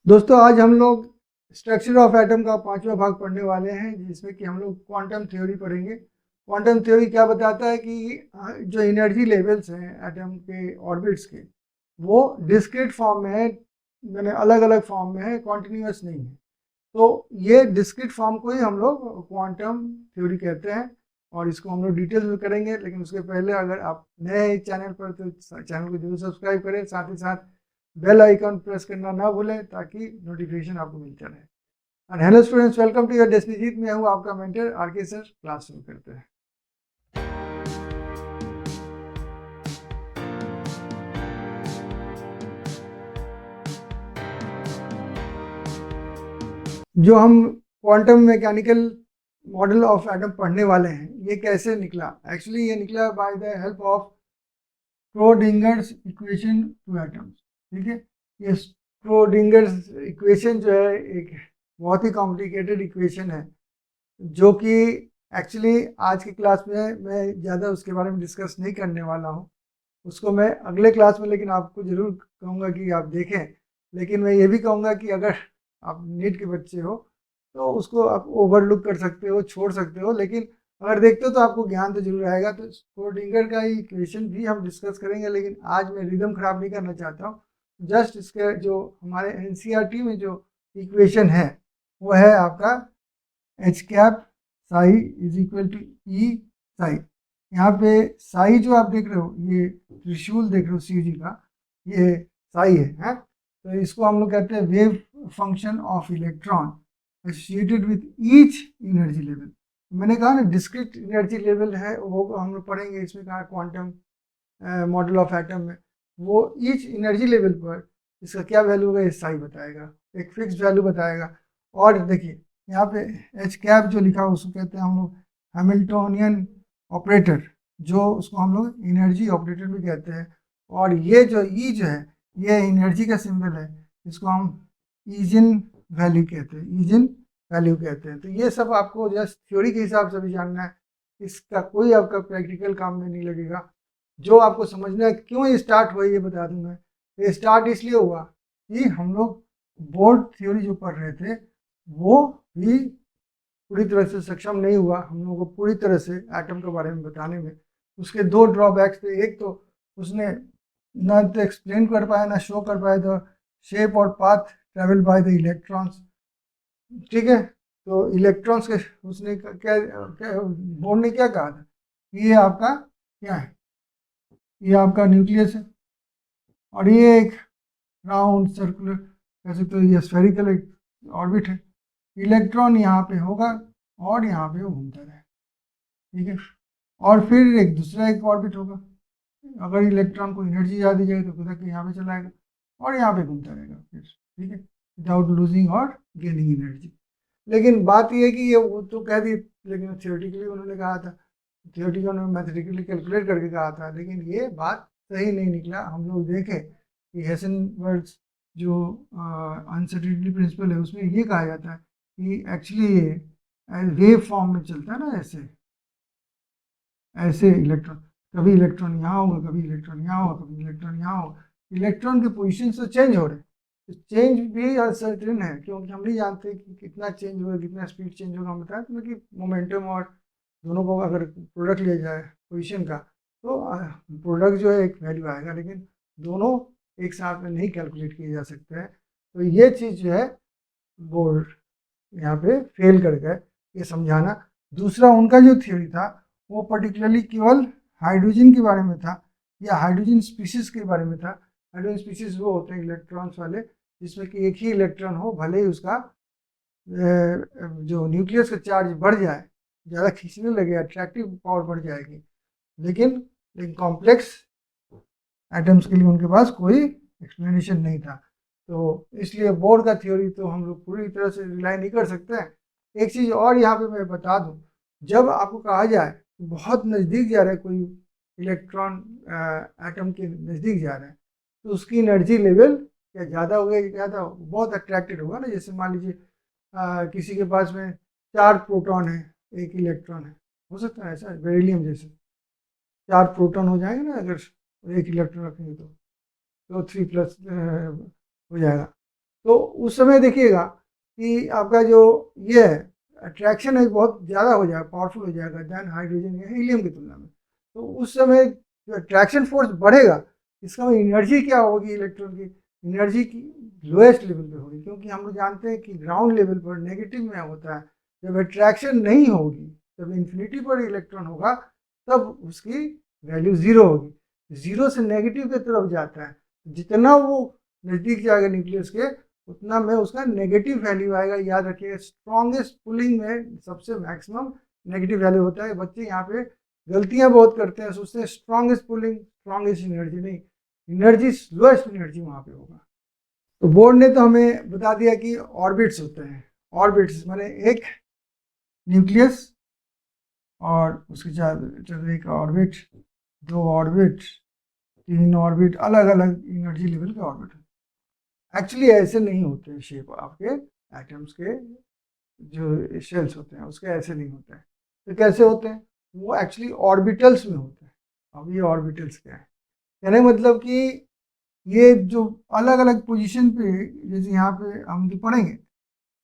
दोस्तों आज हम लोग स्ट्रक्चर ऑफ एटम का 5वां भाग पढ़ने वाले हैं, जिसमें कि हम लोग क्वांटम थ्योरी पढ़ेंगे। क्वांटम थ्योरी क्या बताता है कि जो एनर्जी लेवल्स हैं एटम के ऑर्बिट्स के, वो डिस्क्रीट फॉर्म में है, मैंने अलग अलग फॉर्म में है, कॉन्टिन्यूस नहीं है। तो ये डिस्क्रीट फॉर्म को ही हम लोग क्वांटम थ्योरी कहते हैं और इसको हम लोग डिटेल्स में करेंगे। लेकिन उसके पहले अगर आप नए हैं चैनल पर तो चैनल को जरूर सब्सक्राइब करें, साथ ही साथ बेल आइकन प्रेस करना ना भूलें ताकि नोटिफिकेशन आपको मिलता रहे। And hello students, welcome to your destiny. मैं हूँ आपका मेंटर आरके सर। क्लास शुरू करते हैं। जो हम quantum mechanical model of atom पढ़ने वाले हैं, ये कैसे निकला? एक्चुअली ये निकला by the help of Schrödinger's equation two atoms. ठीक है, ये श्रोडिंगर्स इक्वेशन जो है एक बहुत ही कॉम्प्लिकेटेड इक्वेशन है, जो कि एक्चुअली आज की क्लास में मैं ज़्यादा उसके बारे में डिस्कस नहीं करने वाला हूँ। उसको मैं अगले क्लास में लेकिन आपको ज़रूर कहूँगा कि आप देखें। लेकिन मैं ये भी कहूँगा कि अगर आप नीट के बच्चे हो तो उसको आप ओवरलुक कर सकते हो, छोड़ सकते हो, लेकिन अगर देखते हो तो आपको ज्ञान तो जरूर आएगा। तो श्रोडिंगर का ही इक्वेशन भी हम डिस्कस करेंगे, लेकिन आज मैं रिदम खराब नहीं करना चाहता हूँ। जस्ट इसके जो हमारे एनसीईआरटी में जो इक्वेशन है वो है आपका H cap psi is equal to E psi. यहाँ पे साई जो आप देख रहे हो, ये त्रिशूल देख रहे हो शिव जी का, ये साई है? तो इसको हम लोग कहते हैं wave function of electron associated with each energy level. मैंने कहा ना डिस्क्रीट एनर्जी लेवल है, वो हम लोग पढ़ेंगे। इसमें कहा क्वांटम मॉडल ऑफ एटम में वो ईच एनर्जी लेवल पर इसका क्या वैल्यू होगा ये साई बताएगा, एक फिक्स वैल्यू बताएगा। और देखिए यहाँ पे एच कैप जो लिखा है उसको कहते हैं हम लोग हैमिल्टोनियन ऑपरेटर, जो उसको हम लोग एनर्जी ऑपरेटर भी कहते हैं। और ये जो ई जो है ये एनर्जी का सिंबल है, इसको हम ईजन वैल्यू कहते हैं, ईजन वैल्यू कहते हैं। तो ये सब आपको जस्ट थ्योरी के हिसाब से भी जानना है, इसका कोई आपका प्रैक्टिकल काम में नहीं लगेगा। जो आपको समझना है क्यों ये स्टार्ट हुआ ये बता दूंगा। ये स्टार्ट इसलिए हुआ कि हम लोग बोर्ड थ्योरी जो पढ़ रहे थे वो भी पूरी तरह से सक्षम नहीं हुआ हम लोगों को पूरी तरह से एटम के बारे में बताने में। उसके दो ड्रॉबैक्स थे। एक तो उसने ना तो एक्सप्लेन कर पाया ना शो कर पाया द शेप और path travel by the electrons. ठीक है, तो इलेक्ट्रॉन्स के उसने क्या बोर्ड ने क्या कहा था, ये आपका क्या है, ये आपका न्यूक्लियस है और ये एक राउंड सर्कुलर कह सकते हो, ये स्फेरिकल एक ऑर्बिट है। इलेक्ट्रॉन यहाँ पे होगा और यहाँ पे वो घूमता रहे। ठीक है, और फिर एक दूसरा एक ऑर्बिट होगा। अगर इलेक्ट्रॉन को एनर्जी ज़्यादा दी जाए तो खुदा के यहाँ पे चला आएगा और यहाँ पे घूमता रहेगा फिर। ठीक है, विदाउट लूजिंग और गेनिंग एनर्जी। लेकिन बात यह है कि ये वो तो कह दी, लेकिन थियोरेटिकली उन्होंने कहा था, थियोरेटिकली उन्होंने मैथमेटिकली कैलकुलेट करके कहा था, लेकिन ये बात सही नहीं निकला। हम लोग देखें कि हेसेनबर्ग जो अनसर्टेनिटी प्रिंसिपल है उसमें ये कहा जाता है कि एक्चुअली ये वेव फॉर्म में चलता है ना, ऐसे ऐसे इलेक्ट्रॉन, कभी इलेक्ट्रॉन यहाँ होगा, कभी इलेक्ट्रॉन यहाँ होगा, कभी इलेक्ट्रॉन यहाँ होगा। इलेक्ट्रॉन के पोजीशन तो चेंज हो रहे हैं, तो चेंज भी अनसर्टेन है, क्योंकि हम नहीं जानते कि कितना चेंज होगा, कितना स्पीड चेंज होगा। हम बताया था कि मोमेंटम और दोनों को अगर प्रोडक्ट लिया जाए पोजीशन का तो प्रोडक्ट जो है एक वैल्यू आएगा, लेकिन दोनों एक साथ में नहीं कैलकुलेट किए जा सकते हैं। तो ये चीज़ जो है बोर्ड यहाँ पे फेल कर गए ये समझाना। दूसरा उनका जो थ्योरी था वो पर्टिकुलरली केवल हाइड्रोजन के बारे में था, या हाइड्रोजन स्पीशीज के बारे में था। हाइड्रोजन स्पीशीज वो होते हैं इलेक्ट्रॉन्स वाले, जिसमें कि एक ही इलेक्ट्रॉन हो, भले ही उसका जो न्यूक्लियस का चार्ज बढ़ जाए, ज़्यादा खींचने लगे, अट्रैक्टिव पावर बढ़ जाएगी, लेकिन कॉम्प्लेक्स एटम्स के लिए उनके पास कोई एक्सप्लेनेशन नहीं था। तो इसलिए बोर्ड का थ्योरी तो हम लोग पूरी तरह से रिलाई नहीं कर सकते हैं। एक चीज़ और यहाँ पे मैं बता दूँ, जब आपको कहा जाए कि बहुत नज़दीक जा रहा है कोई इलेक्ट्रॉन एटम के नज़दीक जा रहा है, तो उसकी एनर्जी लेवल क्या ज़्यादा हो गया, ज़्यादा बहुत अट्रैक्टेड होगा ना। जैसे मान लीजिए किसी के पास में 4 प्रोटॉन है, 1 इलेक्ट्रॉन है, हो सकता है ऐसा, बेरिलियम जैसे 4 प्रोटॉन हो जाएंगे ना अगर 1 इलेक्ट्रॉन रखेंगे तो 3 प्लस हो जाएगा। तो उस समय देखिएगा कि आपका जो ये है अट्रैक्शन है बहुत ज़्यादा हो जाएगा, पावरफुल हो जाएगा देन हाइड्रोजन या हीलियम की तुलना में। तो उस समय जो अट्रैक्शन फोर्स बढ़ेगा, इसका मतलब एनर्जी क्या होगी इलेक्ट्रॉन की, एनर्जी की लोएस्ट लेवल पे होगी, क्योंकि हम लोग जानते हैं कि ग्राउंड लेवल पर नेगेटिव में होता है, जब अट्रैक्शन नहीं होगी, जब इन्फिनिटी पर इलेक्ट्रॉन होगा तब उसकी वैल्यू ज़ीरो होगी। ज़ीरो से नेगेटिव की तरफ जाता है, जितना वो नज़दीक जाएगा न्यूक्लियस के उतना में उसका नेगेटिव वैल्यू आएगा। याद रखिएगा स्ट्रॉन्गेस्ट पुलिंग में सबसे मैक्सिमम नेगेटिव वैल्यू होता है। बच्चे यहाँ पे गलतियाँ बहुत करते हैं, सोचते हैं स्ट्रॉन्गेस्ट पुलिंग स्ट्रॉन्गेस्ट एनर्जी, नहीं, एनर्जी लोएस्ट एनर्जी वहाँ पे होगा। तो बोर्ड ने तो हमें बता दिया कि ऑर्बिट्स होते हैं। ऑर्बिट्स माने एक न्यूक्लियस और उसके चार एक ऑर्बिट, दो ऑर्बिट, तीन ऑर्बिट, अलग अलग एनर्जी लेवल के ऑर्बिट। एक्चुअली ऐसे नहीं होते शेप आपके एटम्स के जो शेल्स होते हैं उसके ऐसे नहीं होते हैं। तो कैसे होते हैं? वो एक्चुअली ऑर्बिटल्स में होते हैं। अब ये ऑर्बिटल्स क्या है, कहने मतलब कि ये जो अलग अलग पोजीशन पे, जैसे यहाँ पे हम जो पढ़ेंगे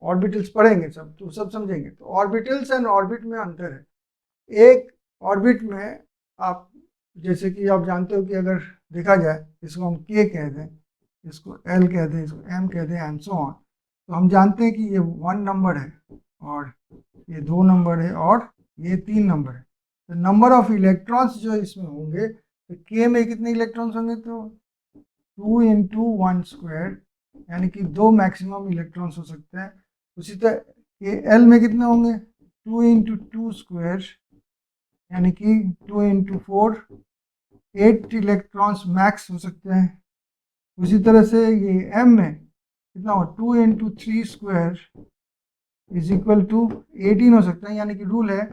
ऑर्बिटल्स पढ़ेंगे सब तो सब समझेंगे। तो ऑर्बिटल्स एंड ऑर्बिट में अंतर है। एक ऑर्बिट में आप जैसे कि आप जानते हो कि अगर देखा जाए, इसको हम के कह दें, इसको एल कह दें, इसको एम कह दें एंड सो ऑन, तो हम जानते हैं कि ये 1 नंबर है और ये 2 नंबर है और ये 3 नंबर है। तो नंबर ऑफ इलेक्ट्रॉन्स जो इसमें होंगे, तो के में कितने इलेक्ट्रॉन्स होंगे? तो 2 × 1 स्क्वायर, यानी कि 2 मैक्सिमम इलेक्ट्रॉन्स हो सकते हैं। उसी तरह के एल में कितने होंगे? 2 × 2 स्क्वायर, यानी कि 2 × 4, 8 इलेक्ट्रॉन्स मैक्स हो सकते हैं। उसी तरह से ये एम में कितना हो? 2 × 3 स्क्वायर इज इक्वल टू 18 हो सकता है, यानी कि रूल है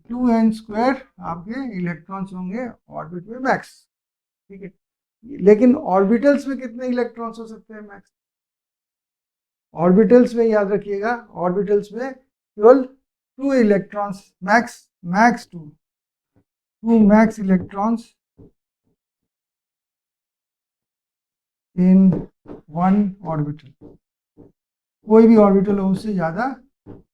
2n स्क्वायर आपके इलेक्ट्रॉन्स होंगे ऑर्बिट में मैक्स। ठीक है, लेकिन ऑर्बिटल्स में कितने इलेक्ट्रॉन्स हो सकते हैं मैक्स? ऑर्बिटल्स में याद रखिएगा, ऑर्बिटल्स में केवल 2 electrons max, max 2 max electrons in 1 orbital. कोई भी ऑर्बिटल हो उससे ज़्यादा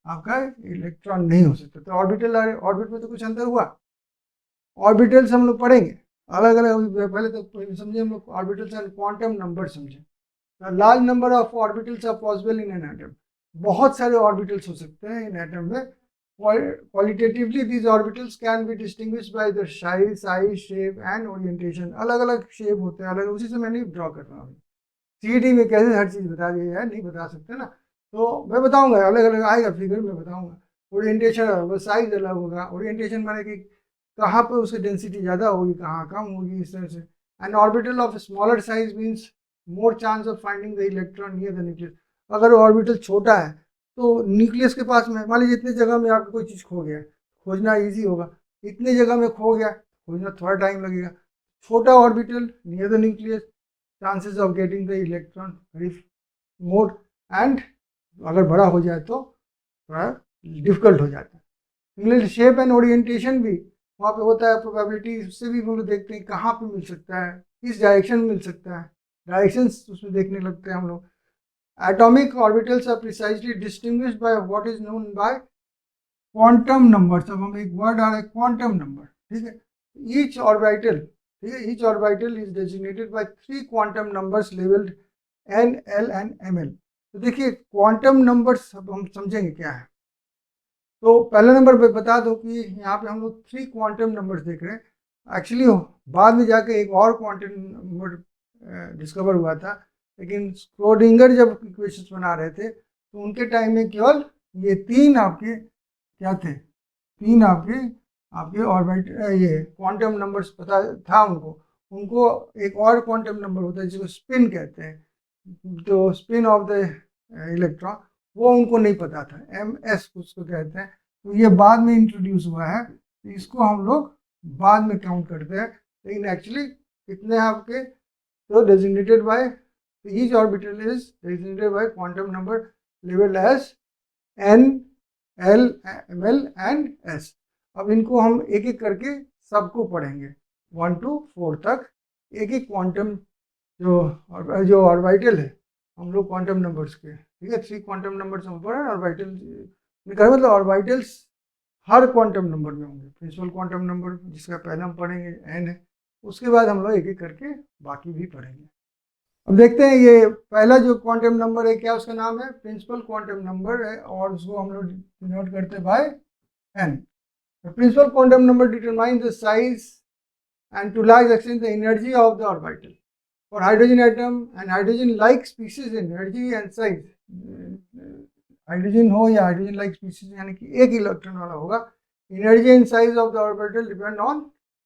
आपका इलेक्ट्रॉन नहीं हो सकता। तो ऑर्बिटल ऑर्बिट में तो कुछ अंतर हुआ। ऑर्बिटल्स हम लोग पढ़ेंगे अलग अलग, पहले तो समझे हम लोग ऑर्बिटल्स एंड क्वांटम नंबर समझे। Large number of orbitals are possible in an atom. बहुत सारे ऑर्बिटल्स हो सकते हैं इन एटम में। Qualitatively these orbitals can be distinguished by their size, shape and orientation. अलग अलग शेप होते हैं, अलग, उसी से मैंने ड्रॉ कर रहा हूँ। सीडी में कैसे हर चीज़ बता दी है, नहीं बता सकते ना, तो मैं बताऊंगा, अलग अलग आएगा फिगर में बताऊंगा। ओरिएंटेशन होगा, साइज अलग होगा। ओरिएंटेशन माने कि कहाँ पे उसकी डेंसिटी ज़्यादा होगी, कहाँ कम होगी, इस तरह से। N orbital of smaller size means more chance of finding the electron near the nucleus. अगर ऑर्बिटल छोटा है तो न्यूक्लियस के पास में, मान लीजिए इतने जगह में आपको कोई चीज़ खो गया, खोजना ईजी होगा। इतने जगह में खो गया, खोजना थोड़ा टाइम लगेगा। छोटा orbital near the nucleus, chances of getting the electron very more, and अगर बड़ा हो जाए तो थोड़ा डिफिकल्ट हो जाता है। सिमिलरली शेप एंड ओरिएंटेशन भी वहाँ पे होता है, प्रोबेबिलिटी उससे भी हम लोग देखते हैं कहाँ पे मिल सकता है, किस डायरेक्शन में मिल सकता है, डायरेक्शंस उसमें देखने लगते हैं हम लोग। Atomic orbitals are precisely distinguished by what is known by quantum numbers. अब हम एक वर्ड आ रहा है क्वांटम नंबर, ठीक है। ईच ऑर्बिटल, ठीक है, each orbital is designated by 3 quantum numbers levelled n, l and ml। तो देखिए क्वांटम नंबर्स अब हम समझेंगे क्या है। तो पहला नंबर बता दो कि यहाँ पे हम लोग 3 क्वांटम नंबर्स देख रहे हैं। एक्चुअली बाद में जाके एक और क्वांटम नंबर डिस्कवर हुआ था, लेकिन स्क्रोडिंगर जब इक्वेशंस बना रहे थे तो उनके टाइम में केवल ये 3 आपके क्या थे, 3 आपके आपके ऑर्बिट ये क्वांटम नंबर्स पता था उनको। उनको एक और क्वांटम नंबर होता है जिसको स्पिन कहते हैं, तो स्पिन ऑफ द इलेक्ट्रॉन, वो उनको नहीं पता था, MS उसको कहते हैं। तो ये बाद में इंट्रोड्यूस हुआ है, तो इसको हम लोग बाद में काउंट करते हैं। लेकिन एक्चुअली कितने हैं आपके, तो designated by, each orbital is designated by quantum number levelled as n, l, ml and s। अब इनको हम एक एक करके सबको पढ़ेंगे 1 to 4 तक। एक एक क्वांटम जो ऑर्बिटल है हम लोग क्वांटम नंबर्स के, ठीक है, 3 क्वांटम नंबर्स हम पढ़े ऑर्बिटल निकाल, मतलब ऑर्बिटल्स हर क्वांटम नंबर में होंगे। प्रिंसिपल क्वांटम नंबर जिसका पहले हम पढ़ेंगे n है, उसके बाद हम लोग एक एक करके बाकी भी पढ़ेंगे। अब देखते हैं ये पहला जो क्वांटम नंबर है क्या उसका नाम है, प्रिंसिपल क्वांटम नंबर है, और उसको हम लोग डिनोट करते हैं bye n। The principal quantum number determines the size and to large extent the energy of the orbital. For hydrogen atom and hydrogen-like species, energy and size, hydrogen हो या हाइड्रोजन-like species यानी कि एक इलेक्ट्रॉन वाला होगा, energy and size of the orbital depend on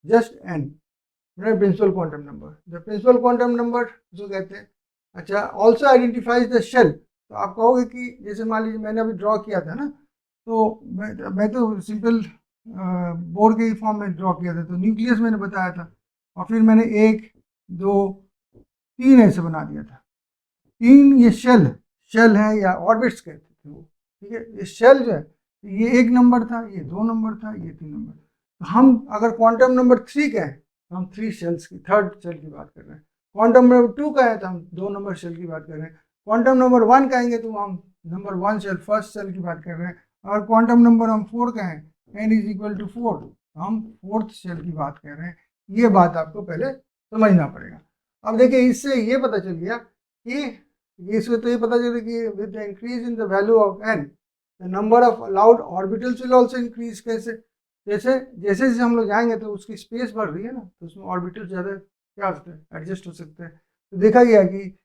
just n, principal quantum number. The principal quantum number जो कहते हैं, अच्छा, ऑल्सो आइडेंटिफाइज द शेल। तो आप कहोगे कि जैसे मान लीजिए मैंने अभी ड्रॉ किया था ना, तो मैं तो सिंपल बोर्ड के फॉर्म में ड्रॉ किया था, तो न्यूक्लियस मैंने बताया था, और फिर मैंने 1 2 3 ऐसे बना दिया था। 3 ये शेल है या ऑर्बिट्स कहते थे वो, ठीक है। ये शेल जो है, ये 1 नंबर था, ये 2 नंबर था, ये 3 नंबर। तो हम अगर क्वांटम नंबर 3 का है तो हम 3 शेल्स की, 3rd शेल की बात कर रहे हैं। क्वांटम नंबर 2 का है तो हम 2 नंबर शेल की बात कर रहे हैं। क्वांटम नंबर 1 का आएंगे तो हम नंबर 1 शेल, 1st शेल की बात कर रहे हैं। और क्वांटम नंबर हम 4 का है, n इज इक्वल टू 4, हम 4th शेल की बात कर रहे हैं। ये बात आपको पहले समझना पड़ेगा। अब देखिए, इससे ये पता चल गया कि इसमें तो ये पता चल गया कि with the increase in the value of n the number of allowed orbitals will also increase. कैसे? जैसे जैसे जैसे हम लोग जाएंगे तो उसकी स्पेस बढ़ रही है ना, तो उसमें ऑर्बिटल ज़्यादा क्या हो सकते हैं, एडजस्ट हो सकते हैं। तो देखा गया कि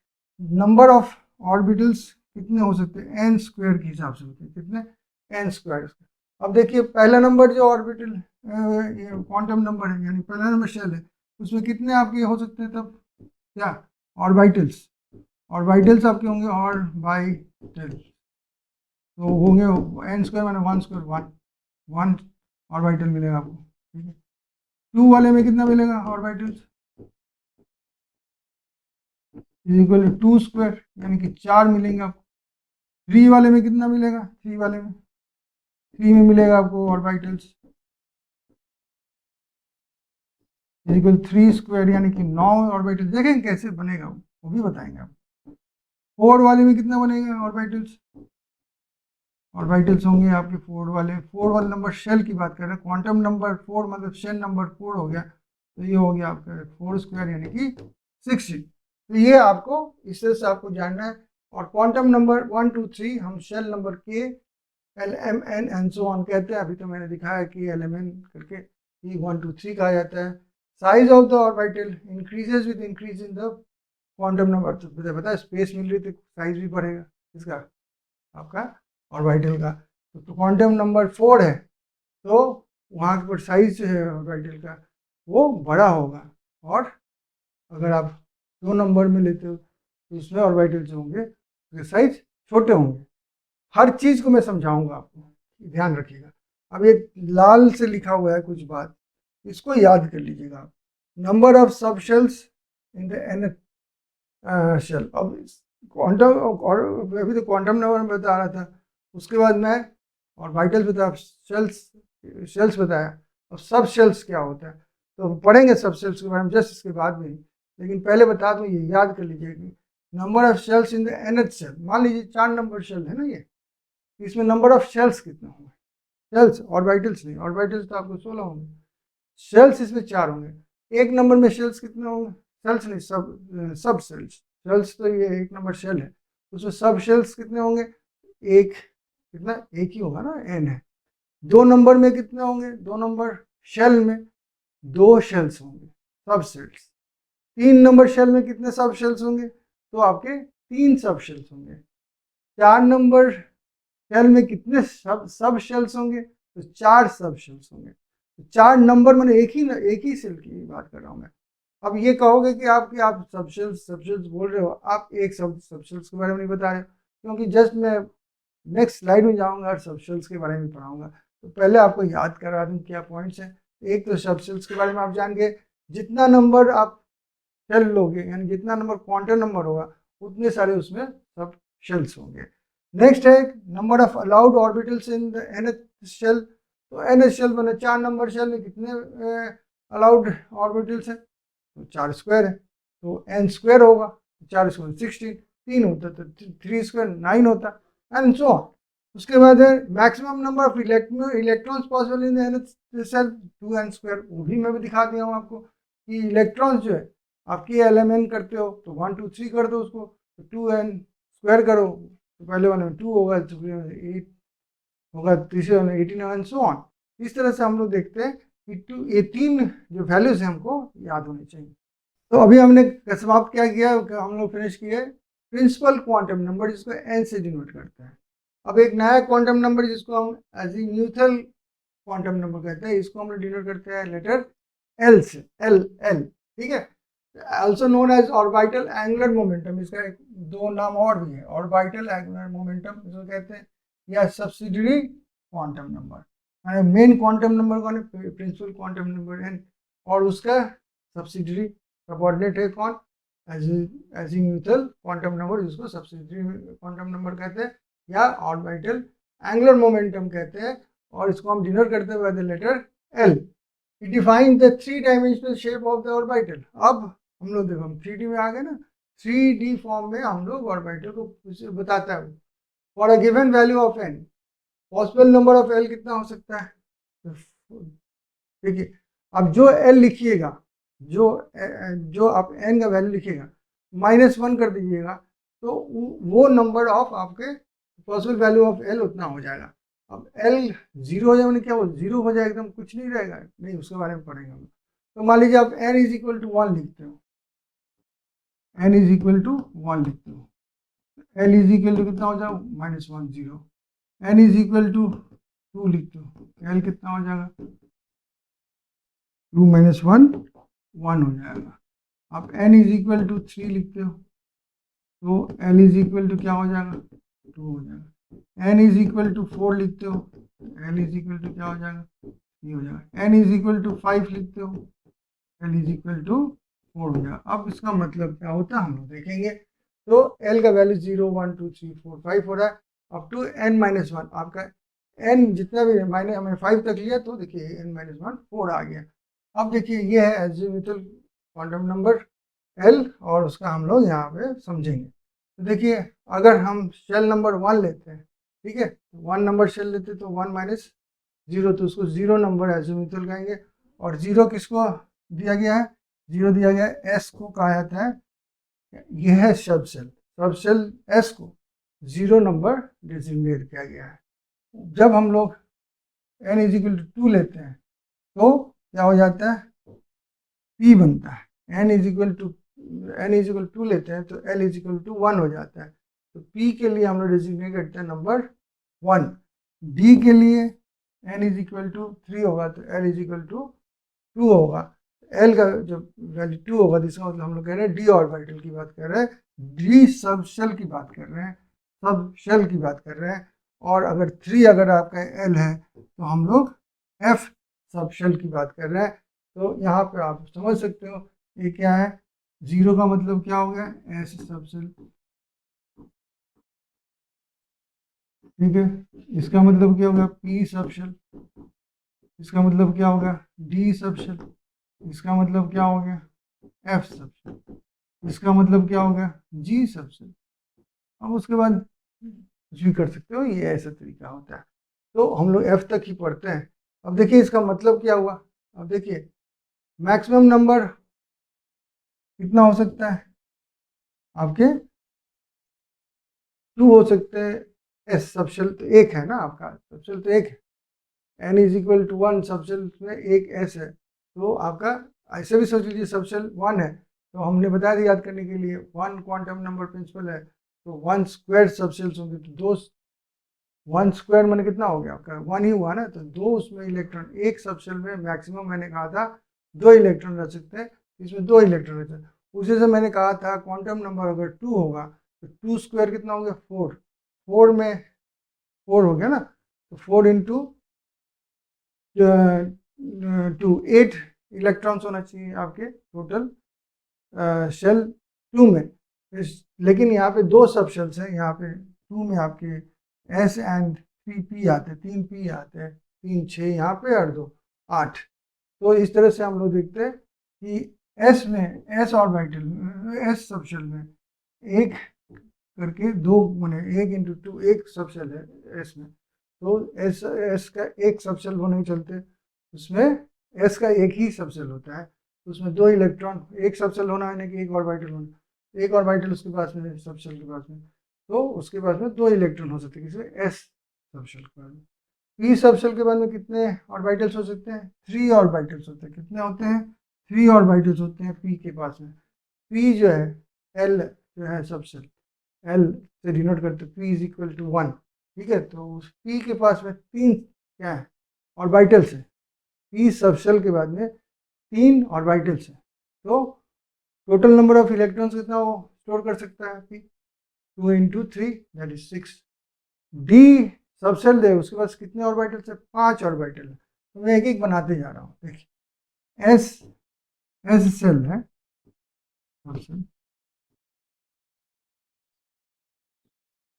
नंबर ऑफ ऑर्बिटल्स कितने हो सकते हैं, n स्क्वायर के हिसाब से होते हैं। कितने? n square. अब देखिए, पहला नंबर जो ऑर्बिटल क्वांटम नंबर है, यानी पहला नंबर शेल है, उसमें कितने आपके हो सकते हैं तब, क्या, ऑर्बिटल्स। ऑर्बिटल्स आपके होंगे ऑर्बिटल्स, तो होंगे n स्क्वायर माने 1 स्क्वायर, 1 ऑर्बिटल मिलेगा आपको, ठीक है। 2 वाले में कितना मिलेगा orbitals, is equal to 2 square, यानी कि 4 मिलेंगे आपको। 3 वाले में कितना मिलेगा, 3 वाले में, 3 में मिलेगा आपको ऑर्बिटल्स इज इक्वल 3 स्क्वायर, यानी कि 9 ऑर्बिटल। देखेंगे कैसे बनेगा वो भी बताएंगे आपको। 4 वाले में कितना बनेगा ऑर्बिटल्स, ऑर्बिटल्स होंगे आपके 4 वाले नंबर शेल की बात कर रहे हैं। क्वांटम नंबर 4 मतलब शेल नंबर 4 हो गया, तो ये हो गया आपका 4 स्क्वायर, यानी कि 60। तो ये आपको इससे से आपको जानना है। और क्वांटम नंबर 1 2 3 हम shell number K L M N and so on कहते हैं। अभी तो मैंने दिखाया कि एल एम एन करके ये 1 2 3 कहा जाता है। Size of the orbital increases with increase in the quantum number. तो पता है स्पेस मिल रही तो साइज भी बढ़ेगा इसका, आपका ऑर्बिटल का। तो क्वांटम नंबर 4 है तो वहाँ पर साइज जो है ऑर्बिटल का वो बड़ा होगा, और अगर आप 2 नंबर में लेते हो तो उसमें ऑर्बिटल जो होंगे उसके साइज छोटे होंगे। हर चीज़ को मैं समझाऊंगा आपको, ध्यान रखिएगा। अब ये लाल से लिखा हुआ है कुछ बात, इसको याद कर लीजिएगा आप। Number of sub shells in the N shell. अब क्वांटम, अभी तो क्वांटम नंबर में बता रहा था, उसके बाद मैं ऑर्बिटल्स बताया, शेल्स बताया। अब सब शेल्स क्या होता है तो पढ़ेंगे सब शेल्स के बारे में जस्ट इसके बाद में, लेकिन पहले बता दूं, ये याद कर लीजिए कि number of shells in the nth shell. मान लीजिए 4 नंबर शेल है ना ये, इसमें नंबर ऑफ शेल्स कितने होंगे, शेल्स, ऑर्बिटल्स नहीं, ऑर्बिटल्स तो आपको 16 होंगे, शेल्स इसमें 4 होंगे। 1 नंबर में शेल्स कितने होंगे, शेल्स नहीं, सब शेल्स। शेल्स तो ये 1 नंबर शेल है, उसमें सब शेल्स कितने होंगे, एक, कितना, एक ही होगा ना, n है। 2 नंबर में कितने होंगे, 2 नंबर शेल में 2 शेल्स होंगे, सब शेल्स। 3 नंबर शेल में कितने सब शेल्स होंगे, तो आपके 3 सब शेल्स होंगे। 4 नंबर शेल में कितने सब शेल्स होंगे, तो 4 सब शेल्स होंगे। 4 नंबर मैंने एक ही सेल की बात कर रहा हूँ मैं। अब ये कहोगे कि आप सब शेल्स बोल रहे हो, आप एक सब शेल्स के बारे में नहीं बता रहे, क्योंकि जस्ट मैं नेक्स्ट स्लाइड में जाऊंगा और सब शेल्स के बारे में पढ़ाऊंगा। तो पहले आपको याद करा दूं क्या पॉइंट्स हैं। एक तो सब शेल्स के बारे में आप जान गए, जितना नंबर आप शेल लोगे यानी जितना नंबर क्वांटम नंबर होगा उतने सारे उसमें सब शेल्स होंगे। नेक्स्ट है number of allowed orbitals in the nth shell. तो nth शेल मैंने 4 नंबर शेल में कितने अलाउड ऑर्बिटल्स हैं, तो 4 स्क्वायर है, तो n स्क्वायर होगा, 4 स्क्वायर 16। 3 होता, तो 3 स्क्वायर 9 होता, एंड सो ऑन। उसके बाद है maximum number of electrons possible in the shell 2n square, वो भी मैं भी दिखा दिया हूँ आपको कि इलेक्ट्रॉन्स जो है आपकी LMN करते हो तो 1 2 3 कर दो उसको, तो 2n स्क्वायर करो तो पहले वाले में 2 होगा, दूसरे में 8 होगा, तीसरे में 18 एंड सो ऑन। इस तरह से हम लोग देखते हैं कि ये 3 जो वैल्यूज हैं हमको याद होनी चाहिए। तो अभी हमने समाप्त क्या किया, हम लोग फिनिश किए प्रिंसिपल क्वांटम नंबर जिसको n से डिनोट करते हैं। अब एक नया क्वांटम नंबर जिसको हम अजीमुथल क्वांटम नंबर कहते हैं, इसको हम लोग डिनोट करते हैं लेटर L से, L, ठीक है। Also known as orbital angular momentum, इसका एक दो नाम और भी है, ऑर्बिटल एंगुलर मोमेंटम इसको कहते हैं, या subsidiary quantum number. Main quantum number कौन है, प्रिंसिपल क्वांटम नंबर n, और उसका सब्सिडियरी सबऑर्डिनेट है कौन, अजीमुथल क्वांटम नंबर जिसको सब्सिडियरी क्वांटम नंबर कहते हैं या ऑर्बिटल एंगुलर मोमेंटम कहते हैं, और इसको हम डिनोट करते हैं by the letter L। It define the 3 dimensional shape of the orbital. अब हम लोग देखो हम 3D में आ गए ना, 3D फॉर्म में हम लोग ऑर्बिटल को बताता है। For a given value of n, possible number of L कितना हो सकता है, देखिए अब जो L लिखिएगा, जो आप n का वैल्यू लिखिएगा -1 कर दीजिएगा, तो वो नंबर ऑफ आपके पॉसिबल वैल्यू ऑफ L उतना हो जाएगा। अब L 0 हो जाए क्या, वो 0 हो जाए एकदम कुछ नहीं रहेगा, नहीं, उसके बारे में पढ़ेंगे हम। तो मान लीजिए आप n इज इक्वल टू 1 लिखते हो, n इज इक्वल टू 1 लिखते हो, L इज इक्वल टू कितना हो जाएगा -1 0, n इज इक्वल टू 2 लिखते हो, L कितना हो जाएगा 2 - 1 1 हो जाएगा। आप n इज इक्वल टू 3 लिखते हो तो L इज इक्वल टू क्या हो जाएगा 2 हो जाएगा। n इज इक्वल टू 4 लिखते हो, L इज इक्वल टू क्या हो जाएगा 3 हो जाएगा। n इज इक्वल टू 5 लिखते हो, L इज इक्वल टू 4 हो जाएगा। अब इसका मतलब क्या होता है हम लोग देखेंगे। तो L का वैल्यू 0 1 2 3 4 5 हो रहा है, अप टू n-1 आपका n जितना भी माइनस हमें 5 तक लिया, तो देखिए n-1 4 आ गया। अब देखिए ये है अजीमुथल क्वांटम नंबर L, और उसका हम लोग यहाँ पे समझेंगे। तो देखिए अगर हम शेल नंबर 1 लेते हैं, ठीक है, 1 नंबर शेल लेते हैं तो 1 - 0, तो उसको 0 नंबर अजीमुथल कहेंगे। और 0 किसको दिया गया है, 0 दिया गया है S को कहा जाता है, यह है सब शेल S को 0 नंबर डिजिग्नेट किया गया है। जब हम लोग n इज इक्वल टू 2 लेते हैं तो क्या हो जाता है, P बनता है। n इज इक्वल टू 2 लेते हैं तो L इज इक्वल टू 1 हो जाता है। तो P के लिए हम लोग डिजिग्नेट करते हैं नंबर 1। D के लिए n इज इक्वल टू 3 होगा तो L इज इक्वल टू 2 होगा। L का जब वैल्यू 2 होगा तो इसका मतलब हम लोग कह रहे हैं d ऑर्बिटल की बात कर रहे हैं, d सब शेल की बात कर रहे हैं, सब शेल की बात कर रहे हैं। और अगर 3 अगर आपका L है तो हम लोग f सब शेल की बात कर रहे हैं। तो यहाँ पे आप समझ सकते हो ये क्या है, 0 का मतलब क्या हो गया s सब शेल, ठीक है। इसका मतलब क्या होगा p सब शेल, इसका मतलब क्या होगा d सब शेल, इसका मतलब क्या हो गया f सब शेल, इसका मतलब क्या हो गया g सब शेल। अब उसके बाद कुछ भी कर सकते हो, ये ऐसा तरीका होता है। तो हम लोग f तक ही पढ़ते हैं। अब देखिए इसका मतलब क्या हुआ, अब देखिए मैक्सिमम नंबर कितना हो सकता है आपके 2 हो सकते हैं, s सब शेल तो एक है ना, आपका सब शेल तो एक है, n इज इक्वल टू 1 सब शेल में एक s है, तो आपका ऐसे भी सोच लीजिए सब शेल 1 है, तो हमने बताया था याद करने के लिए 1 क्वांटम नंबर प्रिंसिपल है, तो 1 स्क्वायर सब शेल्स होंगे, तो 2 1 स्क्वायर मैंने कितना हो गया आपका 1 ही हुआ ना, तो 2 उसमें इलेक्ट्रॉन, एक सब शेल में मैक्सिमम मैंने कहा था 2 इलेक्ट्रॉन रह सकते हैं, इसमें 2 इलेक्ट्रॉन रहते हैं। उसी से मैंने कहा था क्वांटम नंबर अगर 2 होगा तो 2 स्क्वायर कितना हो गया 4, 4 में 4 हो गया ना, तो 4 इंटू 2 8 इलेक्ट्रॉन्स होना चाहिए आपके टोटल शेल 2 में। लेकिन यहाँ पे 2 सब शेल्स हैं, यहाँ पे 2 में आपके S एंड 3 P आते हैं, 3 P आते हैं, 3 6 यहाँ पे और 2 8। तो इस तरह से हम लोग देखते हैं कि S में S orbital S sub shell में एक करके दो माने 1 × 2 एक सब शेल है एस में, तो एस का एक सब शेल होने के चलते उसमें एस का एक ही सब शेल होता है, उसमें 2 इलेक्ट्रॉन, एक सब शेल होना है कि एक ऑर्बिटल होना, एक ऑर्बिटल उसके पास में सब शेल के पास में, तो उसके पास में 2 इलेक्ट्रॉन हो सकते हैं किसी एस सब शेल के बाद में। पी सब शेल के बाद में कितने ऑर्बिटल्स हो सकते हैं? 3 ऑर्बिटल्स होते हैं। कितने होते हैं? 3 ऑर्बिटल्स होते हैं पी के पास में। पी जो है एल जो है सब शेल, एल से डिनोट करते हैं, पी इज इक्वल टू 1, ठीक है। तो उस पी के पास में 3 क्या है? ऑर्बिटल्स है। पी सब शेल के बाद में 3 ऑर्बिटल्स है, तो टोटल नंबर ऑफ इलेक्ट्रॉन्स कितना वो स्टोर कर सकता है? P 2 × 3 that is 6। D sub shell दे, उसके पास कितने ऑर्बिटल्स है? 5 ऑर्बिटल है। तो मैं एक एक बनाते जा रहा हूँ। देखिए एस एस शेल है,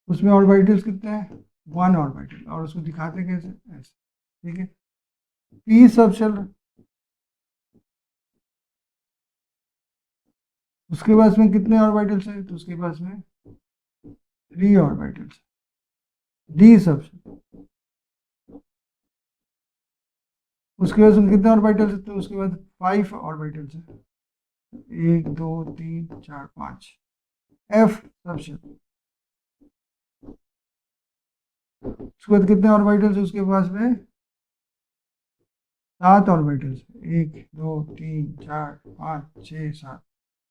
उसमें ऑर्बिटल्स कितने हैं? 1 ऑर्बिटल, और उसको दिखाते कैसे? ऐसे, ठीक है। पी सब शेल, उसके पास में कितने ऑर्बिटल्स हैं? तो उसके पास में 3 ऑर्बिटल्स। डी सब शेल, उसके बाद में कितने ऑर्बिटल्स हैं? तो उसके बाद 5 ऑर्बिटल्स हैं, 1 2 3 4 5। एफ सब शेल, उसके बाद कितने ऑर्बिटल्स है? उसके पास में 7 ऑर्बिटल्स, 1 2 3 4 5 6 7,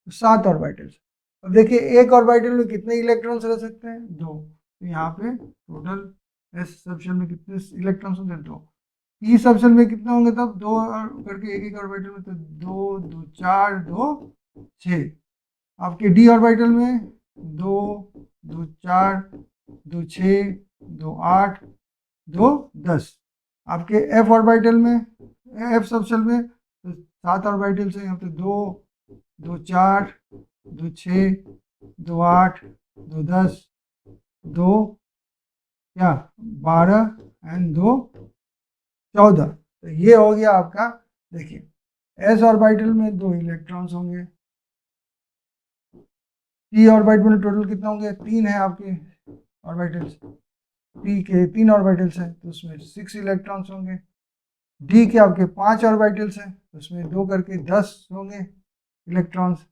7 ऑर्बिटल्स। अब देखिए एक ऑर्बिटल में कितने इलेक्ट्रॉन्स रह सकते हैं? 2। तो यहाँ पे टोटल एस सब शेल में कितने इलेक्ट्रॉन्स होंगे? 2। ई सब शेल में कितने होंगे तब? 2 करके एक एक ऑर्बिटल में, तो 2 2 4 2 6। आपके डी ऑर्बिटल में 2 2 4 2 6 2 8 2 10। आपके एफ ऑर्बिटल में, एफ सब शेल में तो 7 ऑर्बिटल्स हैं, यहाँ पे 2 2 4 2 6 2 8 2 10 2 क्या 12 एंड 2 14। तो ये हो गया आपका। देखिए एस ऑर्बिटल में 2 इलेक्ट्रॉन्स होंगे, पी ऑर्बिटल में टोटल कितना होंगे? 3 है आपके ऑर्बिटल्स, पी के 3 ऑर्बिटल्स हैं, तो उसमें 6 इलेक्ट्रॉन्स होंगे। डी के आपके 5 ऑर्बिटल्स हैं, तो उसमें 2 करके 10 होंगे इलेक्ट्रॉन्स।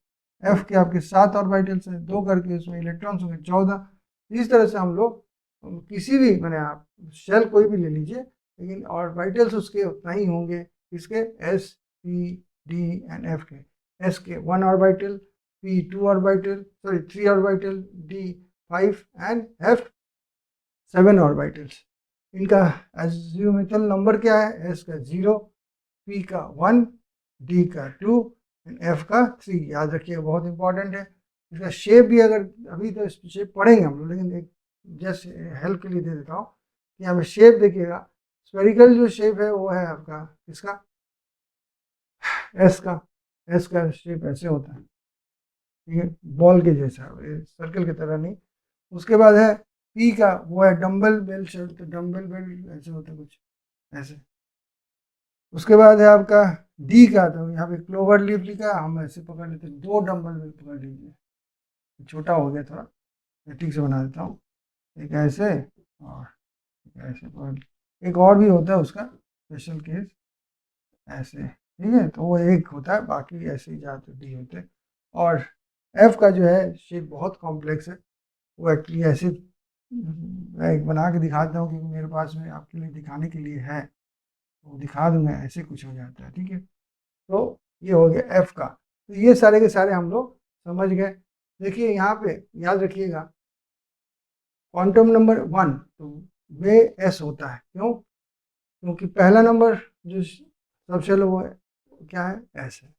एफ के आपके 7 ऑर्बिटल्स हैं, 2 करके उसमें इलेक्ट्रॉन्स होंगे 14। इस तरह से हम लोग किसी भी मैंने आप शेल कोई भी ले लीजिए, लेकिन ऑर्बिटल्स उसके उतना ही होंगे, इसके S P D and F के। एस के 1 orbital, P 2 orbital, sorry 3 orbital, D 5 and F 7 orbitals. इनका एज्यूमेटल नंबर क्या है? एस का 0, पी का 1, डी का 2 एंड एफ का 3। याद रखिएगा, बहुत इंपॉर्टेंट है। इसका शेप भी, अगर अभी तो शेप पढ़ेंगे हम लोग, लेकिन एक जस्ट हेल्प के लिए दे देता हूँ कि यहाँ पे शेप देखिएगा। स्फेरिकल जो शेप है वो है आपका इसका एस का, एस का शेप ऐसे होता है, ठीक है, बॉल के जैसा, सर्कल की तरह नहीं। उसके बाद है पी का, वो है डम्बल बेल शेप, तो डम्बल बेल ऐसे होता है कुछ ऐसे। उसके बाद है आपका डी का, तो यहाँ पे क्लोवर लीफ लिखा है, हम ऐसे पकड़ लेते हैं, 2 डम्बल बेल पकड़ लीजिए, छोटा हो गया थोड़ा, मैं ठीक से बना देता हूँ। एक ऐसे और ऐसे पकड़, एक और भी होता है उसका स्पेशल केस ऐसे, ठीक है। तो वो एक होता है, बाकी ऐसे ही ज़्यादातर डी होते हैं। और एफ का जो है शेप बहुत कॉम्प्लेक्स है, वो एक्चुअली ऐसे मैं एक बना के दिखाता हूँ क्योंकि मेरे पास में आपके लिए दिखाने के लिए है, तो दिखा दूंगा, ऐसे कुछ हो जाता है, ठीक है। तो ये हो गया एफ का। तो ये सारे के सारे हम लोग समझ गए। देखिए यहाँ पे याद रखिएगा, क्वांटम नंबर 1 तो वे एस होता है, क्यों? क्योंकि पहला नंबर जो सब शेल वो है क्या है? एस है।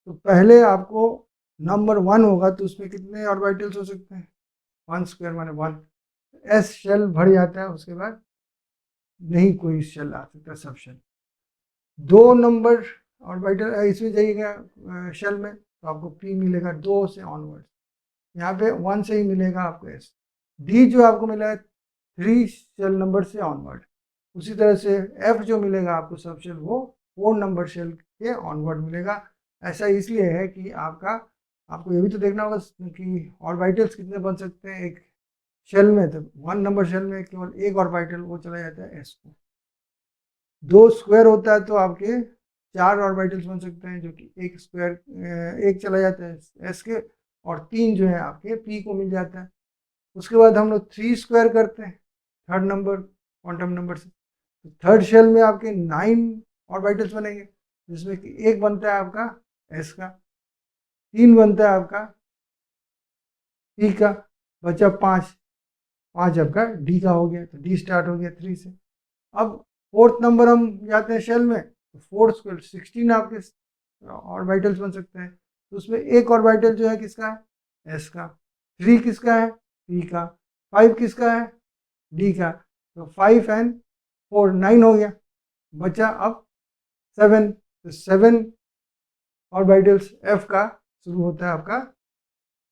तो पहले आपको नंबर 1 होगा तो उसमें कितने ऑर्बिटल्स हो सकते हैं? 1 स्क्वायर माने 1। एस शेल भर जाता है, उसके बाद नहीं कोई शेल आ सकता, सब शेल। 2 नंबर ऑर्बिटल इसमें जाइएगा शेल में, तो आपको पी मिलेगा 2 से ऑनवर्ड, यहाँ पे 1 से ही मिलेगा आपको एस। डी जो आपको मिला है 3 शेल नंबर से ऑनवर्ड। उसी तरह से एफ जो मिलेगा आपको सब शेल, वो 4 नंबर शेल के ऑनवर्ड मिलेगा। ऐसा इसलिए है कि आपका आपको ये भी तो देखना होगा कि ऑर्बिटल्स कितने बन सकते हैं एक शेल में। तो 1 नंबर शेल में केवल एक ऑर्बिटल वो चला जाता है s को। 2 स्क्वायर होता है तो आपके 4 ऑर्बिटल्स बन सकते हैं, जो कि एक स्क्वायर एक चला जाता है s के, और 3 जो है आपके p को मिल जाता है। उसके बाद हम लोग 3 स्क्वायर करते हैं थर्ड नंबर क्वांटम नंबर से। तो थर्ड शेल में आपके 9 ऑर्बिटल्स बनेंगे, जिसमें कि एक बनता है आपका s का, 3 बनता है आपका p का, बचा 5 आपका d का हो गया। तो d स्टार्ट हो गया 3 से। अब फोर्थ नंबर हम जाते हैं शेल में, तो फोर्थ स्क्वायर 16 आपके ऑर्बिटल्स बन सकते हैं। तो उसमें एक ऑर्बिटल जो है किसका है, s का, 3 किसका है, p का, 5 किसका है, d का। तो 5 एंड 4 9 हो गया, बचा अब 7। तो 7 ऑर्बिटल्स f का शुरू होता है आपका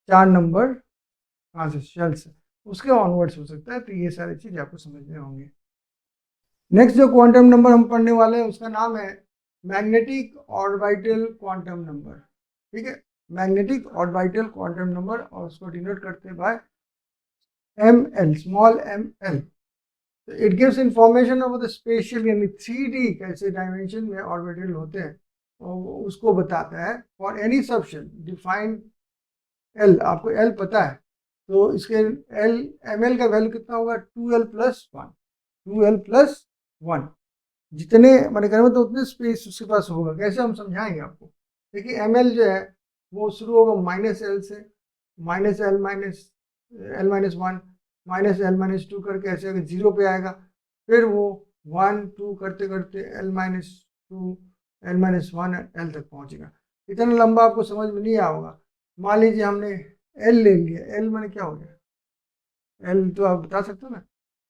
4 नंबर कहाँ से, शेल से, उसके ऑनवर्ड्स हो सकता है। तो ये सारी चीज़ आपको समझने होंगे। नेक्स्ट जो क्वांटम नंबर हम पढ़ने वाले हैं उसका नाम है मैग्नेटिक ऑर्बिटल क्वांटम नंबर। ठीक है, मैग्नेटिक ऑर्बिटल क्वांटम नंबर, और उसको डिनोट करते हैं बाय ml, स्मॉल ml। तो it gives information of the special, यानी 3D कैसे डायमेंशन में ऑर्बिटल होते हैं, और उसको बताता है। For any subshell defined L, आपको L पता है, तो इसके L ml का वैल्यू कितना होगा, 2l+1, 2l+1। जितने मैंने कहा तो उतने स्पेस उसके पास होगा। कैसे हम समझाएंगे आपको। देखिए ml जो है वो शुरू होगा -l से, -l-1, -l-2 करके ऐसे अगर 0 पे आएगा, फिर वो 1 2 करते करते l-2 l-1 l तक पहुंचेगा। इतना लंबा आपको समझ में नहीं आएगा। मान लीजिए हमने l ले लिया, l मैंने क्या हो गया, l तो आप बता सकते हो ना,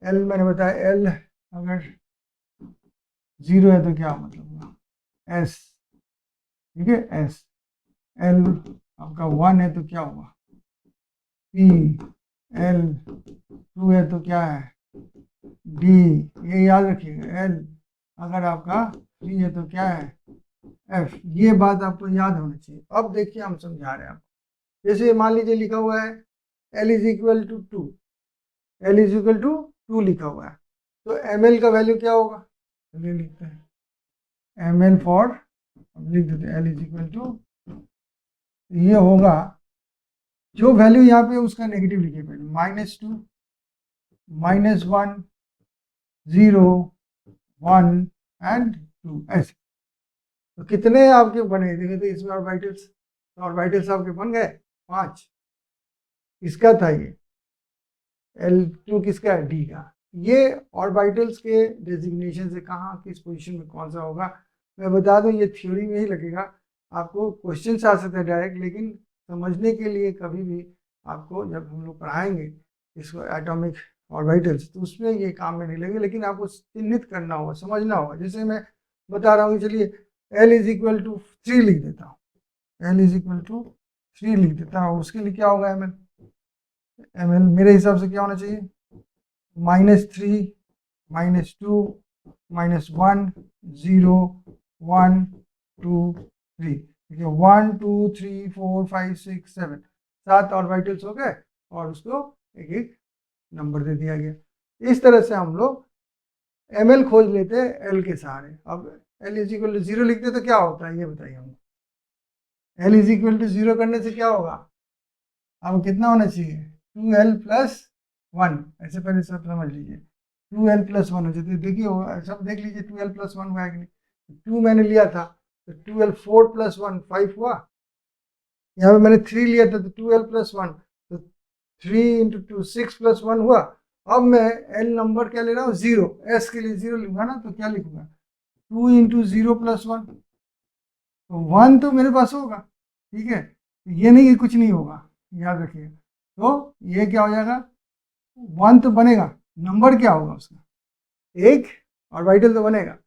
l मैंने बताया, l अगर 0 है तो क्या मतलब होगा, s, ठीक है, s। l आपका 1 है तो क्या होगा, p, l 2 है तो क्या है, d। ये याद रखिएगा, l अगर आपका 3 है तो क्या है, f। ये बात आपको याद होनी चाहिए। अब देखिए हम समझा रहे हैं आपको। जैसे मान लीजिए लिखा हुआ है l is equal to 2, l is equal to 2 लिखा हुआ है, तो ml का वैल्यू क्या होगा, चलिए लिखते हैं ml फॉर, लिख देते हैं l इज इक्वल टू, ये होगा जो वैल्यू यहाँ पे उसका नेगेटिव लिखिए पहले, -2, -1 0 1 एंड 2 ऐसे। तो कितने आपके बने देखे थे इसमें ऑर्बिटल्स, तो ऑर्बिटल्स आपके बन गए 5। किसका था ये, L2 किसका है, D का। ये ऑर्बिटल्स के डेजिग्नेशन से कहाँ किस पोजीशन में कौन सा होगा मैं बता दूं, ये थ्योरी में ही लगेगा। आपको क्वेश्चन आ सकते हैं डायरेक्ट, लेकिन समझने के लिए कभी भी आपको जब हम लोग पढ़ाएंगे इसको एटॉमिक ऑर्बिटल्स, तो उसमें ये काम में नहीं लगेगा, लेकिन आपको चिन्हित करना होगा, समझना होगा। जैसे मैं बता रहा हूँ, चलिए L इज इक्वल टू 3 लिख देता हूँ, L इज इक्वल टू 3 लिख देता हूँ। उसके लिए क्या होगा ml मेरे हिसाब से क्या होना चाहिए, -3 -2 -1 0 1 2 3। ठीक है, 1 2 3 4 5 6 7, 7 ऑर्बिटल्स हो गए, और उसको एक एक नंबर दे दिया गया। इस तरह से हम लोग ml खोज लेते हैं l के सहारे। अब l इज इक्वल टू 0 लिखते तो क्या होता है ये बताइए हमको। l इज इक्वल टू 0 करने से क्या होगा, अब कितना होना चाहिए, 2l+1, ऐसे पहले सब समझ लीजिए, 2l+1 हो जाए। देखिए सब देख लीजिए 2l+1 हुआ है कि नहीं। 2 मैंने लिया था तो 2l 4+1 5 हुआ। यहाँ पे मैंने 3 लिया था तो 2l+1, तो 3 इंटू 2 6+1 हुआ। अब मैं l नंबर क्या ले रहा हूँ, 0, s के लिए 0 लिखूंगा ना, तो क्या लिखूंगा, 2 इंटू 0+1, तो 1 तो मेरे पास होगा। ठीक है, ये नहीं कि कुछ नहीं होगा, याद रखिए। तो ये क्या हो जाएगा, 1 तो बनेगा, नंबर क्या होगा उसका, एक ऑर्बिटल तो बनेगा,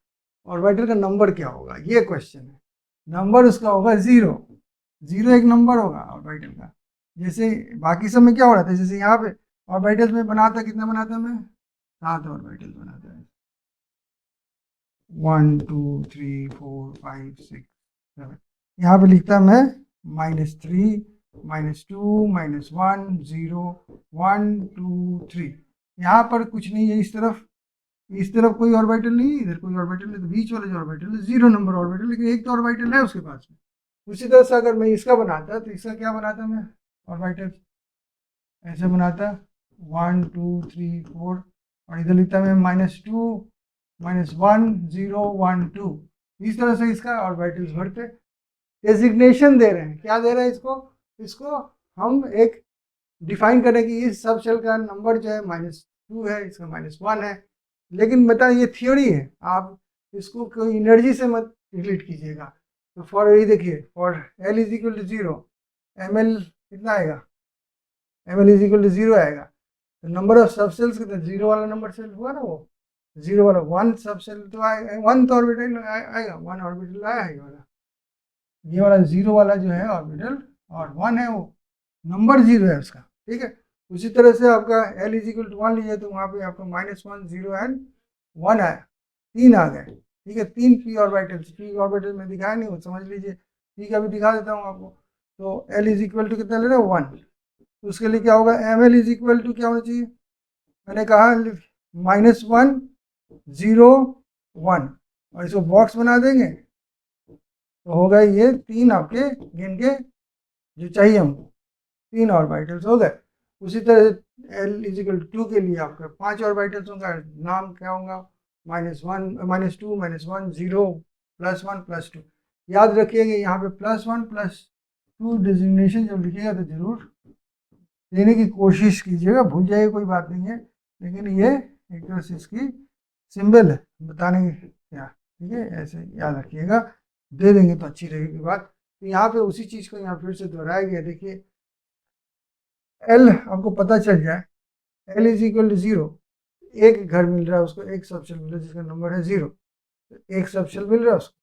ऑर्बिटल का नंबर क्या होगा ये क्वेश्चन है। नंबर उसका होगा 0, 0 एक नंबर होगा ऑर्बिटल का। जैसे बाकी सब में क्या हो रहा था, जैसे यहाँ पे ऑर्बिटल में बनाता, कितना बनाता मैं, 7 ऑर्बिटल बनाता है, 1 2 3 4 5 6 7। यहाँ पे लिखता मैं -3 -2 -1 0 1 2 3। यहाँ पर कुछ नहीं है, इस तरफ कोई ऑर्बिटल नहीं है, इधर कोई ऑर्बिटल नहीं, तो बीच वाला जो ऑर्बिटल है 0 नंबर ऑर्बिटल, लेकिन एक तो ऑर्बिटल है उसके पास में। उसी तरह से अगर मैं इसका बनाता तो इसका क्या बनाता मैं ऑर्बिटल, ऐसे बनाता 1 2 3 4, और इधर लिखता मैं -2 -1 0 1 2। इस तरह से इसका ऑर्बिटल्स भरते। डेजिग्नेशन दे रहे हैं, क्या दे रहे हैं इसको हम एक डिफाइन करें कि इस सब शेल का नंबर जो है -2 है, इसका -1 है। लेकिन बता ये थ्योरी है, आप इसको कोई एनर्जी से मत रिलेट कीजिएगा। तो फॉर ये देखिए, for L is equal to 0, ml कितना आएगा, ml इज इक्वल टू 0 आएगा। तो नंबर ऑफ सब सेल्स कितना, 0 वाला नंबर सेल हुआ ना, वो 0 वाला 1 सब सेल तो आएगा, 1 तो ऑर्बिटल आएगा, 1 ऑर्बिटल आया है ये वाला 0 वाला जो है ऑर्बिटल, और 1 है वो नंबर 0 है उसका, ठीक है। उसी तरह से आपका L इज इक्वल टू 1 लीजिए, तो वहाँ पे आपका -1 0 एंड 1 आया, 3 आ गए, ठीक है। 3 p ऑर्बिटल्स, p ऑर्बिटल में दिखाया नहीं, वो समझ लीजिए, p का भी दिखा देता हूँ आपको। तो L इज इक्वल टू कितना ले रहे हो 1, तो उसके लिए क्या होगा, ml इज इक्वल टू क्या होना चाहिए, मैंने कहा -1 0 1, और इसको बॉक्स बना देंगे तो होगा ये 3 आपके गिन के जो चाहिए हमको, 3 ऑर्बिटल्स हो गए। उसी तरह L इज इक्वल टू 2 के लिए आपका 5 ऑर्बिटल्स होगा, नाम क्या होगा, -1 -2 -1 0 +1 +2। याद रखिएगा यहाँ पे +1 +2 डिजिग्नेशन जब लिखिएगा तो जरूर देने की कोशिश कीजिएगा, भूल जाइए कोई बात नहीं है, लेकिन ये एक तरह से इसकी सिंबल है बताने की क्या, ठीक है, ऐसे याद रखिएगा, दे देंगे तो अच्छी रहेगी बात। तो यहाँ पे उसी चीज़ को यहाँ फिर से दोहराया गया, देखिए L आपको पता चल जाए, L इज इक्वल टू 0, एक घर मिल रहा है उसको, एक सबशेल मिल रहा है जिसका नंबर है 0, एक सबशेल मिल रहा है उसको।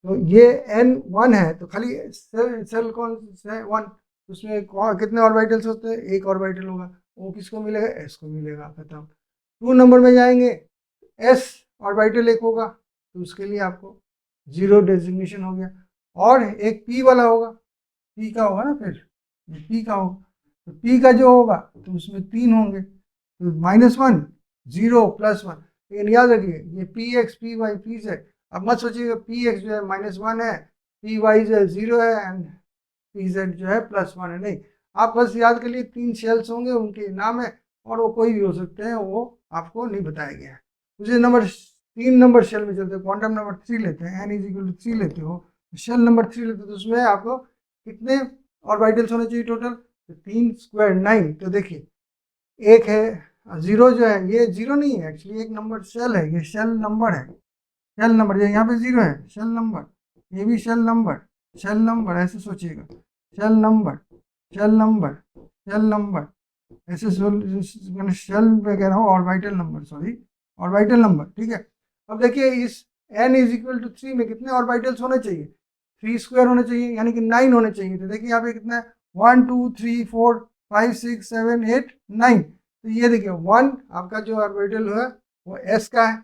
तो ये n 1 है, तो खाली सेल कौन सा है 1, उसमें कितने ऑर्बिटल्स होते हैं, एक ऑर्बिटल होगा, वो किसको मिलेगा, s को मिलेगा, खत्म। 2 नंबर में जाएंगे, s ऑर्बिटल एक होगा, तो उसके लिए आपको 0 डेजिग्नेशन हो गया, और एक p वाला होगा, p का होगा ना, फिर ये p का होगा, तो p का जो होगा तो उसमें 3 होंगे, तो -1 0 +1। लेकिन याद रखिए ये px py pz, अब मत सोचिएगा px जो है -1 है, py जो है 0 है, एंड pz जो है +1 है, नहीं। आप बस याद कर लिए 3 शेल्स होंगे, उनके नाम है, और वो कोई भी हो सकते हैं, वो आपको नहीं बताया गया है। उसी नंबर 3 नंबर शेल में चलते हैं, क्वांटम नंबर 3 लेते हैं, n इज इक्वल टू 3 लेते हो, शेल नंबर 3 लेते हो, तो उसमें आपको कितने ऑर्बिटल्स होने चाहिए टोटल, तो 3 स्क्वायर 9। तो देखिए एक है 0 जो है, ये 0 नहीं है एक्चुअली, एक नंबर शेल है, ये शेल नंबर है, शेल नंबर, यहाँ पे 0 है, शेल नंबर, ये भी शेल नंबर, शेल नंबर, ऐसे सोचिएगा, shell number shell number shell number, ऐसे मैंने शेल पे कह रहा हूँ, orbital number, sorry orbital number, ठीक है। अब देखिए इस n इज इक्वल टू 3 में कितने ऑर्बिटल्स होने चाहिए, 3 स्क्वायर होने चाहिए, यानी कि 9 होने चाहिए। तो देखिए यहाँ पे कितना है, 1 2 3 4 5 6 7 8 9। तो ये देखिए 1 आपका जो ऑर्बिटल है वो s का है,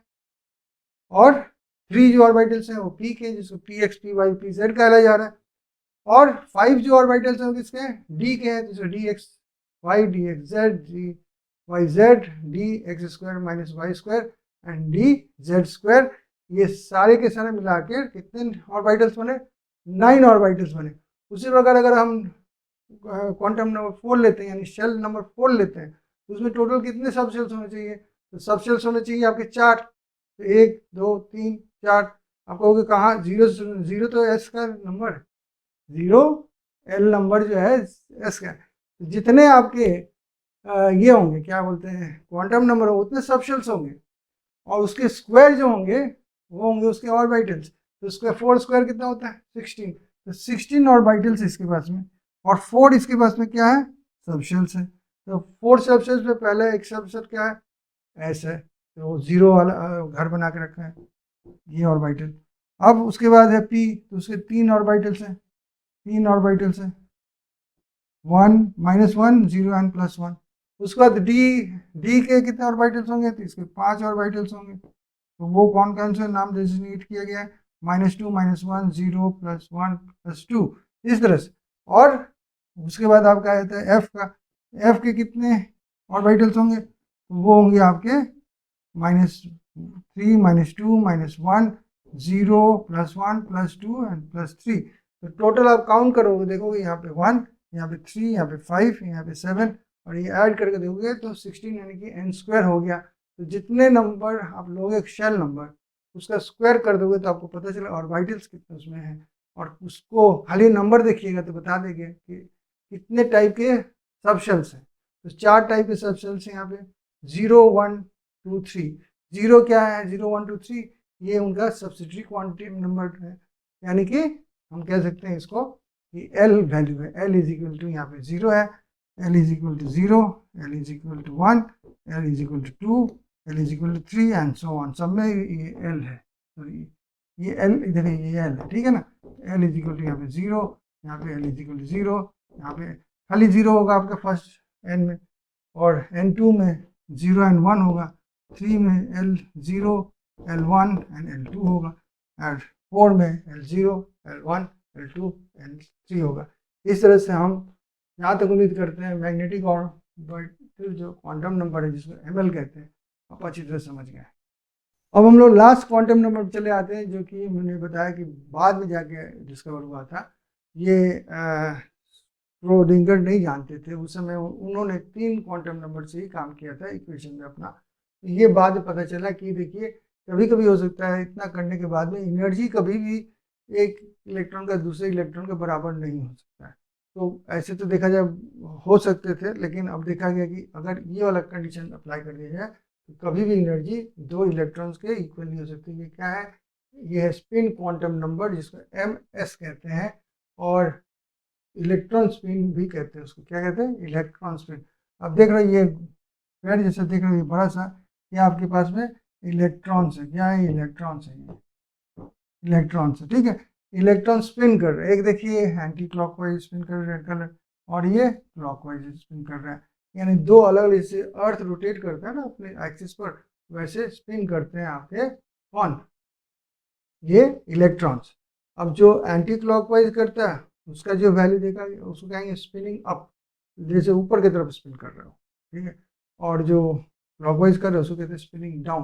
और 3 जो ऑर्बिटल्स हैं वो p के, जिसको px py pz कहला जा रहा है, और 5 जो ऑर्बिटल्स हैं वो किसके हैं, d के हैं, जिसको dx y dx z d y z d x square minus Y square and d z square, ये सारे के सारे मिला के कितने ऑर्बिटल्स बने, 9 ऑर्बिटल्स बने। उसी प्रकार अगर हम क्वांटम नंबर 4 लेते हैं, यानी शेल नंबर 4 लेते हैं, तो उसमें टोटल कितने सब शेल्स होने चाहिए, तो सब शेल्स होने चाहिए आपके 4, तो 1 2 3 4। आप कहोगे कहाँ, 0 तो एस का नंबर है, 0 एल नंबर जो है एस का, जितने आपके ये होंगे क्या बोलते हैं क्वांटम नंबर हो, उतने सब शेल्स होंगे, और उसके स्क्वायर जो होंगे वो होंगे उसके ऑर्बिटल्स। तो स्क्वायर 4 स्क्वायर कितना होता है 16, तो 16 ऑर्बिटल्स इसके पास में, और 4 इसके पास में क्या है, सबशेल्स है। तो 4 सबशेल्स में पहले एक सबशेल क्या है, एस है, तो 0 वाला घर बना के रखा है ये ऑर्बिटल। अब उसके बाद है पी, तो उसके 3 ऑर्बिटल्स हैं, 3 ऑर्बिटल्स हैं, 1 -1 0 एंड +1। उसके बाद डी के कितने ऑर्बिटल्स होंगे, तो इसके 5 ऑर्बिटल्स होंगे, तो वो कौन कौन से नाम डेजिग्नेट किया गया है, -2 -1 0 +1 +2, इस तरह से। और उसके बाद आपका आता है एफ का, एफ के कितने ऑर्बिटल्स होंगे, तो वो होंगे आपके -3 -2 -1 0 +1 +2 एंड +3। तो टोटल आप काउंट करोगे देखोगे यहाँ पे 1, यहाँ पे 3, यहाँ पे 5, यहाँ पे 7 और ये ऐड करके देखोगे तो 16 यानी कि n² हो गया। तो जितने नंबर आप लोगे शेल नंबर उसका स्क्वायर कर दोगे तो आपको पता चलेगा ऑर्बिटल्स कितने उसमें हैं, और उसको खाली नंबर देखिएगा तो बता देंगे कि कितने टाइप के सब शेल्स हैं। तो 4 टाइप के सब शेल्स हैं यहाँ पे, 0 1 2 3। 0 क्या है, 0 1 2 3 ये उनका सब्सिट्यूटरी क्वांटिटी नंबर है, यानी कि हम कह सकते हैं इसको कि एल वैल्यू है। एल इज इक्वल टू यहाँ पे 0 है, L is equal to 0, L is equal to 1, L is equal to 2, L is equal to 3 and so on. सब में ये एल है, तो ये एल इधर ये एल है, ठीक है ना। एल इज इक्वल टू यहाँ पे 0, यहाँ पे एल इज इक्वल टू 0, यहाँ पे खाली 0 होगा आपका फर्स्ट एन में, और N2 में 0 एंड 1 होगा, 3 में L0 L1 एंड L2 होगा, और 4 में L0 L1 L2 L3 होगा। इस तरह से हम यहाँ तक उम्मीद करते हैं मैग्नेटिक ऑर्बिटल जो क्वांटम नंबर है जिसको ML कहते हैं आप अच्छी तरह समझ गए। अब हम लोग लास्ट क्वांटम नंबर पर चले आते हैं जो कि मैंने बताया कि बाद में जाके डिस्कवर हुआ था। ये श्रोडिंगर नहीं जानते थे उस समय, उन्होंने 3 क्वांटम नंबर से ही काम किया था इक्वेशन में अपना। ये बाद में पता चला कि देखिए कभी कभी हो सकता है इतना करने के बाद में एनर्जी कभी भी एक इलेक्ट्रॉन का दूसरे इलेक्ट्रॉन के बराबर नहीं हो सकता है। तो ऐसे तो देखा जाए हो सकते थे, लेकिन अब देखा गया कि अगर ये वाला कंडीशन अप्लाई कर दिया जाए तो कभी भी एनर्जी 2 इलेक्ट्रॉन्स के इक्वल नहीं हो सकती। ये क्या है, ये है स्पिन क्वांटम नंबर जिसको MS कहते हैं, और इलेक्ट्रॉन स्पिन भी कहते हैं उसको। क्या कहते हैं, इलेक्ट्रॉन स्पिन। अब देख रहे ये पैर जैसे देख रहे हो, ये बड़ा सा, ये आपके पास में इलेक्ट्रॉन्स है। क्या है, इलेक्ट्रॉन्स है, ये इलेक्ट्रॉन्स है, ठीक है। इलेक्ट्रॉन स्पिन कर रहे हैं, एक देखिए एंटी क्लॉकवाइज स्पिन कर रहे हैं रेड कलर, और ये क्लॉकवाइज स्पिन कर रहा है, यानी 2 अलग अलग, जैसे अर्थ रोटेट करता है ना अपने एक्सिस पर, वैसे स्पिन करते हैं आपके कौन, ये इलेक्ट्रॉन्स। अब जो एंटी क्लॉकवाइज करता है उसका जो वैल्यू देखा उसको कहेंगे स्पिनिंग अप, जैसे ऊपर की तरफ स्पिन कर रहे हो, ठीक है। और जो क्लॉकवाइज कर रहे हो उसको कहते हैं स्पिनिंग डाउन।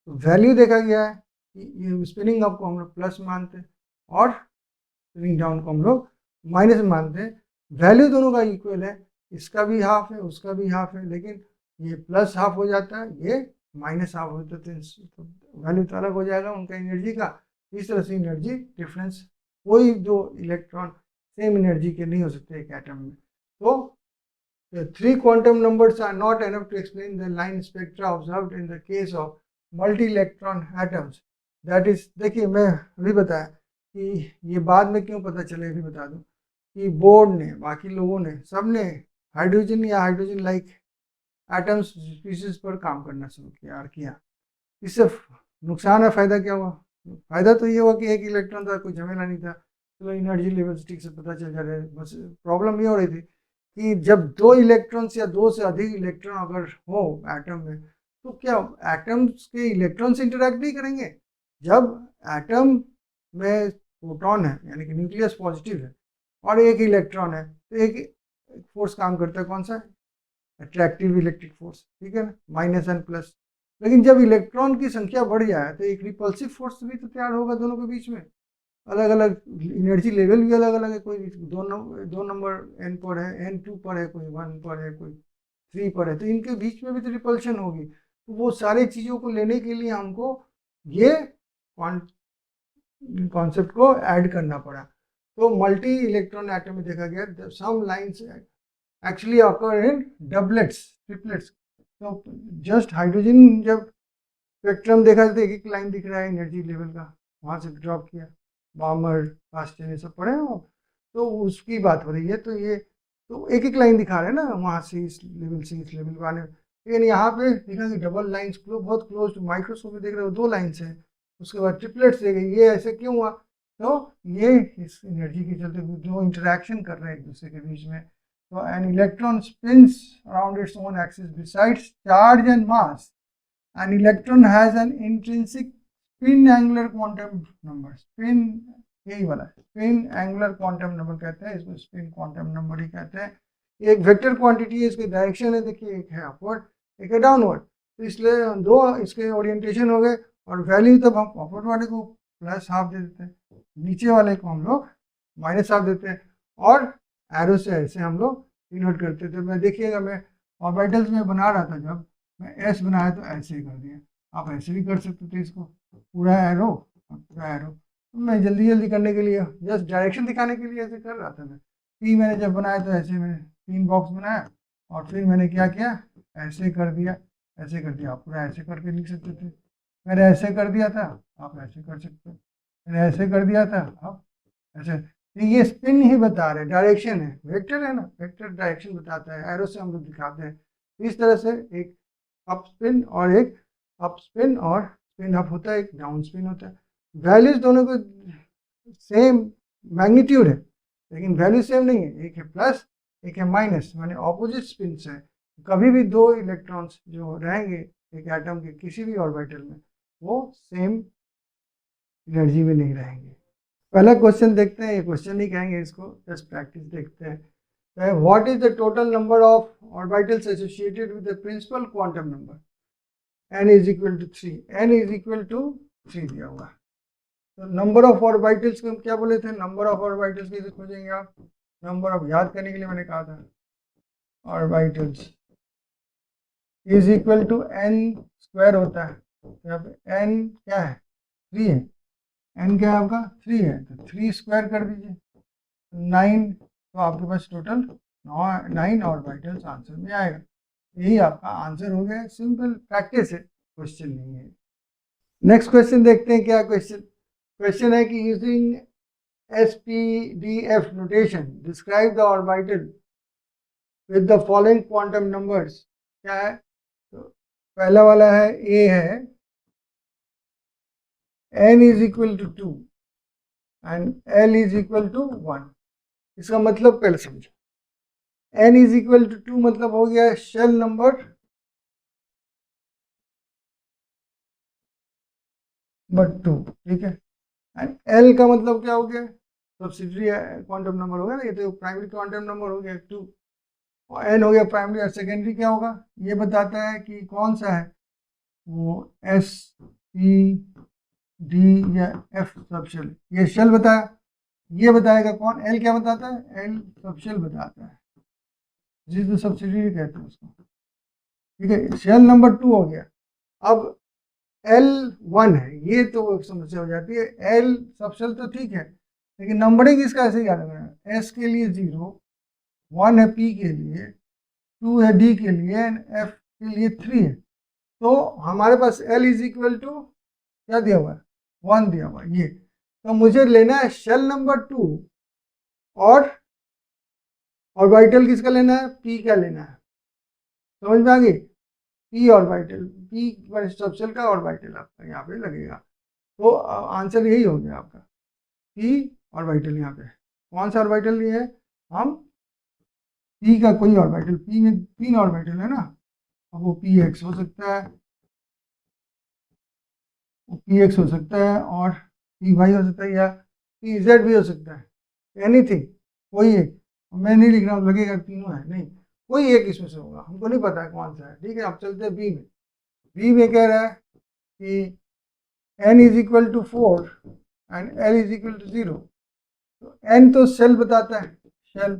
तो वैल्यू देखा गया है कि ये स्पिनिंग अप को हम लोग प्लस मानते हैं और स्पिनिंग डाउन को हम लोग माइनस मानते हैं। वैल्यू दोनों का इक्वल है, इसका भी हाफ है उसका भी हाफ है, लेकिन ये प्लस हाफ हो जाता है, ये माइनस हाफ हो जाता है, तो वैल्यू तो अलग हो जाएगा उनका एनर्जी का। इस तरह से एनर्जी डिफरेंस, कोई दो इलेक्ट्रॉन सेम एनर्जी के नहीं हो सकते एक एटम में। तो the 3 quantum numbers are not enough to explain the line spectra observed in the case of multi-electron atoms. That is, देखिए मैं अभी बताया कि ये बाद में क्यों पता चले, अभी बता दूं कि बोर्ड ने, बाकी लोगों ने, सब ने हाइड्रोजन या हाइड्रोजन लाइक एटम्स स्पीशीज पर काम करना शुरू किया और किया। इससे नुकसान है, फायदा क्या हुआ? फायदा तो ये हुआ कि एक इलेक्ट्रॉन था, कोई झमेला नहीं था, तो एनर्जी लेवल ठीक से पता चल जा रहा है। बस प्रॉब्लम ये हो रही थी कि जब 2 इलेक्ट्रॉन्स या 2 से अधिक इलेक्ट्रॉन अगर हो एटम में, तो क्या एटम्स के इलेक्ट्रॉन से इंटरेक्ट नहीं करेंगे? जब एटम में प्रोटॉन है यानी कि न्यूक्लियस पॉजिटिव है और एक इलेक्ट्रॉन है, तो एक फोर्स काम करता है, कौन सा? अट्रैक्टिव इलेक्ट्रिक फोर्स, ठीक है ना, माइनस एंड प्लस। लेकिन जब इलेक्ट्रॉन की संख्या बढ़ जाए तो एक रिपल्सिव फोर्स भी तो तैयार होगा दोनों के बीच में। अलग अलग एनर्जी लेवल भी अलग अलग है, कोई दो नंबर एन पर है, N2 पर है, कोई 1 पर है, कोई 3 पर है, तो इनके बीच में भी तो रिपल्शन होगी। तो वो सारी चीज़ों को लेने के लिए हमको ये कॉन्सेप्ट को ऐड करना पड़ा। तो मल्टी इलेक्ट्रॉन एटम में देखा गया सम लाइंस एक्चुअली अकर इन डबलेट्स, ट्रिपलेट्स। तो जस्ट हाइड्रोजन जब स्पेक्ट्रम देखा तो एक लाइन दिख रहा है एनर्जी लेवल का, वहाँ से ड्रॉप किया, बामर पास्चन ये सब पढ़े हो, तो उसकी बात हो रही है। तो ये तो एक एक लाइन दिखा रहे हैं ना, वहाँ से इस लेवल से इस लेवल को आने में, लेकिन यहाँ पे देखा कि डबल लाइन्स बहुत क्लोज टू माइक्रोस्कोप में देख रहे हो 2 लाइन्स है, उसके बाद ट्रिपलेट्स दे गई। ये ऐसे क्यों हुआ? तो ये इस एनर्जी के चलते जो इंटरेक्शन कर रहे हैं एक दूसरे के बीच में। तो an electron spins around its own axis besides charge and mass, an electron has an intrinsic spin angular quantum number, spin यही वाला स्पिन एंगुलर क्वांटम नंबर कहते हैं, इसको स्पिन क्वांटम नंबर ही कहते हैं। एक वेक्टर क्वांटिटी है, इसकी डायरेक्शन है देखिए, एक है अपवर्ड एक है डाउनवर्ड, तो इसलिए दो इसके ओरिएंटेशन हो गए, और वैल्यू तब हम अपवर्ड वाले को प्लस हाफ दे देते हैं, नीचे वाले को हम लोग माइनस हाफ देते हैं, और एरो से ऐसे हम लोग डिनोट करते थे। मैं देखिएगा, मैं ऑर्बिटल्स में बना रहा था, जब मैं एस बनाया तो ऐसे ही कर दिया, आप ऐसे भी कर सकते थे इसको, पूरा एरो और पूरा एरो। मैं जल्दी जल्दी करने के लिए, जस्ट डायरेक्शन दिखाने के लिए ऐसे कर रहा था मैं। पी मैंने जब बनाया तो ऐसे मैंने 3 बॉक्स बनाया, और फिर मैंने क्या किया, ऐसे कर दिया, ऐसे कर दिया। आप पूरा ऐसे करके लिख सकते थे, मैंने ऐसे कर दिया था, आप ऐसे कर सकते हो, मैंने ऐसे कर दिया था, आप ऐसे। तो ये स्पिन ही बता रहे, डायरेक्शन है, वेक्टर है ना, वेक्टर डायरेक्शन बताता है, एरो से हम लोग दिखाते हैं। इस तरह से एक अप स्पिन और एक अप स्पिन और स्पिन अप होता है, एक डाउन स्पिन होता है। वैल्यूज दोनों को सेम मैग्नीट्यूड है, लेकिन वैल्यू सेम नहीं है, एक है प्लस एक है माइनस, माने ऑपोजिट स्पिन है। कभी भी दो इलेक्ट्रॉन्स जो रहेंगे एक एटम के किसी भी ऑर्बिटल में, वो सेम एनर्जी में नहीं रहेंगे। पहला क्वेश्चन देखते हैं, ये क्वेश्चन नहीं कहेंगे इसको, जस्ट प्रैक्टिस देखते हैं। What is the total number of orbitals associated with the principal quantum number, n is equal to 3, n is equal to 3 दिया हुआ। तो नंबर ऑफ ऑर्बिटल्स को हम क्या बोले थे, नंबर ऑफ ऑर्बिटल्स कैसे खोजेंगे आप, नंबर ऑफ याद करने के लिए मैंने कहा था orbitals is equal to n square होता है। तो यहाँ पे n क्या है, 3 है, n क्या है आपका 3 है, तो 3 स्क्वायर कर दीजिए 9, तो आपके पास टोटल 9 ऑर्बिटल्स आंसर में आएगा। यही आपका आंसर हो गया, सिंपल प्रैक्टिस है, क्वेश्चन नहीं है। नेक्स्ट क्वेश्चन देखते हैं क्या क्वेश्चन। क्वेश्चन है कि using SPDF notation describe the orbital with the following quantum numbers। क्या है, तो पहला वाला है A है n is equal to 2 and L is equal to 1। इसका मतलब पहले समझो, n is equal to 2 मतलब हो गया शेल नंबर 2, ठीक है, एंड L का मतलब क्या हो गया, सब्सिडरी क्वांटम नंबर हो गया ना, ये तो प्राइमरी क्वांटम नंबर हो गया 2, और n हो गया प्राइमरी, और सेकेंडरी क्या होगा, ये बताता है कि कौन सा है वो S P D या F सबशेल। ये शेल बताया, ये बताएगा कौन, L क्या बताता है, L सबशेल बताता है, जिस सब्सिडरी कहते हैं उसको, ठीक है। शेल नंबर 2 हो गया। अब L1 है, ये तो समस्या हो जाती है, L सबशेल तो ठीक है, लेकिन नंबरिंग इसका ऐसे याद रखना, S के लिए 0, 1 है P के लिए, 2 है D के लिए, F के लिए 3 है। तो हमारे पास L इज इक्वल टू क्या दिया हुआ है, 1 दिया हुआ है ये। तो मुझे लेना है शेल नंबर 2, और ऑर्बिटल किसका लेना है, P का लेना है, समझ में आ गई, P ऑर्बिटल, P सबशेल का ऑर्बिटल आपका यहाँ पे लगेगा। तो आंसर यही हो गया आपका, P ऑर्बिटल। यहाँ पे कौन सा ऑर्बिटल लिए है हम, P का कोई ऑर्बिटल, P में 3 ऑर्बिटल है ना, अब वो PX हो सकता है, PX हो सकता है, और PY हो सकता है, या PZ भी हो सकता है, एनीथिंग, कोई एक, मैं नहीं लिख रहा हूँ लगेगा तीनों है, नहीं, कोई एक इसमें से होगा, हमको नहीं पता है कौन सा है, ठीक है। अब चलते हैं बी में। बी में कह रहा है कि n is equal to 4 and L is equal to 0। तो n तो शेल बताता है, शेल,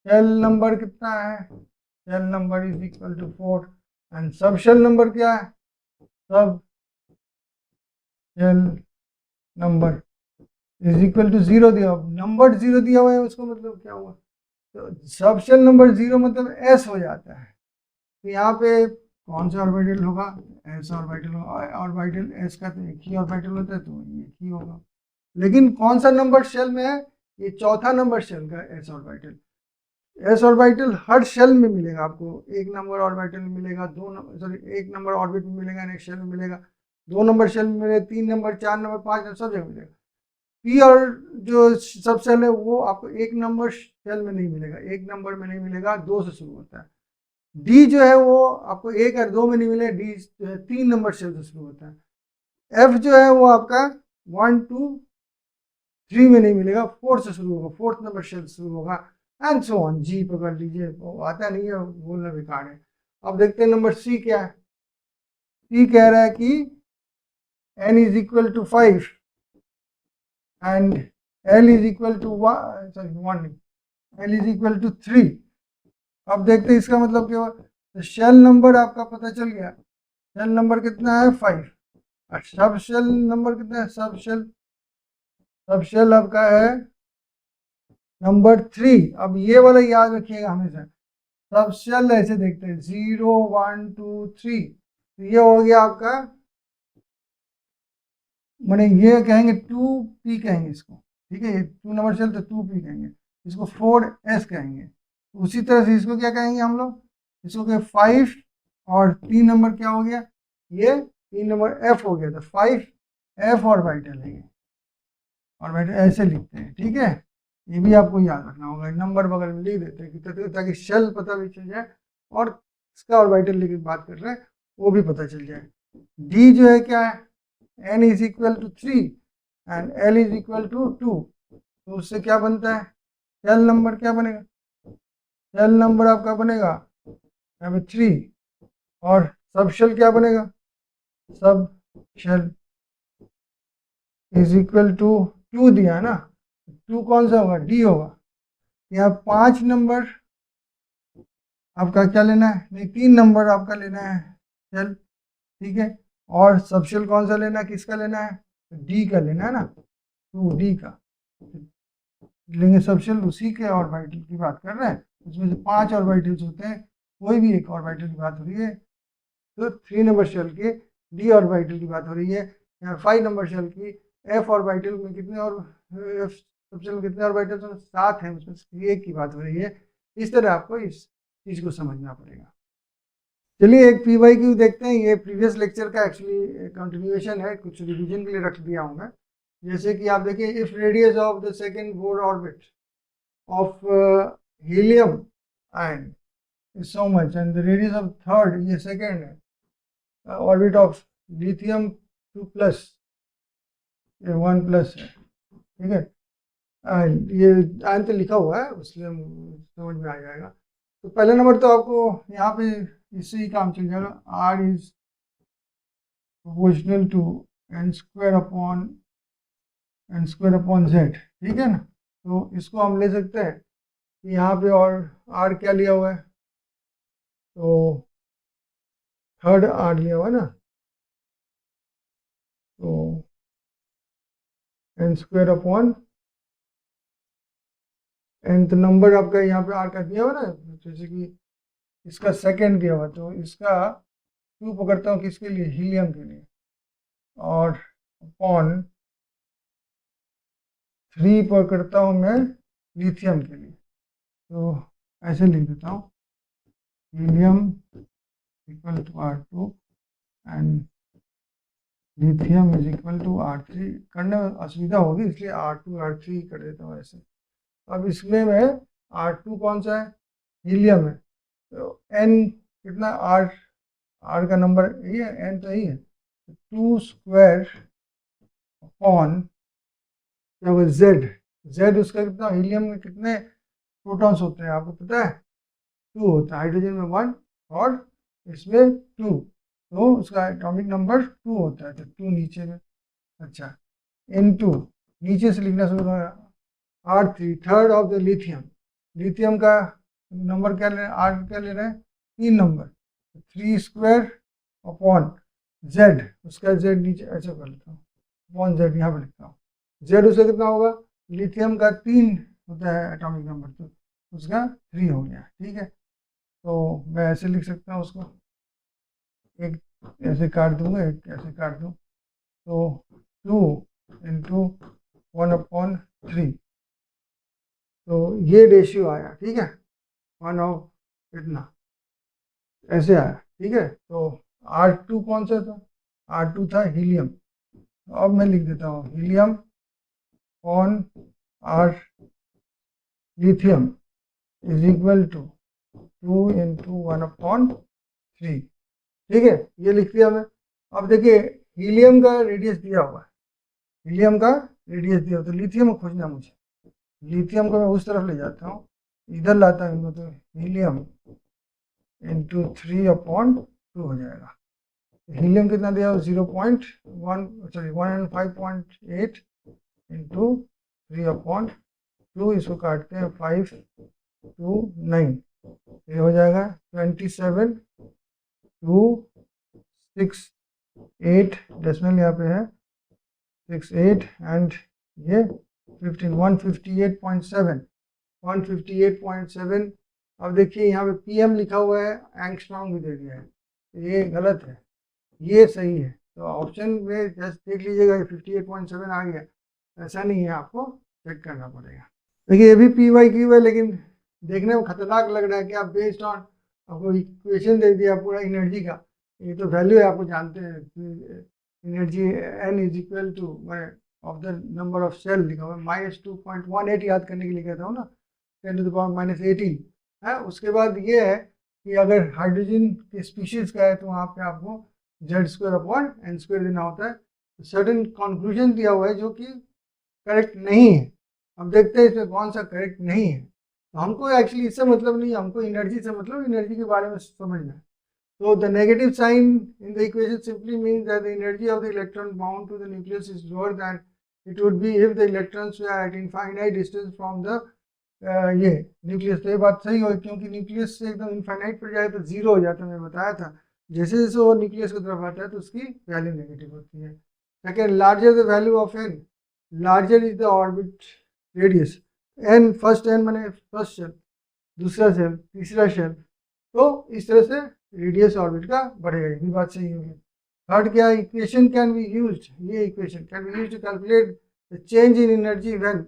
शेल नंबर कितना है, shell number is equal to 4, and sub shell number क्या है, sub shell number is equal to 0 दिया, नंबर 0 दिया हुआ है, उसको मतलब क्या हुआ, तो सब शेल नंबर 0 मतलब S हो जाता है। तो यहाँ पे कौन सा ऑर्बिटल होगा, S ऑर्बिटल होगा, ऑर्बिटल S का तो एक ही ऑर्बिटल होता है, तो एक ही होगा। लेकिन कौन सा नंबर शेल में है, ये चौथा नंबर शेल का S ऑर्बिटल। S ऑर्बिटल हर शेल में मिलेगा आपको, एक नंबर ऑर्बिटल में मिलेगा, दो नंबर, सॉरी एक नंबर ऑर्बिट में मिलेगा, एक शेल में मिलेगा, 2 नंबर शेल में मिलेगा, 3 नंबर, 4 नंबर, 5 नंबर, सब जगह मिलेगा। P और जो सब शेल है वो आपको एक नंबर शेल में नहीं मिलेगा, एक नंबर में नहीं मिलेगा, 2 से शुरू होता है। D जो है वो आपको 1 और 2 में नहीं मिलेगा, D जो है 3 नंबर शेल से शुरू होता है। F जो है वो आपका 1 2 3 में नहीं मिलेगा, 4 से शुरू होगा, 4th नंबर शेल शुरू होगा, एंड सो ऑन। जी पकड़ लीजिए, वो आता नहीं है, बोलना बेकार है। अब देखते हैं नंबर सी क्या है। सी कह रहा है कि n is equal to 5 and l is equal to 1 l is equal to 3। अब देखते हैं इसका मतलब क्या हुआ। तो शेल नंबर आपका पता चल गया, शेल नंबर कितना है 5, और सब शेल नंबर कितना है, सब शेल आपका है नंबर 3। अब ये वाला याद रखिएगा हमेशा, सब शेल ऐसे देखते हैं 0 1 2 3। तो ये हो गया आपका, मैंने ये कहेंगे 2p कहेंगे इसको, ठीक है, ये 2 नंबर शेल तो 2p कहेंगे, इसको 4s कहेंगे। उसी तरह से इसको क्या कहेंगे हम लोग, इसको कहें 5, और 3 नंबर क्या हो गया, ये 3 नंबर f हो गया, तो 5f ऑर्बिटल है ये, ऑर्बिटल ऐसे लिखते हैं, ठीक है। ये भी आपको याद रखना होगा, नंबर बगल में लिख देते हैं ताकि शेल पता भी चल जाए और इसका ऑर्बिटल लेके बात कर रहे हैं वो भी पता चल जाए। डी जो है क्या है, n is equal to 3 and l is equal to 2। तो उससे क्या बनता है, शेल नंबर क्या बनेगा, शेल नंबर आपका बनेगा यहाँ पे 3, और सब शेल क्या बनेगा, सब शेल इज इक्वल टू 2 दिया है ना, 2 कौन सा होगा, डी होगा। यहाँ 5 नंबर आपका क्या लेना है, नहीं 3 नंबर आपका लेना है शेल, ठीक है, और सब शेल कौन सा लेना है, किसका लेना है, डी का लेना है ना, 2d का लेंगे। सब शेल उसी के ऑर्बिटल की बात कर रहे हैं, उसमें से 5 ऑर्बिटल्स होते हैं, कोई भी एक ऑर्बिटल की बात हो रही है। तो 3 नंबर शेल के डी ऑर्बिटल की बात हो रही है, यहाँ 5 नंबर शेल की एफ ऑर्बिटल में कितने, और एफ सब शेल में कितने ऑर्बिटल्स हैं, 7 हैं, उसमें एक की बात हो रही है। इस तरह आपको इस चीज़ को समझना पड़ेगा। चलिए एक पी वाई क्यू देखते हैं, ये प्रीवियस लेक्चर का एक्चुअली कंटिन्यूएशन है, कुछ रिवीजन के लिए रख दिया हूँ मैं। जैसे कि आप देखिए, if radius of the second Bohr orbit of helium ion is so much and the radius of third, ये सेकंड है, ऑर्बिट ऑफ लिथियम 2 प्लस, ये 1 प्लस है, ठीक है। ये आयन तो लिखा हुआ है इसलिए समझ में आ जाएगा। तो पहले नंबर तो आपको यहाँ पे इससे ही काम चल जाएगा, R is proportional to N square upon Z, ठीक है ना। तो इसको हम ले सकते हैं कि यहाँ पे, और आर क्या लिया हुआ है, तो थर्ड आर लिया हुआ है ना, तो N square upon nth number आपका यहाँ पे आर का दिया हुआ ना, जैसे कि इसका सेकंड दिया हुआ, तो इसका 2 पकड़ता हूँ किसके लिए, हीलियम के लिए, और अपॉन 3 पकड़ता हूँ मैं लिथियम के लिए। तो ऐसे लिख देता हूँ, helium equal to R2 and lithium is equal to R3। करने में असुविधा होगी इसलिए R2 R3 कर देता हूँ ऐसे। अब इसमें मैं R2 कौन सा है, हीलियम है, तो n कितना, R का नंबर यही है, n तो यही है, 2 स्क्वायर अपॉन क्या होगा, z उसका कितना, हीलियम में कितने प्रोटॉन्स होते हैं आपको पता है, 2 होता है, हाइड्रोजन में 1 और इसमें 2, तो उसका एटॉमिक नंबर 2 होता है, तो 2 नीचे में, अच्छा N2 नीचे से लिखना शुरू होगा, R3 third of the lithium का नंबर क्या ले रहे हैं, आर क्या ले रहे हैं, 3 नंबर, 3 स्क्वायर अपॉन जेड, उसका जेड नीचे ऐसा कर लेता हूँ, अपॉन जेड यहाँ पर लिखता हूँ, जेड उसका कितना होगा, लिथियम का 3 होता है एटॉमिक नंबर, तो उसका 3 हो गया, ठीक है। तो मैं ऐसे लिख सकता हूँ उसको, एक ऐसे काट दूंगा, एक ऐसे काट दूँ, तो 2 इंटू 1/3, तो ये रेशियो आया, ठीक है, 1 ऑफ इतना ऐसे आया, ठीक है। तो R2 कौन सा था, R2 था हीलियम, तो अब मैं लिख देता हूँ helium on r lithium is equal to 2 into 1/3, ठीक है, ये लिख दिया मैं। अब देखिए हीलियम का रेडियस दिया हुआ है, हीलियम का रेडियस दिया हो, तो लिथियम को खोजना मुझे। लिथियम को मैं उस तरफ ले जाता हूँ, इधर लाता हूँ, तो हीलियम इंटू 3/2 हो जाएगा। हीलियम कितना दिया हो, 0.1 सॉरी 105.8 इंटू 3/2, इसको काटते हैं 5 to 9, ये हो जाएगा 27 to 6 8, डेसिमल यहाँ पे है 6 8 एंड ये 15 158.7 158.7। अब देखिए यहाँ पे पीएम लिखा हुआ है, एंगस्ट्रॉम भी दे दिया है, ये गलत है, ये सही है। तो ऑप्शन में जस्ट देख लीजिएगा, 58.7 आ गया, ऐसा नहीं है, आपको चेक करना पड़ेगा। देखिए ये भी PYQ है, लेकिन देखने में खतरनाक लग रहा है कि आप बेस्ड ऑन आपको इक्वेशन दे दिया पूरा एनर्जी का, ये तो वैल्यू है, आपको जानते हैं energy N is equal to of the number of cell लिखा हुआ है, -2.18 याद करने के लिए कहता हूँ ना, 10⁻�18 है। उसके बाद ये है कि अगर हाइड्रोजन के स्पीशीज का है तो वहाँ पे आपको Z²/n² देना होता है। सर्टेन कंक्लूजन दिया हुआ है जो कि करेक्ट नहीं है। अब देखते हैं इसमें कौन सा करेक्ट नहीं है। तो हमको एक्चुअली इससे मतलब नहीं, हमको एनर्जी से मतलब, एनर्जी के बारे में समझना है। So the negative sign in the equation simply means that the energy of the electron bound to the nucleus is lower than it would be if the electrons were at infinite distance from the ये nucleus. तो ये बात सही हो, क्योंकि nucleus से एकदम infinite पर जाए तो जीरो हो जाता है, मैं बताया था। जैसे जैसे वो न्यूक्लियस की तरफ आता है तो उसकी वैल्यू नेगेटिव होती है। Second, larger the value of n, larger is the orbit radius. n first n माने फर्स्ट शेल, दूसरा शेल, तीसरा शेल, तो इस तरह से रेडियस ऑर्बिट का बढ़ेगा, ये भी बात सही होगी। थर्ड क्या, इक्वेशन कैन बी यूज्ड, ये equation can be used to calculate the change in energy when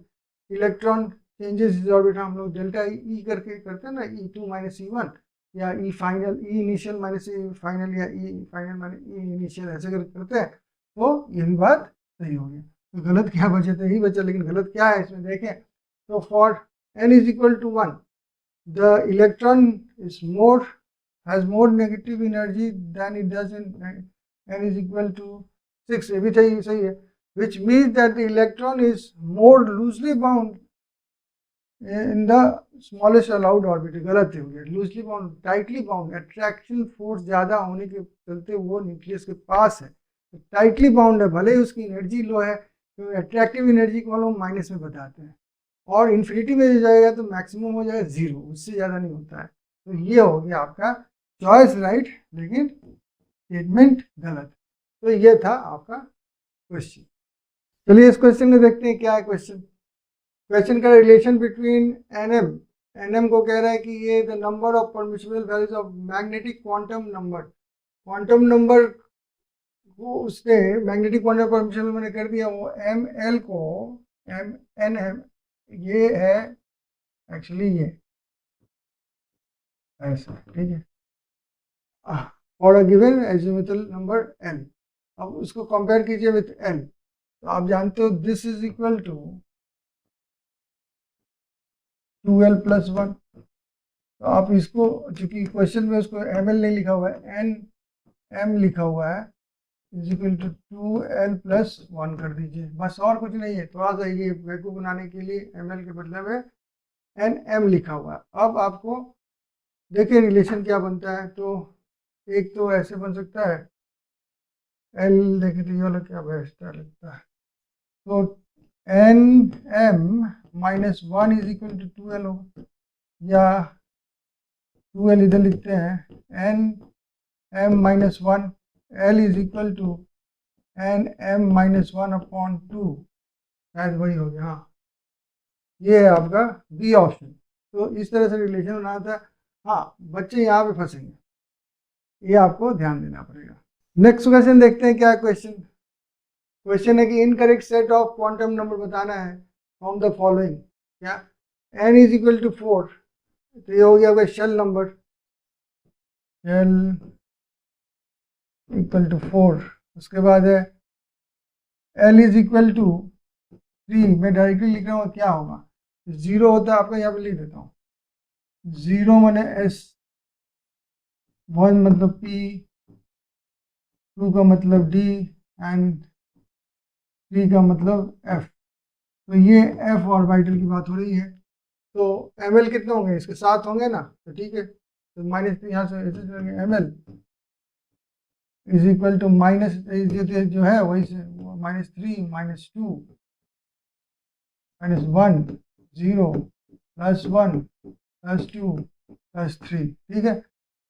electron changes is orbit. हम लोग डेल्टा ई करके करते हैं ना, E2 - E1, या ई फाइनल, ई इनिशियल माइनस ई फाइनल, या ई फाइनल माइनस ई इनिशियल, ऐसे करते हैं, तो ये भी बात सही होगी। तो गलत क्या बचे, तो यही बचा, लेकिन गलत क्या है इसमें देखें तो for n is equal to 1 the electron is has more negative energy than it does in n is equal to 6, ये भी सही है, which means that the electron is more loosely bound in the smallest allowed orbit। गलत हो गया, loosely bound, tightly bound, attraction force ज़्यादा होने के चलते वो न्यूक्लियस के पास है, तो टाइटली बाउंड है, भले ही उसकी एनर्जी लो है, तो अट्रैक्टिव एनर्जी को हम माइनस में बताते हैं, और इन्फिनिटी में जाएगा तो मैक्सिमम हो जाएगा 0, उससे ज़्यादा नहीं होता है। तो ये हो गया आपका चॉइस राइट, लेकिन स्टेटमेंट गलत। तो ये था आपका क्वेश्चन। चलिए इस क्वेश्चन में देखते हैं क्या है क्वेश्चन। क्वेश्चन का रिलेशन बिटवीन एनएम को कह रहा है कि ये the number of permissible values of magnetic quantum number. Quantum number को उसने मैग्नेटिक क्वांटम परमिसिबल मैंने कर दिया, वो ML को NM, ये है एक्चुअली ये ऐसा, ठीक है, for a given azimuthal number n। अब उसको कंपेयर कीजिए विथ n, तो आप जानते हो this is equal to 2l + 1। तो आप इसको, चूंकि क्वेश्चन में उसको ml नहीं लिखा हुआ है, nm लिखा हुआ है, इज इक्वल टू 2l + 1 कर दीजिए, बस, और कुछ नहीं है। थोड़ा सा ये वैक्यूम बनाने के लिए ml के बदले में nm लिखा हुआ है। अब आपको देखिए रिलेशन क्या बनता है, तो एक तो ऐसे बन सकता है, L देखिए तो ये वाला क्या बेस्ट लगता है, तो nm - 1 is equal to 2l होगा, या 2l इधर लिखते हैं, nm - 1 l is equal to nm - 1/2, शायद वही हो गया, हाँ, ये है आपका बी ऑप्शन। तो इस तरह से रिलेशन बनाना था। हाँ, बच्चे यहाँ पे फंसेंगे, ये आपको ध्यान देना पड़ेगा। नेक्स्ट क्वेश्चन देखते हैं क्या क्वेश्चन। क्वेश्चन है कि incorrect set of quantum number बताना है फ्रॉम द फॉलोइंग। क्या, n इज इक्वल टू 4, तो ये हो गया आपका shell number, shell equal to 4। उसके बाद है l इज इक्वल टू 3, मैं डायरेक्टली लिख रहा हूँ, क्या होगा, 0 होता है, आपका यहाँ पे लिख देता हूँ, 0 माने S1 मतलब P, 2 का मतलब D एंड 3 का मतलब F। तो ये एफ ऑर्बिटल की बात हो रही है। तो एम एल कितने होंगे, इसके 7 होंगे ना, तो ठीक है, तो माइनस यहाँ से m l is equal to minus जो है वही से -3 -2 -1 0 +1 +2 +3, ठीक है।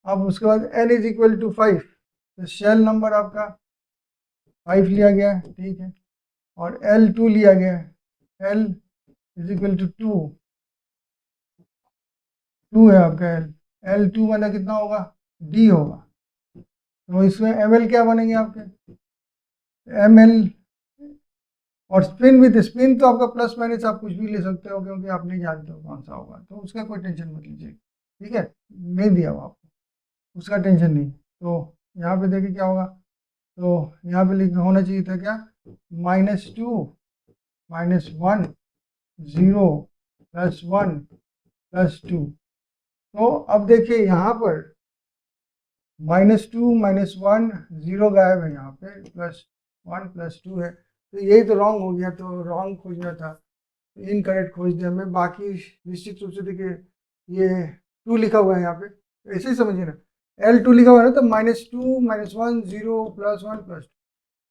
अब उसके बाद n इज इक्वल टू 5, तो शेल नंबर आपका 5 लिया गया है, ठीक है, और L2 लिया गया है, L इज इक्वल टू 2 है आपका L2 वाला कितना होगा, D होगा। तो इसमें ml क्या बनेंगे आपके, ml, और स्पिन विद स्पिन तो आपका प्लस माइनस आप कुछ भी ले सकते हो, क्योंकि आप नहीं जानते हो कौन सा होगा, तो उसका कोई टेंशन मत लीजिए, ठीक है, नहीं दिया हुआ आपको, उसका टेंशन नहीं। तो यहाँ पे देखिए क्या होगा, तो यहाँ पे लिखना होना चाहिए था क्या, -2 -1 0 +1 +2। तो अब देखिए यहाँ पर -2 -1 0 गायब है, यहाँ पे +1 +2 है, तो यही तो रॉन्ग हो गया, तो रॉन्ग खोजना था, तो इनकरेक्ट खोज दिया हमें। बाकी निश्चित रूप से देखिए ये 2 लिखा हुआ है यहाँ पे, तो ऐसे ही समझिए ना, L2 लिखा हुआ है ना, तो -2 -1 0 +1 +2,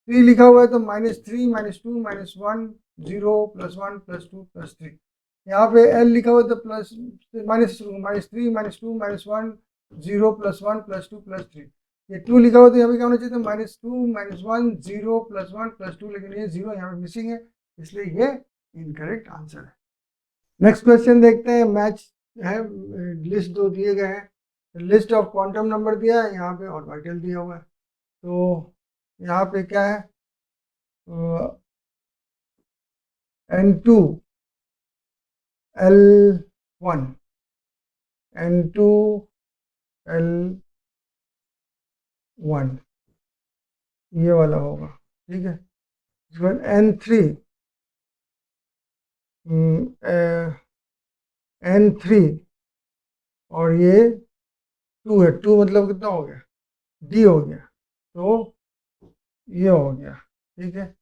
3 लिखा हुआ है तो -3 -2 -1 0 +1 +2 +3, यहाँ पे L लिखा हुआ है तो -3 -2 -1 0 +1 +2 +3, ये 2 लिखा हुआ तो यहाँ पे क्या होना चाहिए था, -2 -1 0 +1 +2, लेकिन ये 0 यहाँ पे मिसिंग है, इसलिए ये इनकरेक्ट आंसर है। नेक्स्ट क्वेश्चन देखते हैं, मैच है, लिस्ट 2 दिए गए हैं, लिस्ट ऑफ क्वांटम नंबर दिया है, यहाँ पे ऑर्बिटल दिया हुआ है, तो यहाँ पे क्या है, N2 L1 N2 L1 ये वाला होगा, ठीक है। उसके बाद N3 N3 और ये 2 है, 2 मतलब कितना हो गया, D हो गया, तो ये हो गया, ठीक है।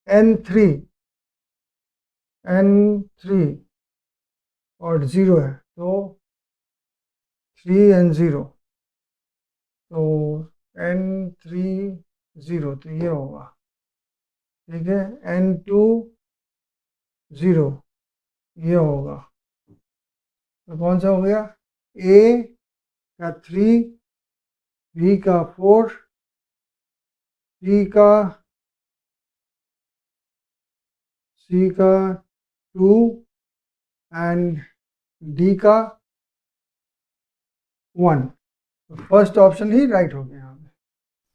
N3 और 0 है, तो 3 and 0, तो N3 0, तो ये होगा, ठीक है। N2 0 ये होगा, तो कौन सा हो गया, A का 3, B का 4, C का 2 एंड D का 1, तो फर्स्ट ऑप्शन ही राइट हो गया यहाँ पे।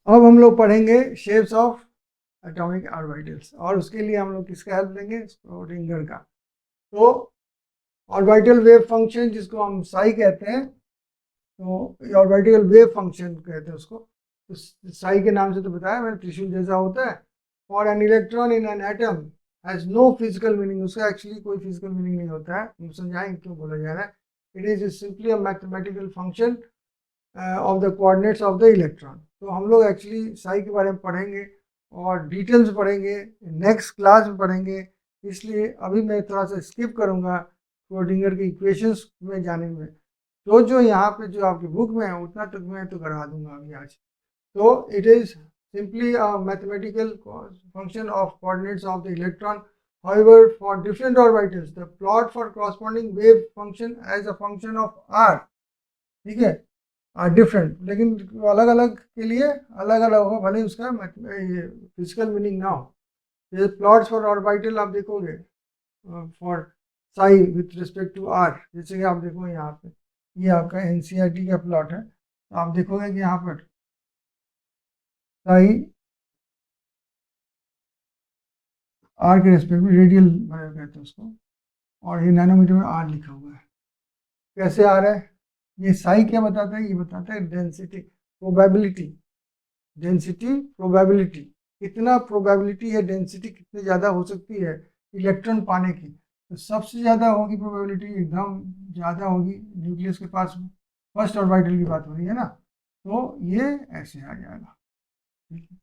अब हम लोग पढ़ेंगे शेप्स ऑफ एटॉमिक ऑर्बिटल्स, और उसके लिए हम लोग किसका हेल्प लेंगे, स्क्रोडिंगर का। तो ऑर्बिटल वेव फंक्शन जिसको हम साई कहते हैं, तो ऑर्बिटल वेव फंक्शन कहते हैं उसको, तो साई के नाम से तो बताया मैंने, त्रिशूल जैसा होता है। और an electron in an atom has no physical meaning, उसका एक्चुअली कोई फिजिकल मीनिंग नहीं होता है, हम समझाएंगे क्यों बोला जा रहा है। It is simply a mathematical function of the coordinates of the electron. तो हम लोग एक्चुअली साई के बारे में पढ़ेंगे और डिटेल्स पढ़ेंगे, नेक्स्ट क्लास में पढ़ेंगे, इसलिए अभी मैं थोड़ा सा स्किप करूँगा श्रोडिंगर की इक्वेशंस में जाने में। जो यहाँ पे जो आपकी बुक में है उतना तक मैं तो करा दूंगा अभी आज। तो it is simply a mathematical function of coordinates of the electron. However, for different orbitals, the plot for corresponding wave function as a function of r, ठीक है, आर डिफरेंट, लेकिन अलग अलग के लिए अलग अलग होगा, भले उसका फिजिकल मीनिंग ना हो। ये प्लॉट्स फॉर ऑर्बिटल आप देखोगे for psi with respect to r, जैसे कि आप देखो यहाँ पे, ये आपका एनसीईआरटी का प्लॉट है, तो आप देखोगे कि यहाँ पर साई आर के रिस्पेक्ट में रेडियल कहते हैं उसको, और ये नैनोमीटर में आर लिखा हुआ है। कैसे आ रहा है, ये साई क्या बताता है, ये बताता है डेंसिटी प्रोबेबिलिटी, डेंसिटी प्रोबेबिलिटी, कितना प्रोबेबिलिटी है, डेंसिटी कितनी ज़्यादा हो सकती है इलेक्ट्रॉन पाने की, तो सबसे ज़्यादा होगी प्रोबेबिलिटी, एकदम ज़्यादा होगी न्यूक्लियस के पास में, फर्स्ट ऑर्बिटल की बात हो रही है ना, तो ये ऐसे आ जाएगा, ठीक है।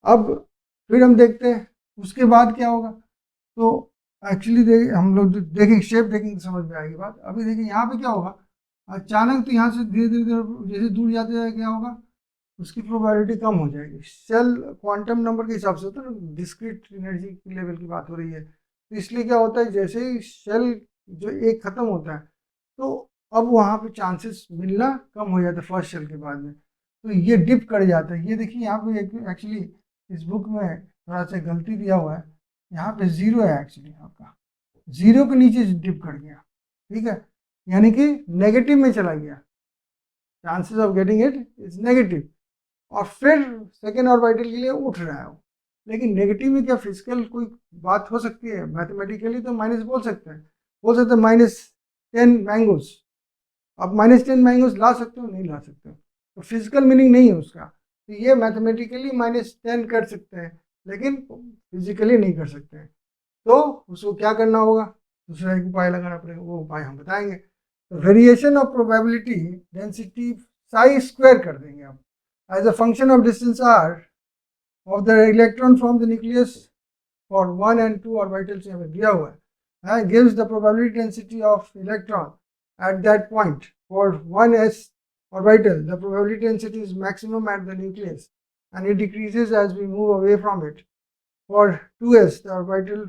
अब फिर हम देखते हैं उसके बाद क्या होगा, तो एक्चुअली देखिए हम लोग देखेंगे, शेप देखेंगे तो समझ में आएगी बात। अभी देखिए यहाँ पे क्या होगा, अचानक तो यहाँ से धीरे धीरे जैसे दूर जाते जाए क्या होगा, उसकी प्रोबेबिलिटी कम हो जाएगी। सेल क्वांटम नंबर के हिसाब से होता है ना, डिस्क्रीट एनर्जी लेवल की बात हो रही है, तो इसलिए क्या होता है, जैसे ही सेल जो एक खत्म होता है तो अब वहाँ पे चांसेस मिलना कम हो जाता है फर्स्ट सेल के बाद में, तो ये डिप कर जाता है। ये देखिए यहाँ पे एक्चुअली इस बुक में थोड़ा सा गलती दिया हुआ है, यहाँ पे जीरो है एक्चुअली, आपका जीरो के नीचे डिप कर गया, ठीक है, यानी कि नेगेटिव में चला गया, chances of getting it is negative. और फिर सेकेंड ऑर्बिटल के लिए उठ रहा है वो, लेकिन नेगेटिव में क्या फिजिकल कोई बात हो सकती है? मैथमेटिकली तो माइनस बोल सकते हैं -10 मैंगोज। आप -10 मैंगोज ला सकते हो? नहीं ला सकते हो, तो फिजिकल मीनिंग नहीं है उसका। तो ये मैथमेटिकली -10 कर सकते हैं, लेकिन फिजिकली नहीं कर सकते हैं। तो उसको क्या करना होगा, दूसरा एक उपाय लगाना पड़ेगा, वो उपाय हम बताएंगे। तो variation of probability density psi square कर देंगे हम, as a function of distance r of the electron from the nucleus for 1 and 2 orbitals यहाँ पे दिया हुआ है, gives the probability density of electron at that point. For 1s orbital, the probability density is maximum at the nucleus and it decreases as we move away from it. For 2s, the orbital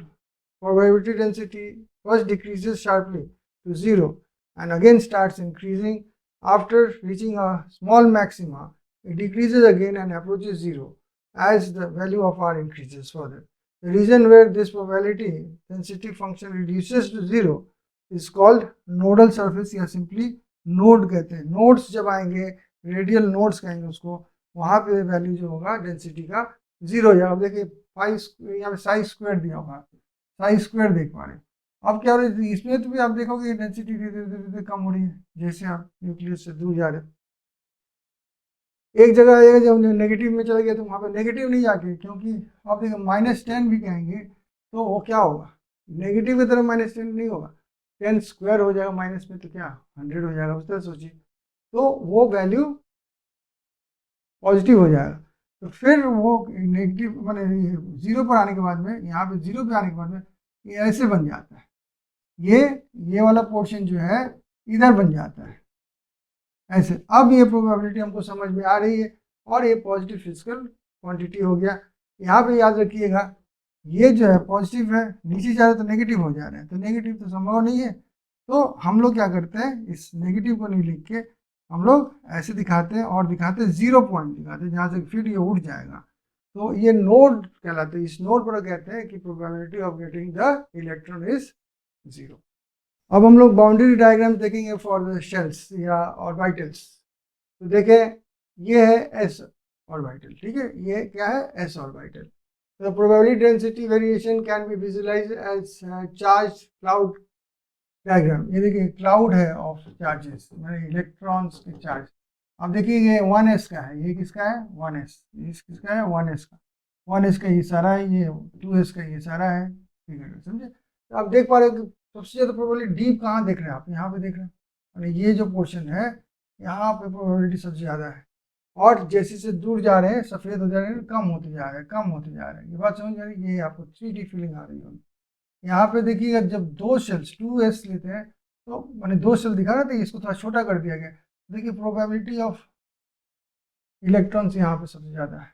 probability density first decreases sharply to 0 and again starts increasing. After reaching a small maxima, it decreases again and approaches 0 as the value of r increases further. The region where this probability density function reduces to 0 is called nodal surface या simply node कहते हैं। Nodes जब आएंगे, radial nodes कहेंगे उसको, वहाँ पे value जो होगा डेंसिटी का 0 हो जाएगा। अब देखिए यहाँ पे साई स्क्वायर दिया होगा, साई स्क्वायर देख पा रहे हैं। अब क्या हो रहा है, इसमें तो भी आप देखोगे डेंसिटी धीरे धीरे कम हो रही है जैसे आप न्यूक्लियस से दूर जा रहे हैं। एक जगह आएगा जब नेगेटिव में चला गया तो वहाँ पे नेगेटिव नहीं जाके, क्योंकि आप देखो -10 भी कहेंगे तो वो क्या होगा, नेगेटिव की तरफ -10 नहीं होगा, 10 स्क्वायर हो जाएगा माइनस में, तो क्या 100 हो जाएगा, उस तरह सोचिए, तो वो वैल्यू पॉजिटिव हो जाएगा। तो फिर वो नेगेटिव माने जीरो पर आने के बाद में, यहाँ पे जीरो पे आने के बाद में ये ऐसे बन जाता है, ये वाला पोर्शन जो है इधर बन जाता है ऐसे। अब ये प्रोबेबिलिटी हमको समझ में आ रही है और ये पॉजिटिव फिजिकल क्वांटिटी हो गया। यहाँ पे याद रखिएगा, ये जो है पॉजिटिव है, नीचे जा रहे तो नेगेटिव हो जा रहे हैं, तो नेगेटिव तो संभव नहीं है, तो हम लोग क्या करते हैं, इस नेगेटिव को नहीं लिख के हम लोग ऐसे दिखाते हैं और दिखाते हैं 0 पॉइंट दिखाते हैं, जहाँ से फिर ये उठ जाएगा, तो ये नोड कहलाते हैं। इस नोड पर कहते हैं कि probability of getting the electron is 0। अब हम लोग बाउंड्री डायग्राम देखेंगे फॉर द शेल्स या ऑर्बिटल्स। तो देखें, ये है एस ऑर्बिटल, ठीक है, ये क्या है, S orbital. The probability density variation can be visualized as charged cloud diagram। ये देखिए क्लाउड है ऑफ चार्जेस, मैंने इलेक्ट्रॉन्स के चार्ज। अब देखिए ये 1s का है, ये किसका है 1s, ये किसका है 1s का, 1s का ये सारा है, ये 2s का ये सारा है, ठीक है, समझे। तो आप देख पा रहे हो कि सबसे ज़्यादा प्रोबेबिलिटी डीप कहाँ देख रहे हैं आप, यहाँ पे देख रहे हैं, और ये जो पोर्शन है यहाँ पे प्रोबेबिलिटी सबसे ज़्यादा है, और जैसे से दूर जा रहे हैं सफ़ेद हो जा रहे हैं, कम होते जा रहे हैं, कम होते जा रहे हैं। ये बात समझ में आ रही है, ये आपको 3D फीलिंग आ रही होगी। यहाँ पे देखिएगा, जब दो सेल्स 2s लेते हैं तो मैंने दो सेल दिखा रहा था, इसको थोड़ा छोटा कर दिया गया। देखिए प्रोबेबिलिटी ऑफ इलेक्ट्रॉन्स यहाँ पे सबसे ज़्यादा है,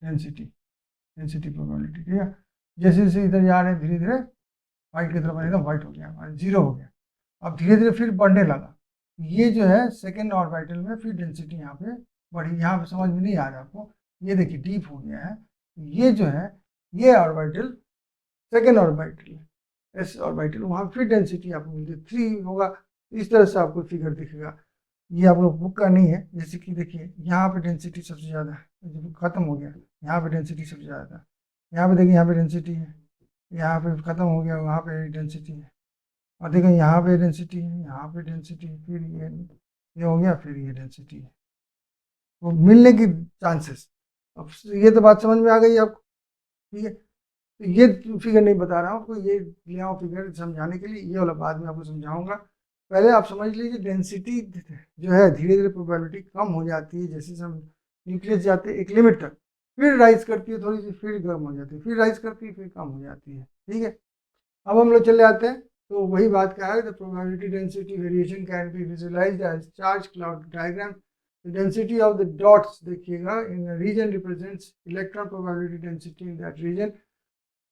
डेंसिटी प्रोबेबिलिटी, ठीक है। जैसे जैसे इधर जा रहे हैं धीरे धीरे वाइट की तरफ एकदम वाइट हो गया, 0 हो गया, अब धीरे धीरे फिर बढ़ने लगा। ये जो है सेकेंड ऑर्बिटल में फिर डेंसिटी यहाँ पे बढ़ी, यहाँ पे समझ में नहीं आ रहा आपको, ये देखिए डीप हो गया है। ये जो है ये orbital second orbital, S orbital, वहाँ फिर डेंसिटी आपको मिलती है 3 होगा। इस तरह से आपको फिगर दिखेगा, ये आप लोग बुक का नहीं है। जैसे कि देखिए यहाँ पे डेंसिटी सबसे ज़्यादा है, जब खत्म हो गया यहाँ पे डेंसिटी सबसे ज़्यादा था, यहाँ पे देखिए यहाँ पे डेंसिटी है, यहाँ पे ख़त्म हो गया वहाँ पे डेंसिटी है, और देखो यहाँ पे डेंसिटी है, यहाँ पे डेंसिटी है, फिर ये हो गया, फिर ये डेंसिटी है, वो मिलने की चांसेस। अब ये तो बात समझ में आ गई आपको, ठीक है। तो ये फिगर नहीं बता रहा हूँ आपको, ये ले आओ फिगर समझाने के लिए, ये वाला बाद में आपको समझाऊंगा। पहले आप समझ लीजिए डेंसिटी जो है धीरे धीरे प्रोबेबिलिटी कम हो जाती है, जैसे हम न्यूक्लियस जाते हैं एक लिमिट तक, फिर राइज करती है थोड़ी सी, फिर कम हो जाती है, फिर राइज करती है, फिर कम हो जाती है, ठीक है। अब हम लोग चले आते हैं, तो वही बात का है, the probability density variation can be visualized as charge cloud diagram. The density of the dots देखिएगा in a region represents electron probability density in that region.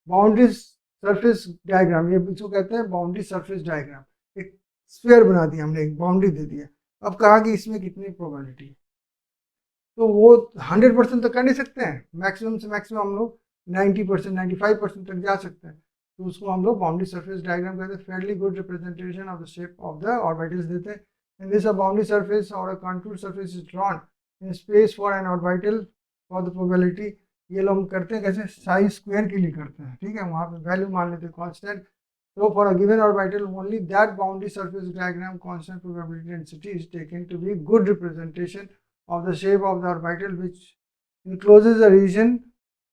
Boundary surface diagram, ये इसको कहते हैं बाउंड्री सरफेस डायग्राम। एक sphere बना दिया हमने, एक बाउंड्री दे दिया, अब कहा कि इसमें कितनी प्रोबेबिलिटी है, तो वो 100% तक कर नहीं सकते हैं, मैक्सिमम से मैक्सिमम हम लोग 90%, 95% तक जा सकते हैं, तो उसको हम लोग बाउंड्री सरफेस डायग्राम कहते हैं। Fairly good representation of the shape of the orbitals देते हैं। In this, a boundary surface or a contour surface is drawn in space for an orbital for the probability। ये लोग हम करते हैं कैसे, साइज स्क्वायर के लिए करते हैं, ठीक है, वहाँ पे वैल्यू मान लेते हैं constant. So for a given orbital, only that boundary surface diagram constant probability density is taken to be good representation of the shape of the orbital which encloses a region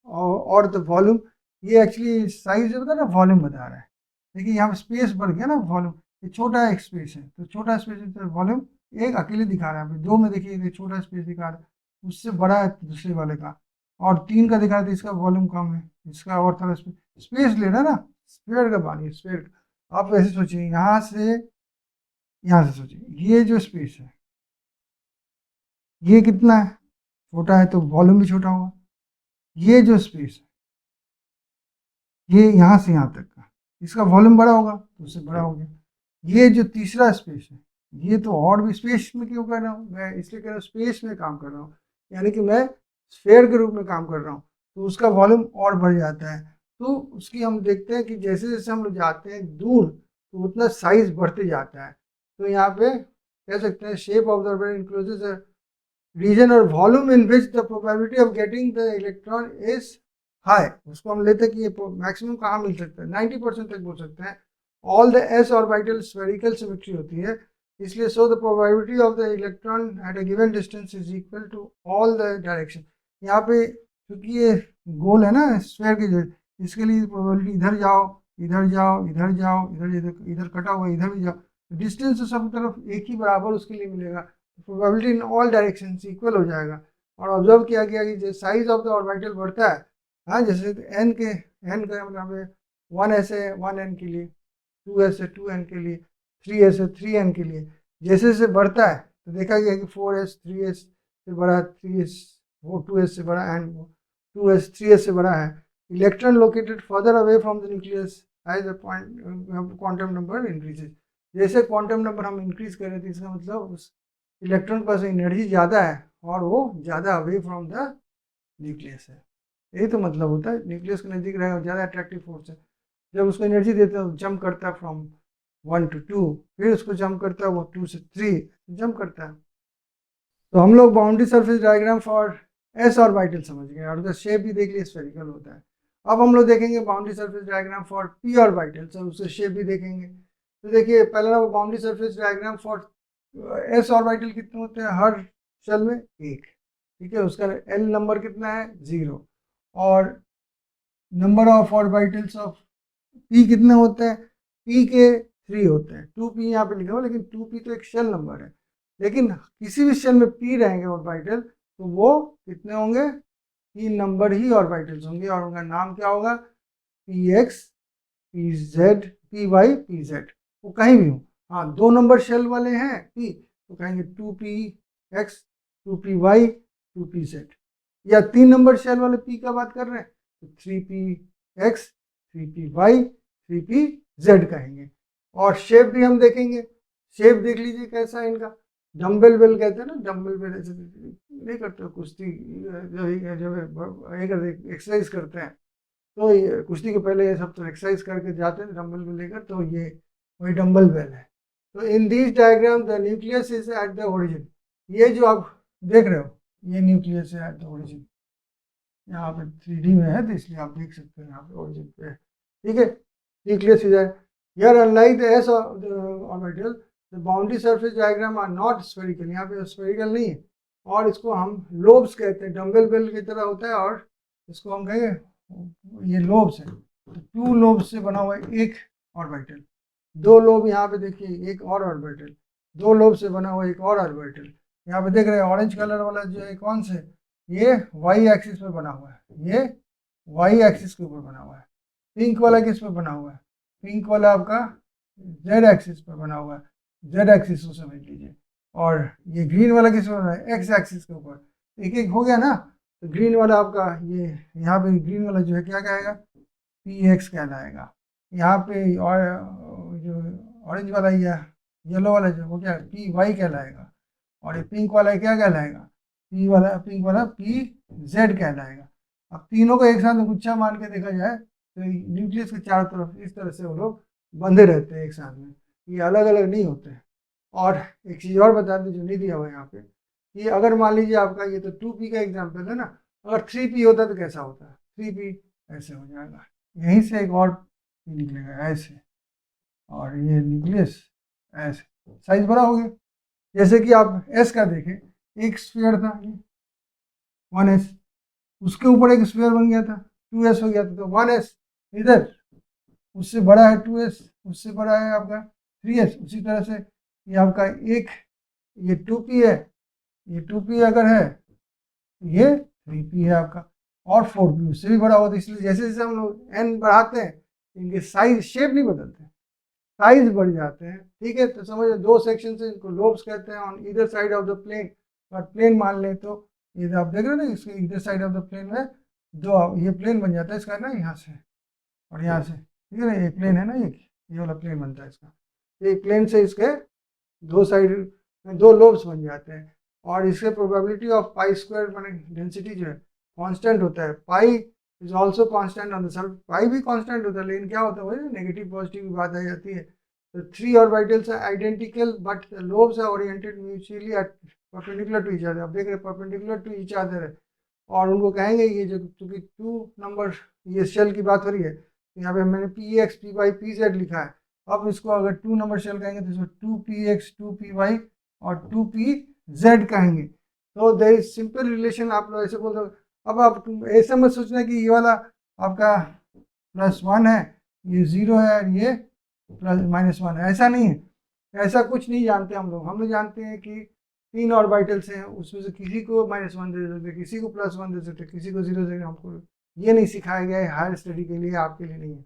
or the volume। ये actually size जो बता रहा है volume बता रहा है, देखिए यहाँ पे स्पेस बढ़ गया ना, वॉल्यूम, ये छोटा एक स्पेस है, तो छोटा स्पेस है तो वॉल्यूम एक अकेले दिखा रहा है, दो में देखिए ये छोटा स्पेस दिखा रहा है, उससे बड़ा है दूसरे वाले का, और तीन का दिखा रहा है तो इसका वॉल्यूम कम है, इसका और थोड़ा स्पेस ले रहा है ना, स्फीयर का पानी, स्फीयर। आप ऐसे सोचिए, यहाँ से सोचिए, ये जो स्पेस है ये कितना है, छोटा है, तो वॉल्यूम भी छोटा होगा। ये जो स्पेस है ये यहाँ से यहाँ तक का, इसका वॉल्यूम बड़ा होगा तो उससे बड़ा हो गया। ये जो तीसरा स्पेस है ये तो और भी स्पेस में क्यों कर रहा हूँ मैं, इसलिए कह रहा हूँ स्पेस में काम कर रहा हूँ, यानी कि मैं स्फीयर के रूप में काम कर रहा हूँ, तो उसका वॉल्यूम और बढ़ जाता है। तो उसकी हम देखते हैं कि जैसे जैसे हम लोग जाते हैं दूर तो उतना साइज बढ़ते जाता है। तो यहाँ पे कह सकते हैं shape of the orbital encloses a region और volume in which the probability of getting the electron is high. उसको हम लेते हैं कि ये मैक्सिमम कहाँ मिल सकता है, 90% तक बोल सकते हैं। All the s orbital spherical symmetry होती है, इसलिए so the probability of the electron at a given distance is equal to all the direction. यहाँ पे क्योंकि ये गोल है ना स्फीयर की जो, इसके लिए प्रोबेबिलिटी इधर जाओ, इधर जाओ, इधर जाओ, इधर इधर इधर कटा हुआ, इधर भी जाओ, डिस्टेंस तो सब तरफ एक ही बराबर उसके लिए मिलेगा, probability in all direction equal हो जाएगा। और ऑब्जर्व किया गया कि जो साइज ऑफ द ऑर्बिटल बढ़ता है, हाँ, जैसे एन का मतलब है 1s है 1n के लिए, 2s है 2n के लिए, 3s है 3n के लिए, जैसे जैसे बढ़ता है तो देखा गया कि 4s 3s से बड़ा, 3s वो 2s से बड़ा, एंड 2s 3s से बड़ा है। Electron located further away from the nucleus as the point quantum number increases. जैसे क्वांटम नंबर हम इंक्रीज कर रहे थे, इसका मतलब उस इलेक्ट्रॉन के पास एनर्जी ज़्यादा है और वो ज़्यादा अवे फ्रॉम द न्यूक्लियस है। यही तो मतलब होता है, न्यूक्लियस के नज़दीक रहेगा, ज़्यादा अट्रैक्टिव फोर्स है, जब उसको एनर्जी देते हैं जंप करता है फ्रॉम 1 to 2, फिर उसको जंप करता है वो 2 से 3 जंप करता है। तो हम लोग boundary surface diagram for S orbital समझ गए, और उसका शेप भी देख लिए स्फेरिकल होता है। अब हम लोग देखेंगे boundary surface diagram for P orbital, सब उसका शेप भी देखेंगे। तो देखिए पहला number boundary surface diagram for S orbital कितने होते हैं, हर शेल में एक, ठीक है, उसका एल नंबर कितना है 0, और number of orbitals of P कितने होते हैं, पी के 3 होते हैं, 2p यहाँ पे लिखा हुआ, लेकिन 2p तो एक शेल नंबर है, लेकिन किसी भी शेल में p रहेंगे ऑर्बिटल तो वो कितने होंगे, 3 नंबर ही ऑर्बिटल्स होंगे, और उनका नाम क्या होगा, px pz py pz, वो कहीं भी हो। हाँ, 2 नंबर शेल वाले हैं p तो कहेंगे 2px 2py 2pz, या 3 नंबर शेल वाले p का बात कर रहे हैं तो 3px 3py 3pz कहेंगे। और शेप भी हम देखेंगे, शेप देख लीजिए कैसा है इनका, डम्बल बेल कहते हैं ना, डम्बल बेल ऐसे नहीं करते कुश्ती, जब एक्सरसाइज करते हैं तो ये कुश्ती के पहले ये सब तो एक्सरसाइज करके जाते हैं डम्बल को लेकर, तो ये वही डम्बल बेल है। तो in this diagram the nucleus is at the origin, ये जो आप देख रहे हो ये न्यूक्लियस है एट द ओरिजिन, यहाँ पे 3D में है तो इसलिए आप देख सकते हैं यहाँ पे ओरिजिन पे है, ठीक है, nucleus is here unlike the s orbital the boundary surface diagram are not spherical, यहाँ पे स्फेरिकल नहीं है, और इसको हम लोब्स कहते हैं, डम्बल बेल की तरह होता है, और इसको हम कहेंगे ये लोब्स है, तो 2 लोब्स से बना हुआ है एक ऑर्बिटल, 2 लोब यहाँ पे देखिए एक और ऑर्बिटल, 2 लोब से बना हुआ एक और ऑर्बिटल, यहाँ पे देख रहे हैं ऑरेंज कलर वाला जो है कौन से, ये वाई एक्सिस पे बना हुआ है, ये वाई एक्सिस के ऊपर बना हुआ है, पिंक वाला किस पे बना हुआ है, पिंक वाला आपका जेड एक्सिस पर बना हुआ है, जेड एक्सिस को समझ लीजिए, और ये ग्रीन वाला किस पर बना है, एक्स एक्सिस के ऊपर। एक एक हो गया ना, तो ग्रीन वाला आपका ये यहाँ पे ग्रीन वाला जो है क्या कहेगा, पी एक्स कहलाएगा। यहाँ पे और जो ऑरेंज वाला या येलो वाला जो वो क्या है, पी वाई कहलाएगा। और ये पिंक वाला क्या कहलाएगा, पिंक वाला पी जेड कहलाएगा। अब तीनों को एक साथ गुच्छा मान के देखा जाए तो न्यूक्लियस के चारों तरफ इस तरह से वो लोग बंधे रहते हैं एक साथ में, ये अलग अलग नहीं होते हैं। और एक चीज़ और बता दें जो नहीं दिया हुआ है यहाँ पे, कि अगर मान लीजिए आपका ये तो 2p का एग्जाम्पल है ना, अगर 3p होता तो कैसा होता, 3p ऐसे हो जाएगा, यहीं से एक और p निकलेगा ऐसे, और ये न्यूक्लियस ऐसे, साइज बड़ा हो गया। जैसे कि आप s का देखें, एक स्फीयर था ये 1s, उसके ऊपर एक स्फीयर बन गया था 2s हो गया था, तो 1s इधर, उससे बड़ा है 2s, उससे बड़ा है आपका 3s। उसी तरह से ये आपका एक, ये 2p है, ये 2p अगर है तो ये 3p है आपका, और 4p उससे भी बड़ा होता है। इसलिए जैसे जैसे हम लोग n बढ़ाते हैं इनके साइज शेप नहीं बदलते, साइज बढ़ जाते हैं। ठीक है, तो समझो दो सेक्शन से इनको लोब्स कहते हैं on either side of the plane. और प्लेन मान लें तो ये आप देख रहे हो ना, इसके either side of the plane में दो, ये प्लेन बन जाता है इसका ना, यहाँ से और यहाँ से, ठीक है ना, ये प्लेन है ना, ये वाला प्लेन बनता है इसका, ये प्लेन से इसके दो साइड में दो लोब्स बन जाते हैं। और इसके प्रोबेबिलिटी ऑफ पाई स्क्वायर माने डेंसिटी जो है कांस्टेंट होता है, psi is also constant on the surface, psi भी कांस्टेंट होता है, लेकिन क्या होता है वही नेगेटिव पॉजिटिव की बात आ जाती है। तो 3 orbitals are identical but the lobes are oriented mutually at perpendicular to each other. आप देख रहे हैं परपेंडिकुलर टू ईच अदर है, और उनको कहेंगे ये जो, क्योंकि 2 नंबर ये शेल की बात हो रही है, तो यहाँ पे मैंने p x p y p z लिखा है। अब इसको अगर 2 नंबर शेल कहेंगे तो इसको 2px 2py और 2pz कहेंगे। तो देयर इज सिंपल रिलेशन, आप लोग ऐसे बोल दो। अब आप ऐसा मत सोचना कि ये वाला आपका +1 है, ये 0 है और ये -1 है, ऐसा नहीं है। ऐसा कुछ नहीं जानते हम लोग जानते हैं कि 3 ऑर्बिटल्स हैं, उसमें से किसी को -1 दे सकते, किसी को +1 दे सकते, किसी को 0 दे सकते। हमको ये नहीं सिखाया गया है हायर स्टडी के लिए, आपके लिए नहीं है।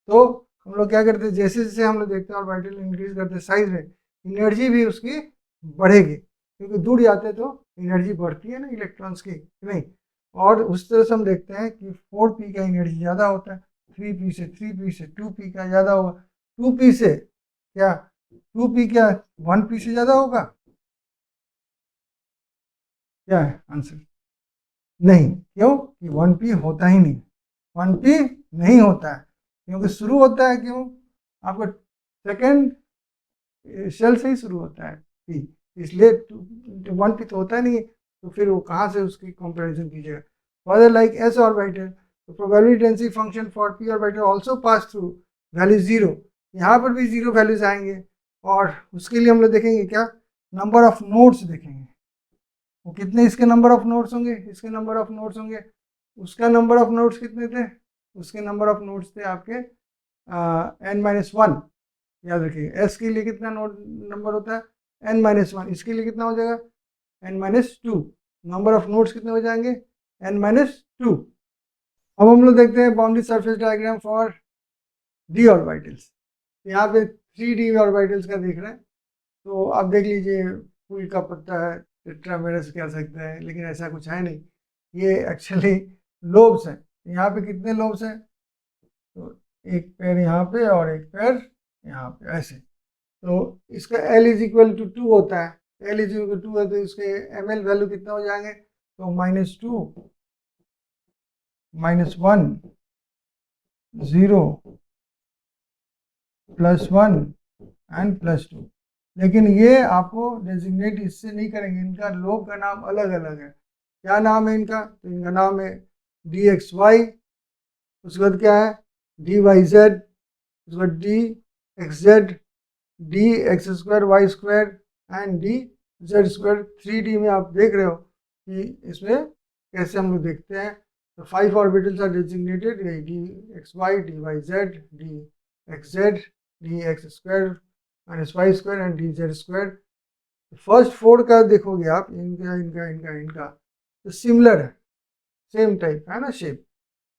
तो हम लोग क्या करते हैं, जैसे जैसे हम लोग देखते हैं ऑर्बिटल इंक्रीज करते हैं साइज में, एनर्जी भी उसकी बढ़ेगी, क्योंकि दूर जाते तो एनर्जी बढ़ती है ना इलेक्ट्रॉन्स की, नहीं। और उस तरह से हम देखते हैं कि 4p का एनर्जी ज़्यादा होता है 3p से, 3p से 2p का ज़्यादा होगा, 2p से क्या 2p क्या 1p से ज़्यादा होगा, क्या है आंसर, नहीं। क्यों कि 1p होता ही नहीं, 1p नहीं होता है, क्योंकि शुरू होता है क्यों, आपका सेकेंड शेल से ही शुरू होता है p, इसलिए 1p तो होता नहीं है, तो फिर वो कहाँ से उसकी कंपैरिजन कीजिएगा। फर्दर लाइक s ऑर्बिटल, तो probability density function for p orbital also pass through value 0, यहाँ पर भी 0 वैल्यूज आएंगे। और उसके लिए हम लोग देखेंगे क्या, नंबर ऑफ नोड्स देखेंगे, वो कितने इसके नंबर ऑफ नोड्स होंगे, इसके नंबर ऑफ नोड्स होंगे, उसका नंबर ऑफ नोड्स कितने थे, उसके नंबर ऑफ नोड्स थे आपके n-1। याद रखिए s के लिए कितना नोड नंबर होता है n-1, इसके लिए कितना हो जाएगा n-2, नंबर ऑफ नोड्स कितने हो जाएंगे n-2। अब हम लोग देखते हैं boundary surface diagram for d orbitals. यहाँ पे 3d ऑर्बिटल्स का देख रहे हैं, तो आप देख लीजिए फूल का पत्ता है, टेट्रामेरस कह सकते हैं, लेकिन ऐसा कुछ है नहीं, ये एक्चुअली लोब्स हैं। यहाँ पे कितने लोब्स हैं, तो एक पैर यहाँ पे और एक पैर यहाँ पे ऐसे, तो इसका L इज इक्वल टू 2 होता है, L इज इक्वल टू 2 है, तो इसके ml वैल्यू कितना हो जाएंगे, तो -2 -1 0 +1 एंड +2। लेकिन ये आपको डेजिग्नेट इससे नहीं करेंगे, इनका लोब का नाम अलग अलग है। क्या नाम है इनका, तो इनका नाम है dxy, उसके बाद क्या है dyz, उसके बाद dxz, dx2 y² and dz²। 3D में आप देख रहे हो कि इसमें कैसे हम लोग देखते हैं, तो 5 orbitals are designated, dxy, dyz, dxz, dx² -y² and dz²। First 4 का देखोगे आप, इनका इनका इनका इनका तो सिमिलर है, सेम टाइप है ना शेप,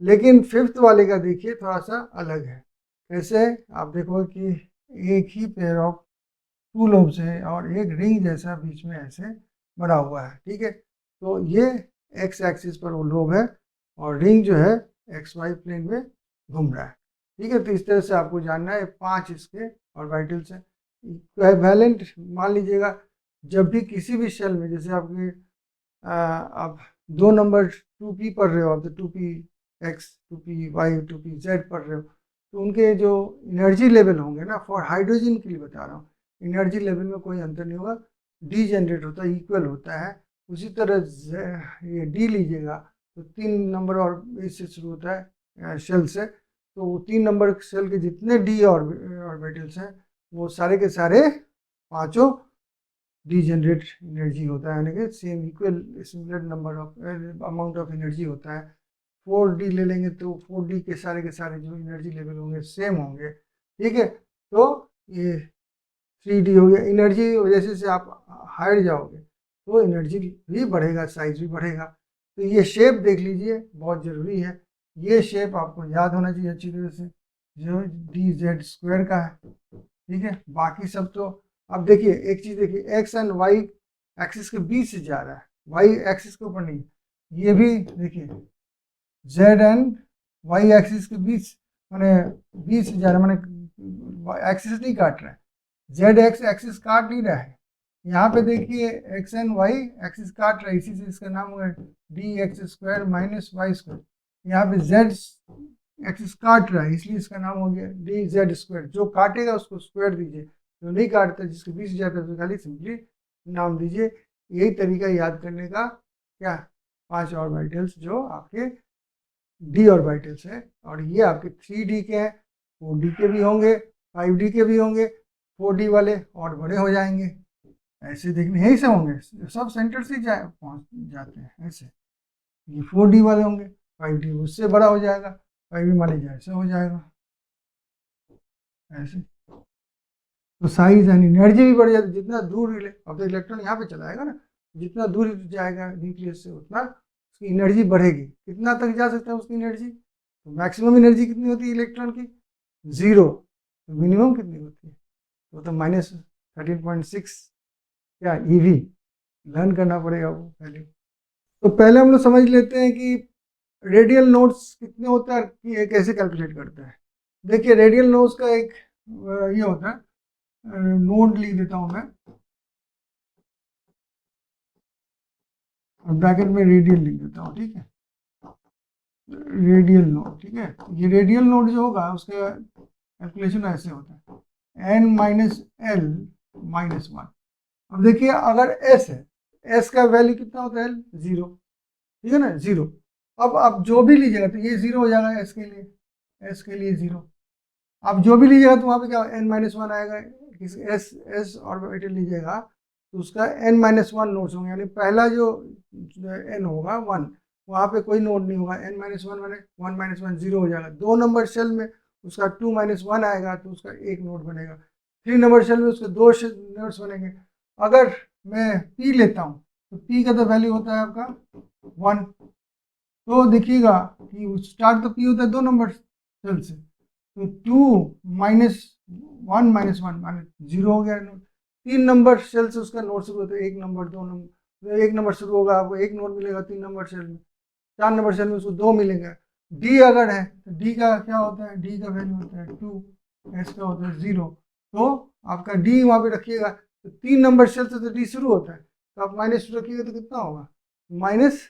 लेकिन 5th वाले का देखिए थोड़ा सा अलग है। कैसे? आप देखो कि एक ही पेयर ऑफ टू लोब्स है और एक रिंग जैसा बीच में ऐसे बना हुआ है, ठीक है। तो ये एक्स एक्सिस पर वो लोब है और रिंग जो है एक्स वाई प्लेन में घूम रहा है, ठीक है। तो इस तरह से आपको जानना है 5 इसके ऑर्बिटल्स हैं। इक्विवेलेंट मान लीजिएगा, जब भी किसी भी शेल में, जैसे आपके आप 2 नंबर 2p पढ़ रहे हो, आप तो 2p x 2p y 2p z पढ़ रहे हो, तो उनके जो एनर्जी लेवल होंगे ना, फॉर हाइड्रोजन के लिए बता रहा हूँ, एनर्जी लेवल में कोई अंतर नहीं होगा, डी जनरेट होता है, इक्वल होता है। उसी तरह ये डी लीजिएगा तो 3 नंबर और इससे शुरू होता है शेल से, तो 3 नंबर शेल के जितने डी ऑर्बिटल्स हैं वो सारे के सारे पांचों डीजेनरेट एनर्जी होता है, यानी कि same equal similar number of amount of energy होता है। 4D ले लेंगे तो 4D के सारे जो एनर्जी लेवल होंगे सेम होंगे, ठीक है। तो ये 3D हो गया। एनर्जी जैसे से आप हाइट जाओगे तो एनर्जी भी बढ़ेगा, साइज भी बढ़ेगा। तो ये शेप देख लीजिए, बहुत ज़रूरी है। ये शेप आपको याद होना चाहिए अच्छी तरह से, जो dz² का है, ठीक है। बाकी सब तो अब देखिए, एक चीज़ देखिए, एक्स एंड वाई एक्सिस के बीच से जा रहा है, वाई एक्सिस के ऊपर नहीं। ये भी देखिए जेड एंड वाई एक्सिस के बीच, मैंने बीच से जा रहा है, मैंने एक्सिस नहीं काट रहा है, जेड एक्स एक्सिस काट नहीं रहा है। यहाँ पे देखिए एक्स एंड वाई एक्सिस काट रहा है, इसी से इसका नाम हुआ dx² माइनस y²। यहाँ पे जेड एक्सिस काट रहा है, इसलिए इसका नाम हो गया dz²। जो काटेगा उसको स्क्वायर दीजिए, जो नहीं काटता जिसके बीच जाता है तो खाली सिंपली नाम दीजिए। यही तरीका याद करने का, क्या 5 ऑर्बिटल्स जो आपके डी ऑर्बिटल्स है, और ये आपके 3D के हैं, 4D के भी होंगे, 5D के भी होंगे, 4D वाले और बड़े हो जाएंगे। ऐसे देखने यही से होंगे, सब सेंटर से पहुँच जाते हैं ऐसे। ये 4D वाले होंगे, 5D उससे बड़ा हो जाएगा, 5D मान लीजिए ऐसे हो जाएगा ऐसे। तो साइज एंड एनर्जी भी बढ़ जाती है, जितना दूर अब तो इलेक्ट्रॉन यहाँ पे चलाएगा ना, जितना दूर जाएगा न्यूक्लियस से उतना उसकी एनर्जी बढ़ेगी। कितना तक जा सकता है उसकी एनर्जी? तो मैक्सिमम एनर्जी कितनी होती है इलेक्ट्रॉन की? 0। तो मिनिमम कितनी होती है? तो -13.6 क्या ईवी। लर्न करना पड़ेगा वो पहले। तो पहले हम लोग समझ लेते हैं कि रेडियल नोड्स कितने होता है कि ये कैसे कैलकुलेट करता है। देखिए रेडियल नोड्स का एक ये होता है, नोड लिख देता हूँ मैं, और ब्रैकेट में रेडियल लिख देता हूँ, ठीक है। रेडियल नोड, ठीक है। ये रेडियल नोड जो होगा उसका कैलकुलेशन ऐसे होता है, n-l-1। अब देखिए अगर s है, s का वैल्यू कितना होता है? 0, ठीक है ना, 0। अब आप जो भी लीजिएगा तो ये 0 हो जाएगा s के लिए, s के लिए 0। आप जो भी लीजिएगा तो वहाँ पे क्या n-1 आएगा। किसी s ऑर्बिटल लीजिएगा तो उसका n-1 नोड्स होंगे, यानी पहला जो n होगा 1, वहाँ पे कोई नोड नहीं होगा। n-1 मैंने 1 - 1 0 हो जाएगा। 2 नंबर शेल में उसका 2 - 1 आएगा तो उसका एक नोड बनेगा। 3 नंबर शेल में उसके 2 नोड्स बनेंगे। अगर मैं p लेता हूँ तो p का तो वैल्यू होता है आपका 1। तो देखिएगा कि स्टार्ट तो p होता है 2 नंबर शेल से, तो 2 - 1 - 1 माने 0 हो गया नोड। 3 नंबर शेल से उसका नोड शुरू होता है, 1 नंबर 2 नंबर, तो 1 नंबर शुरू होगा, आपको 1 नोड मिलेगा 3 नंबर शेल में। 4 नंबर शेल में उसको 2 मिलेंगे। डी अगर है तो डी का क्या होता है? डी का वैल्यू होता है 2, एस का होता है 0। तो आपका डी वहाँ पे रखिएगा, तो 3 नंबर शेल से तो डी शुरू होता है, तो आप -2 रखिएगा तो कितना होगा? -3,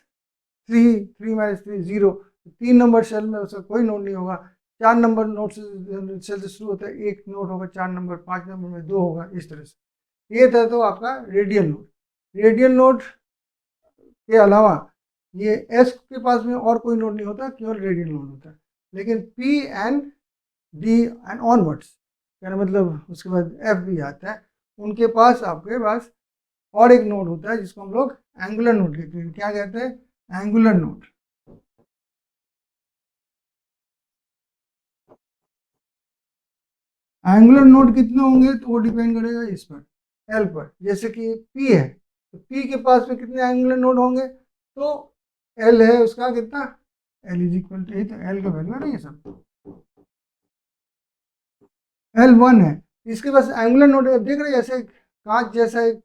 3 - 3 0। 3 नंबर शेल में उसका कोई नोड नहीं होगा। 4 नंबर नोड शेल से शुरू होता है, 1 नोड होगा 4 नंबर, 5 नंबर में 2 होगा, इस तरह से। ये था तो आपका रेडियल नोड। रेडियल नोड के अलावा ये एस के पास में और कोई नोड नहीं होता, केवल रेडियल नोड होता है। लेकिन P and D and onwards, कहना मतलब उसके बाद एफ भी आता है, उनके पास आपके पास और एक नोड होता है जिसको हम लोग एंगुलर नोड कहते हैं। क्या कहते हैं? Angular node. एंगुलर नोड कितने होंगे तो वो डिपेंड करेगा इस पर, एल पर। जैसे कि पी है तो पी के पास में कितने एंगुलर नोड होंगे? तो एल है उसका कितना? एल इज इक्वल टू, तो एल का वैल्यू है ना ये सब। L1 है, इसके पास एंगुलर नोड देख रहे हैं, जैसे कांच जैसा एक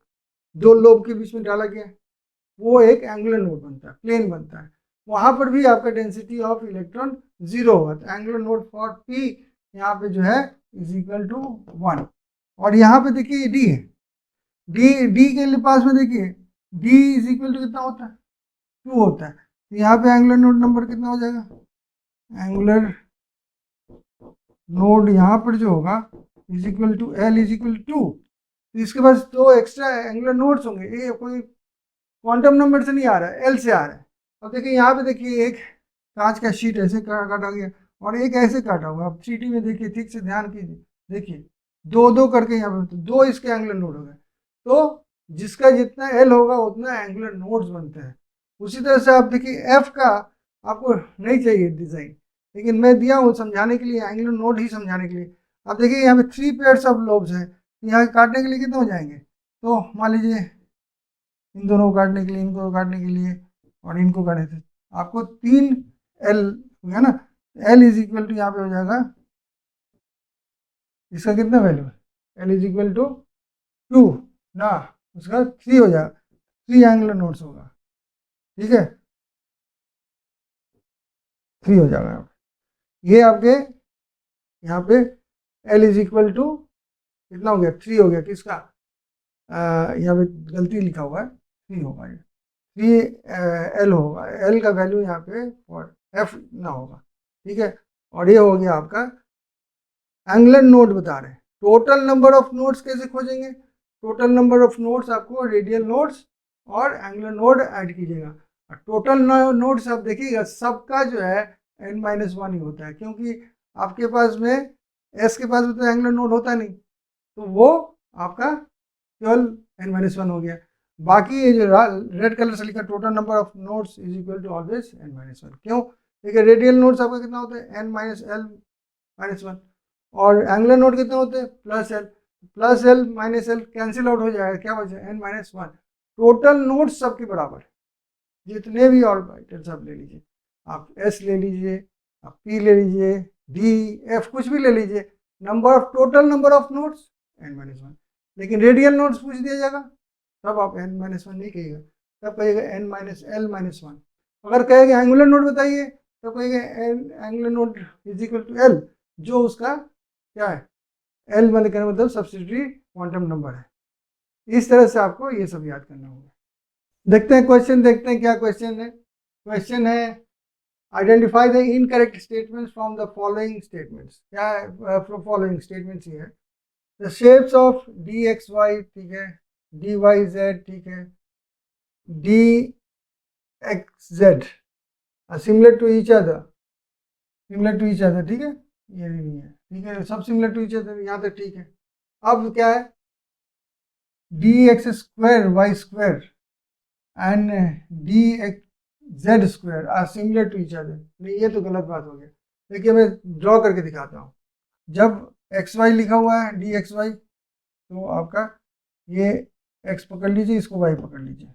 दो लोब के बीच में डाला गया है, वो एक एंगुलर नोड बनता है, प्लेन बनता है। वहां पर भी आपका डेंसिटी ऑफ इलेक्ट्रॉन 0 होगा, तो एंगुलर नोड फॉर P यहाँ पे जो है इज इक्वल टू 1। और यहाँ पे देखिए डी है, डी के पास में देखिए डी इज इक्वल टू कितना होता है, 2 होता है। तो यहाँ पे एंगुलर नोड नंबर कितना हो जाएगा, एंगुलर नोड यहाँ पर जो होगा is equal to l is equal to, तो इसके पास दो एक्स्ट्रा एंगुलर नोड्स होंगे, ये कोई क्वांटम नंबर से नहीं आ रहा है, एल से आ रहा है। अब देखिए यहाँ पे देखिए एक कांच का शीट ऐसे काटा गया और एक ऐसे काटा हुआ, अब 3D में देखिए ठीक से ध्यान कीजिए, देखिए दो दो करके यहाँ पे तो दो इसके एंगुलर नोड हो गए, तो जिसका जितना एल होगा उतना एंगुलर नोड्स बनते हैं। उसी तरह से आप देखिए एफ का आपको नहीं चाहिए डिजाइन, लेकिन मैं दिया हूँ समझाने के लिए, एंगुलर नोड ही समझाने के लिए। अब देखिए यहाँ पे 3 पेयर्स ऑफ लोब्स हैं, यहाँ काटने के लिए कितने हो जाएंगे, तो मान लीजिए इन दोनों को काटने के लिए, इनको काटने के लिए और इनको काटने थे, आपको 3 एल हो गया ना, एल इज इक्वल टू यहाँ पे हो जाएगा, इसका कितना वैल्यू है, एल इज इक्वल टू 2 ना, उसका 3 हो जाएगा, 3 एंगुलर नोड्स होगा, ठीक है, 3 हो जाएगा। ये आपके यहाँ पे एल इज इक्वल टू कितना हो गया, 3 हो गया, किसका, यहाँ पे गलती लिखा हुआ है, 3 होगा, ये 3 एल होगा, एल का वैल्यू यहाँ पे और एफ ना होगा, ठीक है। और ये हो गया आपका एंगुलर नोड बता रहे हैं। टोटल नंबर ऑफ नोड्स कैसे खोजेंगे, टोटल नंबर ऑफ नोड्स आपको रेडियल नोड्स और एंगुलर नोड ऐड कीजिएगा। टोटल नोड्स आप देखिएगा सबका जो है n-1 ही होता है, क्योंकि आपके पास में एस के पास में तो एंगुलर नोड होता नहीं, तो वो आपका केवल n-1 हो गया। बाकी ये जो रेड कलर से लिखा total number of nodes is equal to always n-1, क्यों, देखिए रेडियल नोड्स आपका कितना होता है, n-l-1, और एंगुलर नोड कितने होते हैं, plus L minus L cancel out हो जाएगा, क्या बचा n-1। टोटल नोड्स सबके बराबर, जितने भी ऑर्बिटल्स आप ले लीजिए, आप एस ले लीजिए, आप पी ले लीजिए, डी एफ कुछ भी ले लीजिए, total number of nodes n-1। लेकिन रेडियल नोड्स पूछ दिया जाएगा तब आप n-1 नहीं कहिएगा, तब कहिएगा n-l-1। अगर कहेगा एंगुलर नोड बताइए तो कहेगा angular node is equal to l, जो उसका क्या है, एल वाले का मतलब सब्सिडियरी क्वांटम नंबर है। इस तरह से आपको ये सब याद करना होगा। देखते हैं क्वेश्चन, देखते हैं क्या क्वेश्चन है। क्वेश्चन है identify the incorrect statements from the following statements, क्या है फ्रॉम फॉलोइंग स्टेटमेंट्स ये है, the shapes of d x y, ठीक है, डी वाई जेड, ठीक है, d x z similar to each other, ठीक है, ये भी नहीं है, ठीक है, सब सिमिलर टू ईच अदर, यहाँ तक ठीक है। अब क्या है, d x square y square and d x z square are similar to each other, नहीं ये तो गलत बात हो गया। देखिए मैं ड्रॉ करके दिखाता हूँ, जब एक्स वाई लिखा हुआ है डी एक्स वाई, तो आपका ये एक्स पकड़ लीजिए, इसको वाई पकड़ लीजिए,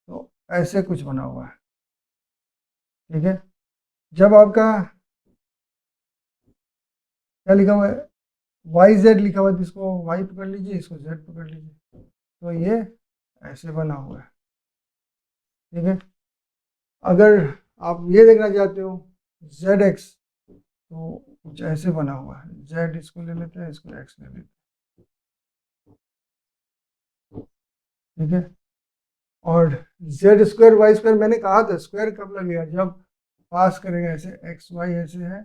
तो ऐसे कुछ बना हुआ है, ठीक है। जब आपका क्या लिखा हुआ है, वाई जेड लिखा हुआ है, तो इसको वाई पकड़ लीजिए, इसको जेड पकड़ लीजिए, तो ये ऐसे बना हुआ है, ठीक है। अगर आप ये देखना चाहते हो जेड एक्स, तो कुछ ऐसे बना हुआ है, जेड इसको ले लेते हैं, इसको एक्स ले लेते हैं, ठीक है। और जेड स्क्वायर वाई स्क्वायर मैंने कहा था स्क्वायर कब लगेगा, जब पास करेगा ऐसे, एक्स वाई ऐसे है,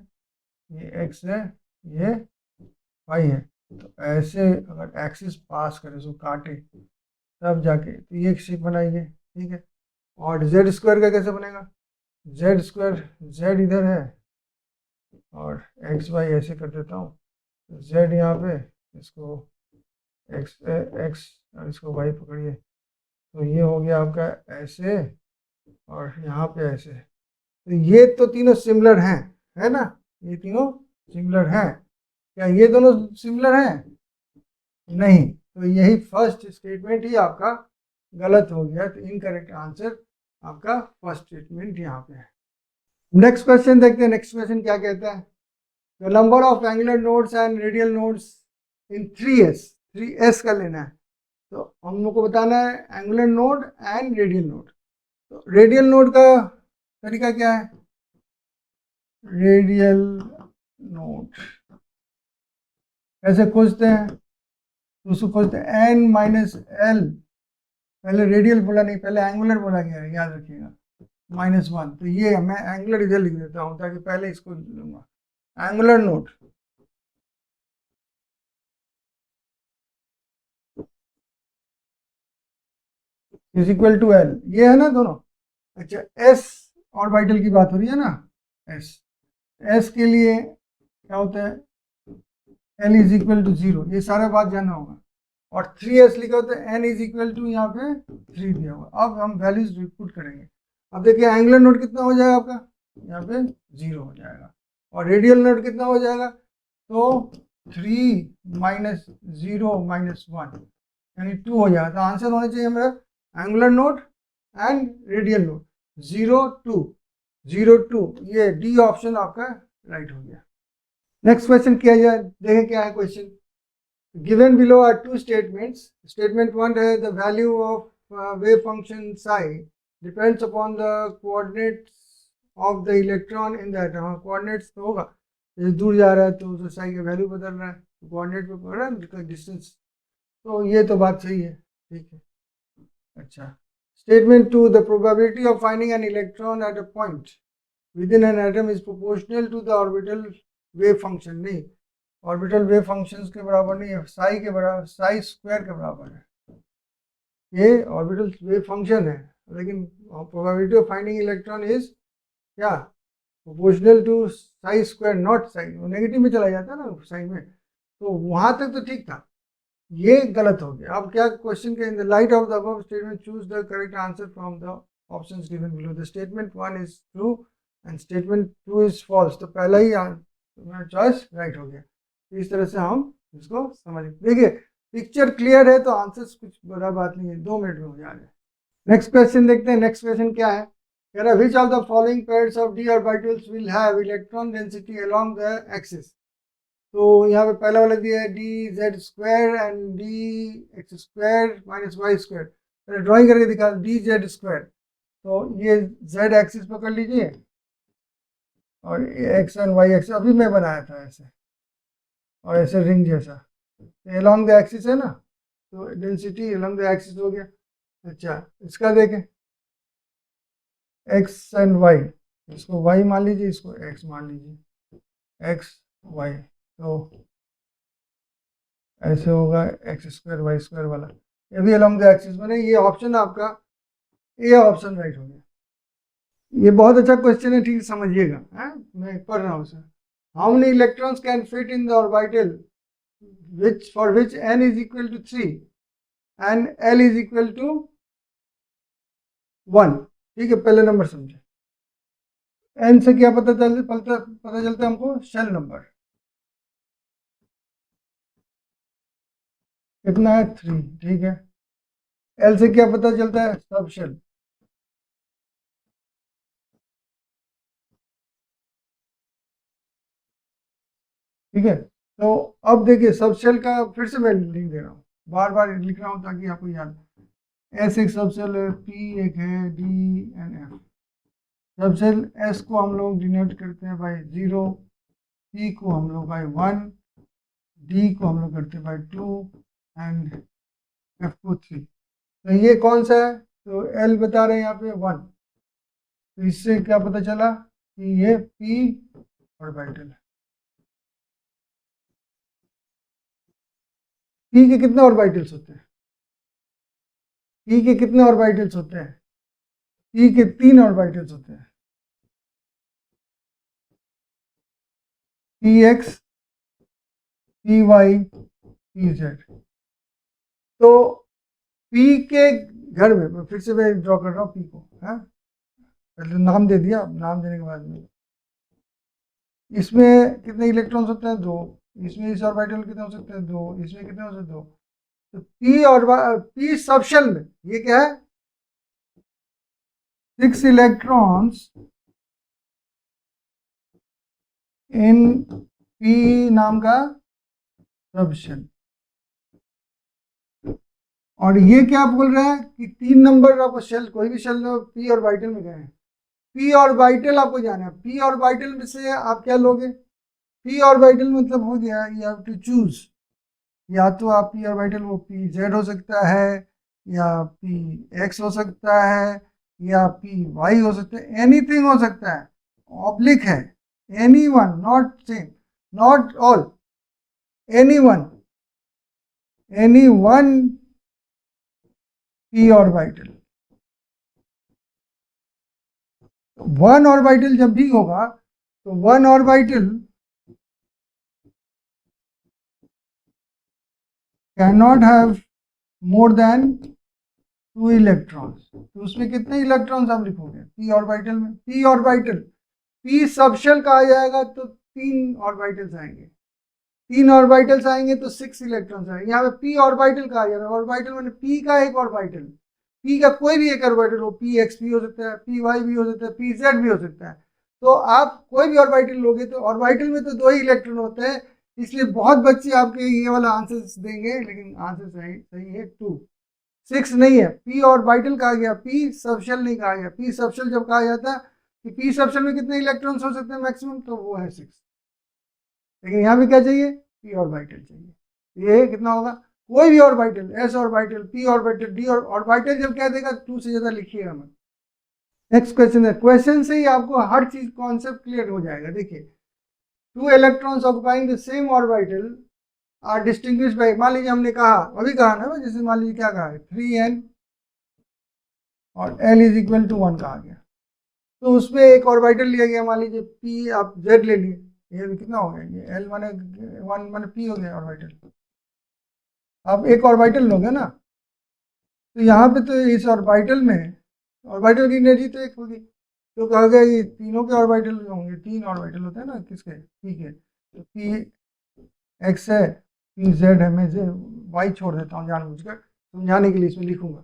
ये एक्स है, ये वाई है, तो ऐसे अगर एक्सिस पास करे, उसको काटे, तब जाके तो ये एक शेप बनाएंगे, ठीक है। और जेड स्क्वायर का कैसे बनेगा, जेड स्क्वायर, जेड इधर है और एक्स वाई ऐसे कर देता हूँ, तो जेड यहाँ पे, इसको एक्स एक्स और इसको वाई पकड़िए, तो ये हो गया आपका ऐसे और यहाँ पे ऐसे, तो ये तो तीनों सिमिलर हैं, है ना, ये तीनों सिमिलर हैं। क्या ये दोनों सिमिलर हैं, नहीं, तो यही फर्स्ट स्टेटमेंट ही आपका गलत हो गया, तो इनकरेक्ट आंसर आपका फर्स्ट स्टेटमेंट यहाँ पे है। नेक्स्ट क्वेश्चन देखते हैं, नेक्स्ट क्वेश्चन क्या कहता है, the number of angular nodes and radial nodes in 3s का लेना है। तो हम लोग को बताना है angular node and radial node. तो रेडियल नोड का तरीका क्या है? रेडियल नोड कैसे खोजते हैं? तो उसको खोजते हैं n माइनस एल, पहले रेडियल बोला नहीं, पहले एंगुलर बोला गया है, याद रखिएगा, -1। तो ये मैं एंगुलर इधर लिख देता हूँ ताकि पहले इसको लूंगा। Angular node is equal to l, ये है ना दोनों। अच्छा, एस ऑर्बिटल की बात हो रही है ना, एस एस के लिए क्या होता है? एल इज इक्वल टू 0, ये सारा बात जानना होगा। और 3s लिखा होता है, एन इज इक्वल टू यहाँ पे 3 दिया हुआ। अब हम वैल्यूज पुट करेंगे। अब देखिए एंगुलर नोड कितना हो जाएगा आपका, यहाँ पे 0 हो जाएगा। और रेडियल नोड कितना हो जाएगा? तो 3 माइनस 0 माइनस 1 यानी 2 हो जाएगा। तो आंसर होना चाहिए हमारा angular node and radial node 0 2 0 2। ये डी ऑप्शन आपका राइट हो गया। नेक्स्ट क्वेश्चन किया जाए, देखें क्या है question. Given below are two statements. Statement 1 है the value of wave function psi depends upon the coordinates of the electron in the atom। हाँ, coordinates तो होगा, जैसे दूर जा रहा है तो उसे psi का वैल्यू बदल रहा है, कोऑर्डिनेट पे पड़ रहा है डिस्टेंस। तो ये तो बात सही है, ठीक है। अच्छा, statement 2 the probability of finding an electron at a point within an atom is proportional to the orbital wave function। नहीं, ऑर्बिटल वेव फंक्शंस के बराबर नहीं है, साई के बराबर, साई स्क्वायर के बराबर है। ये ऑर्बिटल वेव फंक्शन है, लेकिन probability of finding electron is क्या? Proportional to psi square, not psi. Negative में चला जाता है ना साई में, तो वहां तक तो ठीक था, ये गलत हो गया। अब क्या क्वेश्चन के in the light of the above statement choose the correct answer from the options given below. The statement 1 is true and statement 2 is false. तो पहला ही चॉइस राइट हो गया। इस तरह से हम इसको समझ। देखिए पिक्चर क्लियर है तो आंसर्स कुछ बड़ा बात नहीं है, 2 मिनट में हो जाएगा। नेक्स्ट क्वेश्चन देखते हैं। नेक्स्ट क्वेश्चन क्या है? कह रहा है which of the following pairs of d orbitals will have electron density along the axis. तो यहाँ पे पहला वाला दिया है d z square and d x square minus Y square. पहले ड्राइंग करके दिखा, डी जेड स्क्वायर, तो ये जेड एक्सिस पकड़ लीजिए और एक्स एंड वाई एक्सिस अभी मैं बनाया था ऐसे, और ऐसे रिंग जैसा, अलोंग द एक्सिस है ना, तो डेंसिटी अलोंग द एक्सिस हो गया। अच्छा, इसका देखें एक्स एंड वाई, इसको वाई मान लीजिए, इसको एक्स मान लीजिए, एक्स वाई, तो ऐसे होगा एक्स स्क्वायर वाई स्क्वायर वाला, ये भी अलोंग द एक्सिस। मैंने ये ऑप्शन आपका ए ऑप्शन राइट हो गया। ये बहुत अच्छा क्वेश्चन है, ठीक समझिएगा, मैं पढ़ रहा हूँ sir. How many electrons can fit in the orbital for which n is equal to 3 and l is equal to 1। ठीक है, पहले नंबर समझे। n से क्या पता चलता है हमको? शेल नंबर कितना है? 3। ठीक है, l से क्या पता चलता है? Sub shell. ठीक है, तो अब देखिए सब शेल का फिर से मैं लिख दे रहा हूँ, बार बार लिख रहा हूँ ताकि आपको याद। एस एक सब शेल है, पी एक है, d and f. Subshell s को हम लोग डिनोट करते हैं बाई 0, पी को हम लोग बाई 1, डी को हम लोग करते हैं बाई 2 एंड एफ को 3। तो ये कौन सा है? तो एल बता रहे हैं यहाँ पे 1। तो इससे क्या पता चला कि ये पी ऑर्बिटल है। पी के कितने ऑर्बिटल्स होते हैं? पी के कितने ऑर्बिटल्स होते हैं? पी के 3 ऑर्बिटल्स होते हैं, p x, p y, p z. तो पी के घर में फिर से मैं ड्रॉ कर रहा हूँ पी को, है पहले नाम दे दिया, नाम देने के बाद में इसमें कितने इलेक्ट्रॉन्स होते हैं? 2। इसमें इस ऑर्बिटल कितने हो सकते हैं? 2। इसमें कितने हो सकते हैं? 2। तो पी और पी सब शेल में ये क्या है? 6 इलेक्ट्रॉन्स इन पी नाम का सबशेल। और ये क्या बोल रहा है कि 3 नंबर आपको शेल, कोई भी शेल पी ऑर्बिटल में गए हैं, पी ऑर्बिटल आपको जाना है। पी ऑर्बिटल में से आप क्या लोगे? पी ऑर्बिटल मतलब हो गया, यू हैव टू चूज, या तो आप पी ऑर्बिटल वो पी जेड हो सकता है, या पी एक्स हो सकता है, या पी वाई हो सकता है, एनीथिंग हो सकता है, ऑब्लिक है, any one, not same, not all, any one P orbital. One orbital जब भी होगा तो one orbital can not have more than 2 electrons. तो उसमें कितने इलेक्ट्रॉन्स आप लिखोगे पी ऑर्बिटल में? पी ऑर्बिटल, पी सबशेल का आ जाएगा तो 3 ऑर्बिटल्स आएंगे, 3 ऑर्बिटल्स आएंगे तो 6 इलेक्ट्रॉन्स आएंगे। यहाँ पे पी ऑर्बिटल का आ जाएगा, ऑर्बिटल मैंने पी का एक ऑर्बिटल, पी का कोई भी एक ऑर्बिटल हो, पी एक्स भी हो सकता है, पी वाई भी हो सकता है, पी जेड भी हो सकता है। तो आप कोई भी ऑर्बिटल लोगे तो ऑर्बिटल में तो 2 ही इलेक्ट्रॉन होते हैं, इसलिए बहुत बच्चे आपके ये वाला आंसर देंगे, लेकिन आंसर सही है 2, 6 नहीं है। पी ऑर्बिटल कहा गया, पी सबशेल नहीं कहा गया। पी सबशेल जब कहा जाता है कि पी सबशेल में कितने इलेक्ट्रॉन्स हो सकते हैं मैक्सिमम, तो वो है 6। लेकिन यहाँ पे क्या चाहिए? पी ऑर्बिटल चाहिए। ये कितना होगा? कोई भी orbital, S orbital, P orbital, D orbital जब कह देगा 2 से ज्यादा लिखिएगा मत। नेक्स्ट क्वेश्चन है, क्वेश्चन से ही आपको हर चीज कॉन्सेप्ट क्लियर हो जाएगा। देखिए, 2 electrons occupying the same orbital are distinguish by, मान लीजिए हमने कहा, अभी कहा ना, जैसे मान लीजिए क्या कहा है, 3n और l इज इक्वल टू 1 कहा गया। तो उसमें एक ऑर्बिटल लिया गया, मान लीजिए p, आप z ले लिए, ये कितना हो गया, ये l माने 1 माने p हो गया ऑर्बिटल। आप एक ऑर्बिटल लोगे ना, तो यहाँ पे तो इस ऑर्बिटल में ऑर्बिटल की एनर्जी तो एक होगी, तो कहा गया ये तीनों के ऑर्बिटल होंगे, 3 ऑर्बिटल होते हैं ना किसके, पी के, तो पी एक्स है, पी जेड है, मैं वाई छोड़ देता हूँ जानबूझकर समझाने के लिए, इसमें लिखूंगा।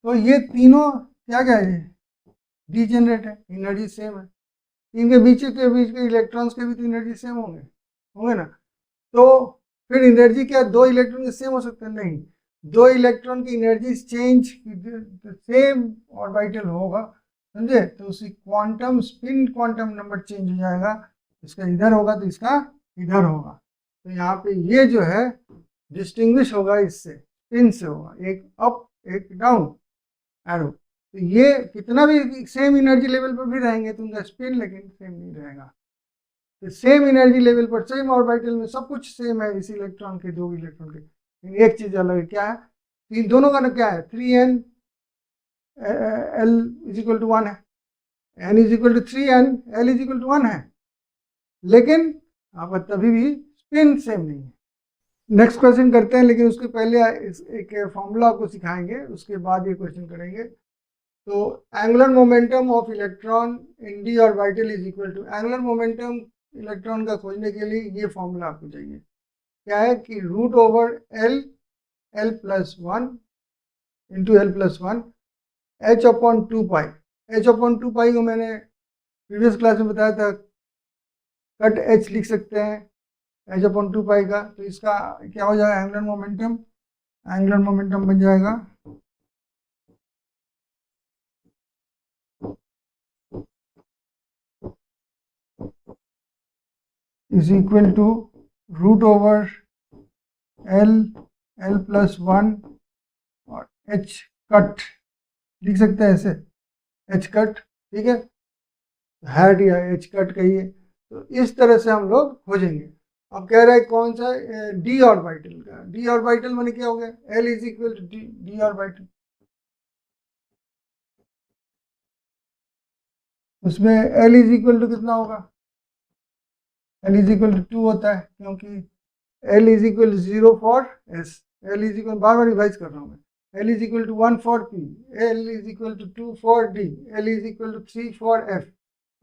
तो ये तीनों क्या क्या है, डीजेनरेट है, एनर्जी सेम है, इनके बीच के इलेक्ट्रॉन्स के भी तो एनर्जी सेम होंगे, होंगे ना। तो फिर एनर्जी क्या 2 इलेक्ट्रॉन के सेम हो सकते हैं? नहीं, 2 इलेक्ट्रॉन की एनर्जी चेंज सेम ऑर्बिटल होगा, समझे, तो उसकी quantum spin, quantum number change हो जाएगा, इसका इधर होगा तो इसका इधर होगा। तो यहाँ पे ये जो है डिस्टिंग्विश होगा, इससे स्पिन से होगा, एक अप एक डाउन एरो। तो ये कितना भी सेम एनर्जी लेवल पर भी रहेंगे तो उनका स्पिन लेकिन सेम नहीं रहेगा। तो सेम एनर्जी लेवल पर सेम ऑर्बिटल में सब कुछ सेम है, इस इलेक्ट्रॉन के 2 इलेक्ट्रॉन के, लेकिन एक चीज अलग है, क्या है, इन दोनों का ना क्या है, 3n l is equal to 1 है, n is equal to 3n, l is equal to 1 है, लेकिन आपका तभी भी स्पिन सेम नहीं है। नेक्स्ट क्वेश्चन करते हैं, लेकिन उसके पहले एक फॉर्मूला आपको सिखाएंगे, उसके बाद ये क्वेश्चन करेंगे। तो angular momentum of electron in d orbital is equal to, angular momentum electron का खोजने के लिए ये फॉर्मूला आपको चाहिए, क्या है कि root over l, l plus 1 into l plus 1 h upon 2 pi. H upon 2 pi को मैंने प्रीवियस क्लास में बताया था, कट एच लिख सकते हैं एच अपॉन 2 पाई का। तो इसका क्या हो जाएगा, एंगुलर मोमेंटम, एंगुलर मोमेंटम बन जाएगा is equal to root over l, l plus 1 और एच कट लिख सकते हैं ऐसे, एच कट, ठीक है, हैट या एच कट कहिए। तो इस तरह से हम लोग खोजेंगे। अब कह रहा है कौन सा, डी ऑर्बिटल का, डी ऑर्बिटल माने क्या हो गया, l is equal to d orbital, उसमें एल इज इक्वल टू कितना होगा, एल इज इक्वल टू 2 होता है, क्योंकि l is equal to 0 for s, l is equal, बार बार रिवाइज कर रहा हूँ मैं, l is equal to 1 for p, l is equal to 2 for d, l is equal to 3 for f.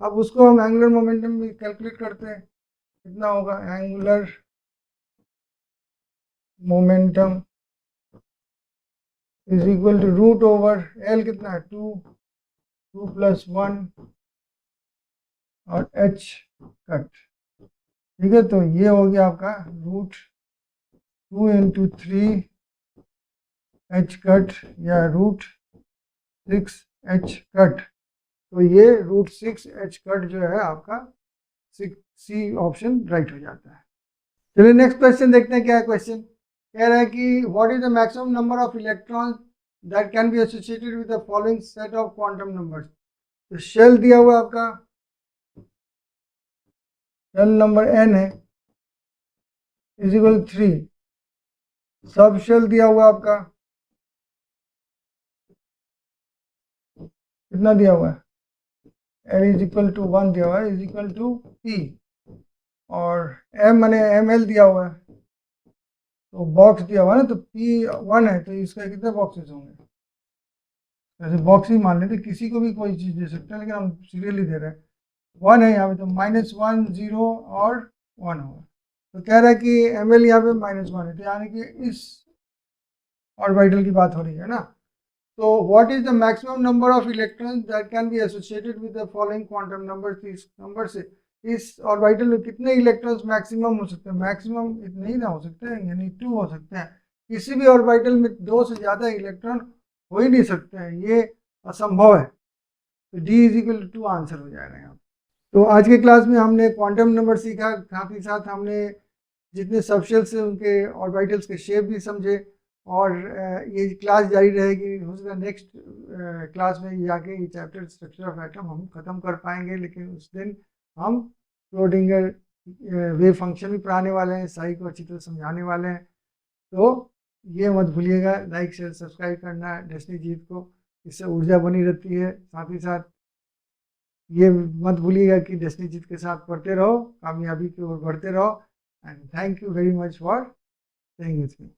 अब उसको हम एंगुलर मोमेंटम भी कैलकुलेट करते हैं, कितना होगा, angular momentum is equal to root over l, कितना है 2, 2 प्लस 1 और एच कट, ठीक है, तो ये हो गया आपका √2 × 3 h कट या √6 h कट। तो ये √6 h कट जो है आपका सी ऑप्शन राइट हो जाता है। चलिए नेक्स्ट क्वेश्चन देखते हैं क्या है क्वेश्चन। कह रहा है कि what is the maximum number of electrons that can be associated with the following set of quantum numbers. तो शेल दिया हुआ आपका, शेल नंबर n है इज इक्वल 3। सब शेल दिया हुआ आपका कितना दिया हुआ है, l इज इक्वल टू 1 दिया हुआ है, इज इक्वल टू p, और m माने ml दिया हुआ है, तो बॉक्स दिया हुआ है ना, तो p 1 है तो इसका कितने बॉक्सेस होंगे। ऐसे बॉक्स ही मान लेते, किसी को भी कोई चीज़ दे सकते हैं लेकिन हम सीरियली दे रहे हैं। 1 है यहाँ पे तो -1 0 और 1 होगा। तो कह रहा है कि ml यहाँ पे -1 है, तो यानी कि इस ऑर्बिटल की बात हो रही है ना। तो what is the maximum number of electrons that can be associated with the following quantum number. इस नंबर से इस ऑर्बिटल में कितने इलेक्ट्रॉन्स मैक्सिमम हो सकते हैं। मैक्सिमम इतने ही ना हो सकते हैं, यानी 2 हो सकते हैं। किसी भी ऑर्बिटल में 2 से ज़्यादा इलेक्ट्रॉन हो ही नहीं सकते हैं, ये असंभव है। तो d is equal to answer हो जाएगा यहाँ। तो आज के क्लास में हमने क्वांटम नंबर सीखा, साथ ही साथ हमने जितने सबशेल्स हैं उनके ऑर्बिटल्स के शेप भी समझे, और ये क्लास जारी रहेगी। हो सकता है नेक्स्ट क्लास में जाके ये चैप्टर स्ट्रक्चर ऑफ एटम हम ख़त्म कर पाएंगे, लेकिन उस दिन हम श्रोडिंगर वेव फंक्शन भी पढ़ाने वाले हैं, साई को अच्छी तरह समझाने वाले हैं। तो ये मत भूलिएगा लाइक शेयर सब्सक्राइब करना डेस्टिनी जीत को, इससे ऊर्जा बनी रहती है। साथ ही साथ ये मत भूलिएगा कि डेस्टिनी जीत के साथ पढ़ते रहो, कामयाबी की ओर बढ़ते रहो। And thank you very much for staying with me.